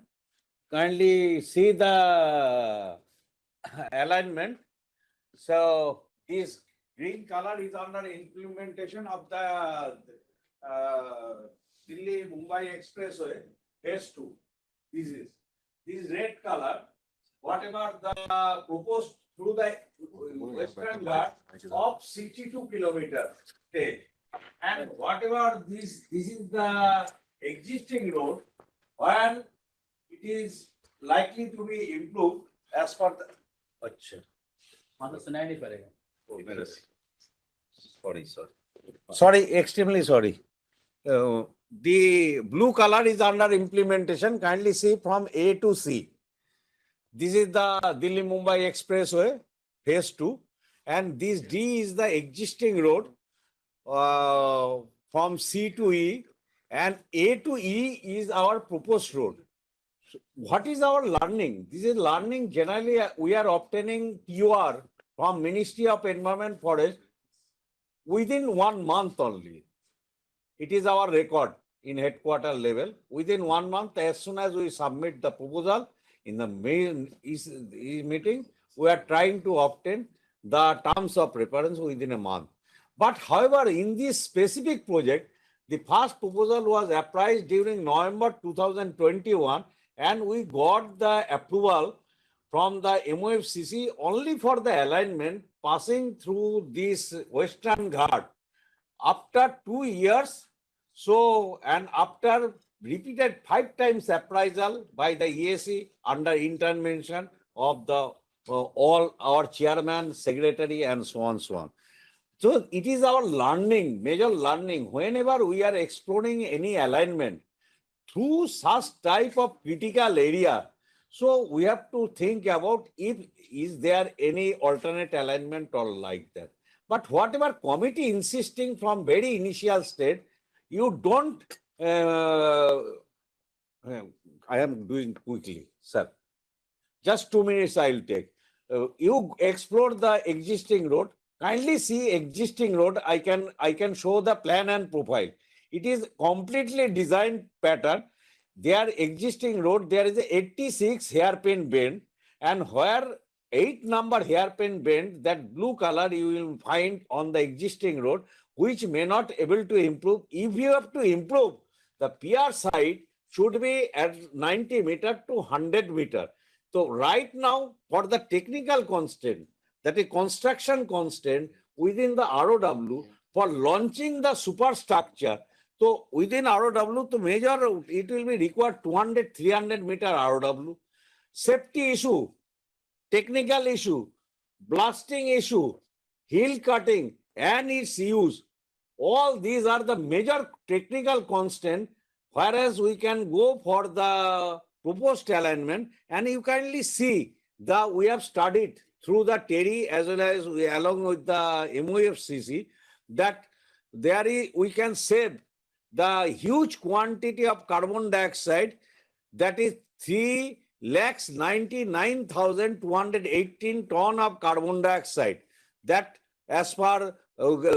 Kindly see the alignment. So this green color is under implementation of the Delhi-Mumbai Expressway phase 2. This red color, whatever the proposed through the Western Ghat of 62 kilometers stage. And whatever this is the existing road where it is likely to be improved as per the. Sorry, extremely sorry. The blue color is under implementation. Kindly see from A to C. This is the Delhi-Mumbai Expressway, phase 2. And this D is the existing road from C to E. And A to E is our proposed road. So what is our learning? This is learning generally we are obtaining TOR from Ministry of Environment Forest within 1 month only. It is our record in headquarter level. Within 1 month, as soon as we submit the proposal in the main meeting, we are trying to obtain the terms of reference within a month. But however, in this specific project, the first proposal was apprised during November 2021, and we got the approval from the MOFCC only for the alignment passing through this Western Ghat. After 2 years, so, and after repeated 5 times appraisal by the EAC under intervention of the all our chairman, secretary, and so on, so on. So it is our learning, major learning, whenever we are exploring any alignment through such type of critical area. So we have to think about is there any alternate alignment or like that. But whatever committee insisting from very initial state, you don't, I am doing quickly, sir. Just 2 minutes I will take. You explore the existing road. Kindly see existing road. I can show the plan and profile. It is completely designed pattern. Their existing road, there is a 86 hairpin bend, and where 8 number hairpin bend, that blue color you will find on the existing road, which may not able to improve. If you have to improve, the PR side should be at 90 meter to 100 meter. So right now, for the technical constraint, that is construction constraint within the ROW, for launching the superstructure, so within ROW, to measure, it will be required 200, 300 meter ROW. Safety issue, technical issue, blasting issue, hill cutting, and its use. All these are the major technical constraints, whereas we can go for the proposed alignment, and you kindly see that we have studied through the TERI as well as along with the MOFCC that we can save the huge quantity of carbon dioxide, that is 3,99,218 ton of carbon dioxide, that as far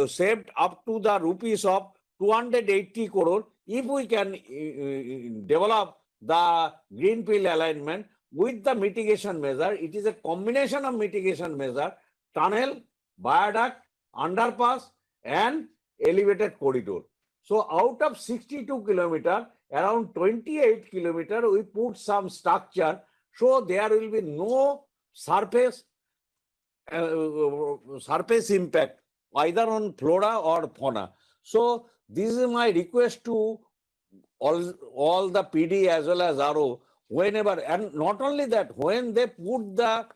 saved up to the rupees of 280 crore. If we can develop the greenfield alignment with the mitigation measure, it is a combination of mitigation measure, tunnel, viaduct, underpass, and elevated corridor. So out of 62 kilometers, around 28 kilometers, we put some structure, so there will be no surface impact, either on flora or fauna. So this is my request to all the PD as well as RO, whenever, and not only that, when they put the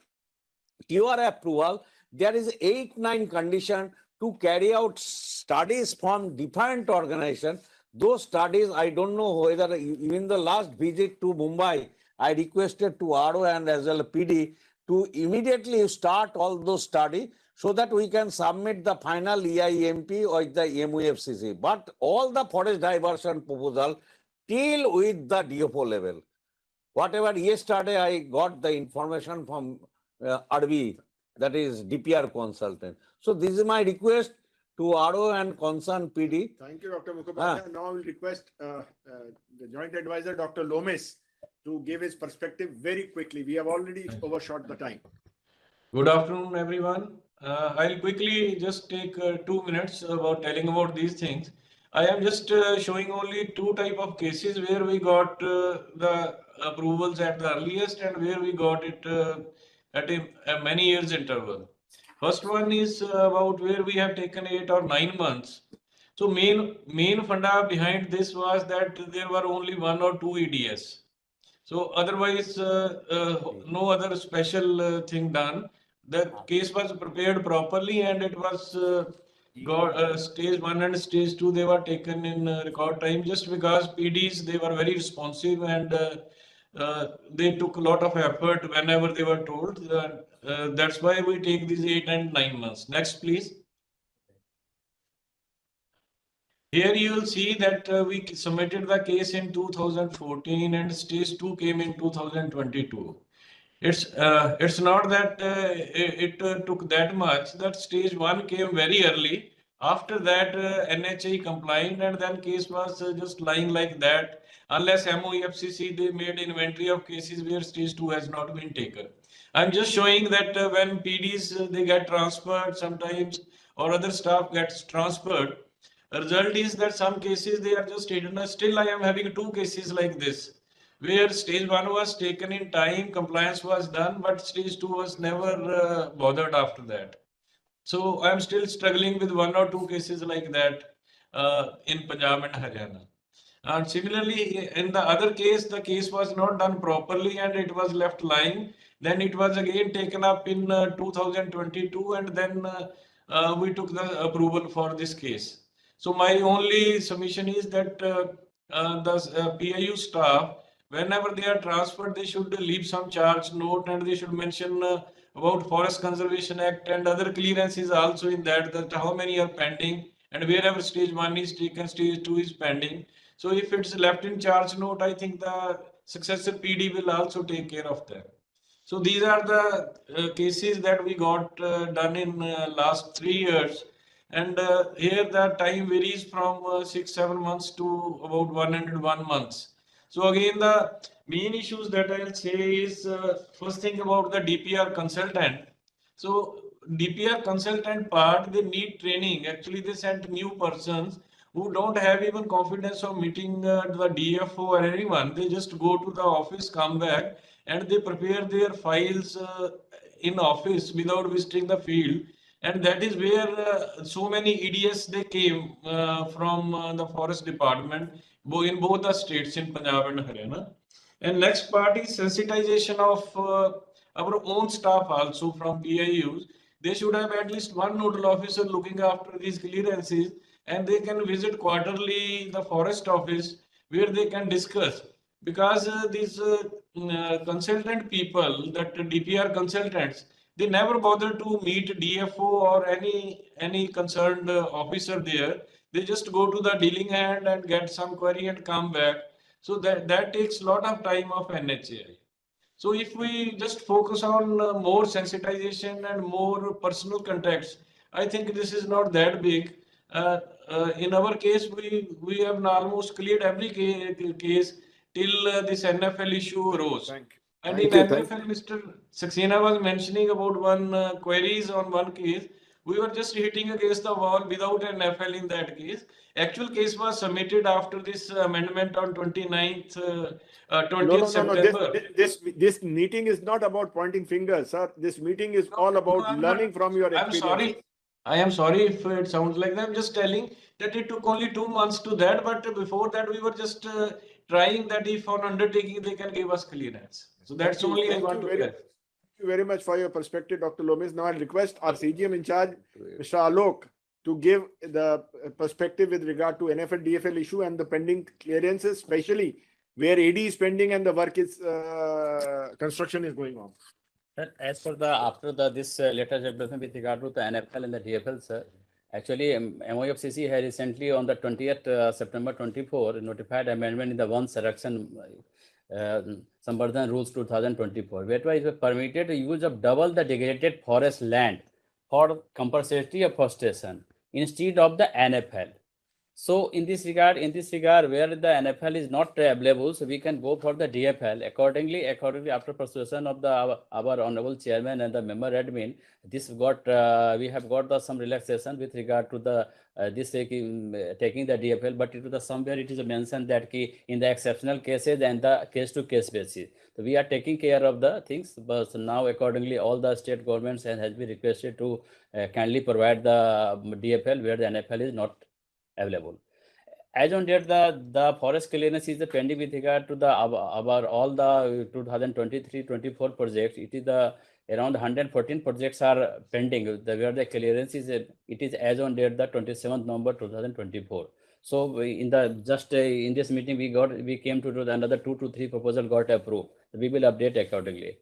TOR approval, there is 8-9 condition to carry out studies from different organizations. Those studies, I don't know whether even the last visit to Mumbai, I requested to RO and as well PD to immediately start all those studies so that we can submit the final EIMP or the MOFCC. But all the forest diversion proposal till with the DFO level. Whatever yesterday I got the information from RB, that is DPR consultant. So this is my request to RO and concerned PD. Thank you, Dr. Mukhopadhyay. Now I will request the Joint Advisor, Dr. Lomis, to give his perspective very quickly. We have already overshot the time. Good afternoon, everyone. I'll quickly just take 2 minutes about telling about these things. I am just showing only two type of cases where we got the approvals at the earliest and where we got it at a many years interval. First one is about where we have taken 8 or 9 months. So main funda behind this was that there were only 1 or 2 EDS. So otherwise, no other special thing done. The case was prepared properly and it was got stage 1 and stage 2, they were taken in record time just because PDs, they were very responsive and they took a lot of effort whenever they were told. That's why we take these 8 and 9 months. Next, please. Here you will see that we submitted the case in 2014 and stage 2 came in 2022. It's not that it took that much. That stage 1 came very early. After that, NHA complied and then case was just lying like that. Unless MOEFCC, they made inventory of cases where stage 2 has not been taken. I'm just showing that when PDs, they get transferred sometimes or other staff gets transferred. The result is that some cases they are just hidden. Still, I am having 2 cases like this, where stage 1 was taken in time, compliance was done, but stage 2 was never bothered after that. So I am still struggling with 1 or 2 cases like that in Punjab and Haryana. And similarly, in the other case, the case was not done properly and it was left lying. Then it was again taken up in 2022 and then we took the approval for this case. So my only submission is that the PIU staff, whenever they are transferred, they should leave some charge note and they should mention about Forest Conservation Act and other clearances also in that how many are pending and wherever stage 1 is taken, stage 2 is pending. So if it's left in charge note, I think the successor PD will also take care of that. So these are the cases that we got done in last 3 years. And here the time varies from 6-7 months to about 101 months. So again, the main issues that I'll say is first thing about the DPR consultant. So DPR consultant part, they need training. Actually, they sent new persons who don't have even confidence of meeting the DFO or anyone. They just go to the office, come back, and they prepare their files in office without visiting the field. And that is where so many EDS they came from the forest department in both the states in Punjab and Haryana. And next part is sensitization of our own staff also from PIUs. They should have at least one nodal officer looking after these clearances and they can visit quarterly the forest office where they can discuss. Because these consultant people, that DPR consultants, they never bother to meet DFO or any concerned officer there. They just go to the dealing hand and get some query and come back. So that takes a lot of time of NHA. So if we just focus on more sensitization and more personal contacts, I think this is not that big. In our case, we have almost cleared every case till this NFL issue arose. And in NFL, Mr. Saxena was mentioning about one queries on one case. We were just hitting against the wall without an NFL in that case. Actual case was submitted after this amendment on 20th September. This meeting is not about pointing fingers, sir. This meeting is all about learning from your experience. I am sorry if it sounds like that. I'm just telling that it took only 2 months to that, but before that we were just trying that if on undertaking they can give us clearance. So that's only I want to tell. Thank you very much for your perspective, Dr. Lomis. Now I'll request our CGM in charge, Mr. Alok, to give the perspective with regard to NFL DFL issue and the pending clearances, especially where AD is pending and the work is construction is going on. Sir, as for this latest development with regard to the NFL and the DFL, sir, Actually, MOFCC has recently on the 20th September 24 notified amendment in the one section Samvardhan Rules 2024, whereby it was permitted the use of double the degraded forest land for compulsory afforestation instead of the NFL. So in this regard, where the NFL is not available, so we can go for the DFL. Accordingly, after persuasion of our honorable chairman and the member admin, this got we have got some relaxation with regard to the this taking the DFL, but it was somewhere it is mentioned that in the exceptional cases and the case-to-case basis. So we are taking care of the things, but now accordingly all the state governments has been requested to kindly provide the DFL where the NFL is not available. As on date, the forest clearance is pending with regard to the our all the 2023-24 projects. It is the around 114 projects are pending. Where the clearance is it is as on date the 27th November 2024. So in the just in this meeting we came to do another 2 to 3 proposal got approved. We will update accordingly.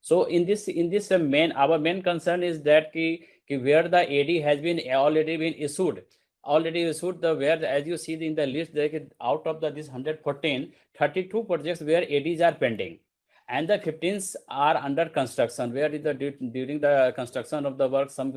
So in this our main concern is that where the AD has been already been issued the where as you see in the list there out of this 114 32 projects where ADs are pending and the 15s are under construction where during the construction of the work some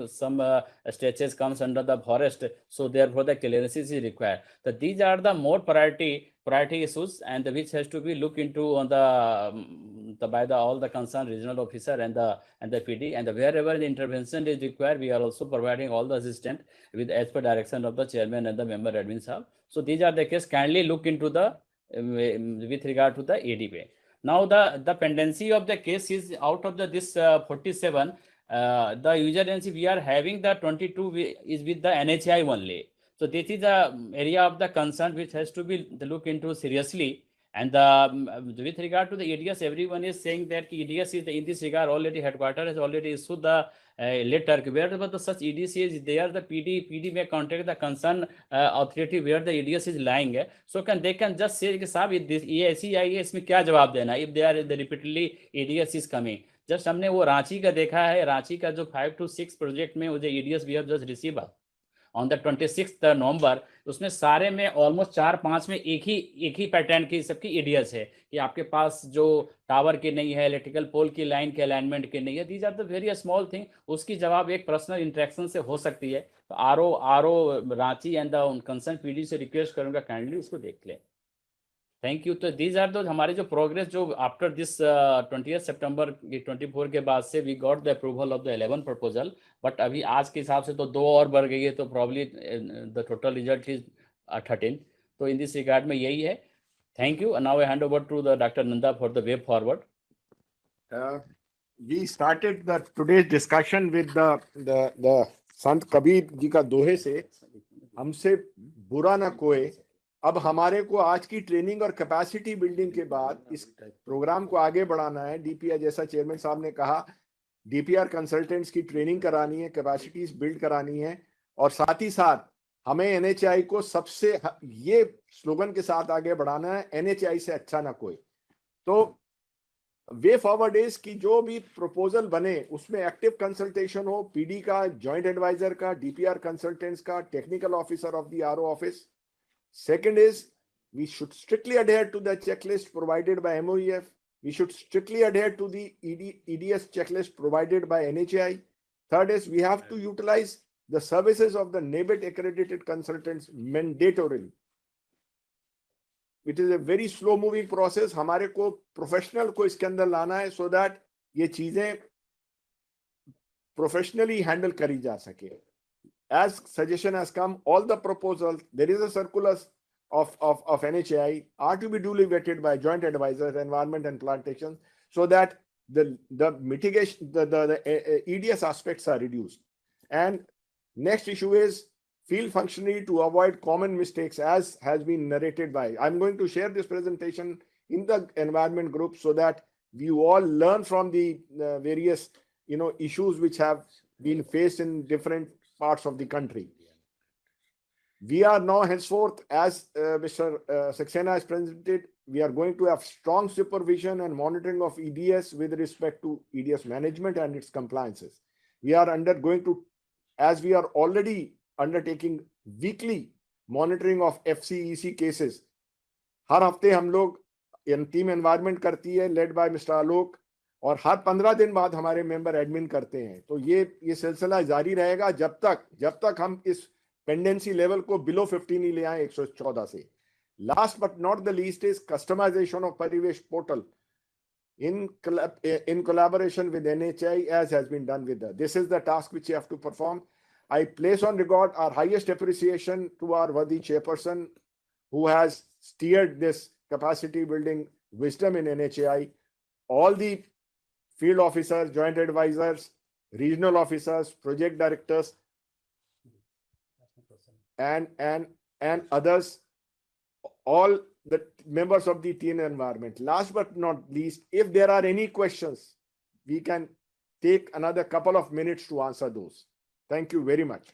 stretches comes under the forest, so therefore the clearance is required. So these are the more priority issues and which has to be looked into on by all the concerned regional officer and the PD, and wherever the intervention is required we are also providing all the assistance with as per direction of the chairman and the member admin sir. So these are the case, kindly look into the with regard to the ADP. Now the pendency of the case is out of this 47 the user agency we are having the 22 is with the NHI only. So this is the area of the concern which has to be looked into seriously. And with regard to the EDS, everyone is saying that EDS is in this regard already headquarters has already issued the letter wherever the such EDC is there, the PD may contact the concerned authority where the EDS is lying. So they can just say कि साहब this ये ऐसी आई है इसमें क्या जवाब देना if they are repeatedly EDS is coming. Just हमने वो रांची का देखा है, रांची का जो 5 to 6 प्रोजेक्ट में वो जो EDS we have just received on the 26th November, उसमें सारे में ऑलमोस्ट 4-5 में एक ही पैटर्न की सबकी एडियस है कि आपके पास जो टावर की नहीं है, इलेक्ट्रिकल पोल की लाइन के अलाइनमेंट की नहीं है. These are the very small thing. उसकी जवाब एक पर्सनल इंटरेक्शन से हो सकती है. तो RO Ranchi and the concern PD से रिक्वेस्ट करूंगा काइंडली उसको देख लें. Thank you. तो दीज आर दो हमारे जो प्रोग्रेस जो आफ्टर दिस 20 सितंबर 24 के बाद से we got the approval of the 11 proposal, but अभी आज के हिसाब से तो 2 और बढ़ गई है, तो probably the total result is 13. तो इन दिस रिगार्ड में यही है. Thank you. Now I hand over to the doctor Nanda for the way forward. We started the today's discussion with the संत कबीर जी का दोहे से हमसे बुरा ना कोई. अब हमारे को आज की ट्रेनिंग और कैपेसिटी बिल्डिंग के बाद इस प्रोग्राम को आगे बढ़ाना है. डीपीआर जैसा चेयरमैन साहब ने कहा, डीपीआर कंसल्टेंट्स की ट्रेनिंग करानी है, कैपेसिटीज बिल्ड करानी है, और साथ ही साथ हमें एनएचआई को सबसे ये स्लोगन के साथ आगे बढ़ाना है, एनएचआई से अच्छा ना कोई. तो वे फॉरवर्ड इज कि जो भी प्रपोजल बने उसमें एक्टिव कंसल्टेशन हो, पीडी का, जॉइंट एडवाइजर का, डीपीआर कंसल्टेंट्स का, technical officer of the RO office. Second is, we should strictly adhere to the checklist provided by MOEF. We should strictly adhere to the EDS checklist provided by NHI. Third is, we have to utilize the services of the NABET accredited consultants mandatorily. It is a very slow moving process. हमारे को professional को इसके अंदर लाना है so that ये चीजें professionally handle करी जा सके. As suggestion has come, all the proposals, there is a circular of NHI are to be duly vetted by joint advisors, environment and plantation, so that the mitigation, the EDS aspects are reduced. And next issue is field functionary to avoid common mistakes, as has been narrated by. I'm going to share this presentation in the environment group so that we all learn from the various issues which have been faced in different parts of the country. We are now henceforth, as Mr. Saxena has presented, we are going to have strong supervision and monitoring of EDS with respect to EDS management and its compliances. We are going to, as we are already undertaking weekly monitoring of FCEC cases. हर हफ्ते हम लोग team environment करती है led by mister आलोक, और हर 15 दिन बाद हमारे member admin करते हैं. तो ये सिलसिला जारी रहेगा जब तक हम इस पेंडेंसी लेवल को बिलो 50 नहीं ले आए 114 से. Last but not the least is customisation of Parivesh portal in collaboration with NHI, as has been done with this is the task which you have to perform. I place on record our highest appreciation to our worthy chairperson who has steered this capacity building wisdom in NHI. All the field officers, joint advisors, regional officers, project directors, and others, all the members of the team environment. Last but not least, if there are any questions, we can take another couple of minutes to answer those. Thank you very much.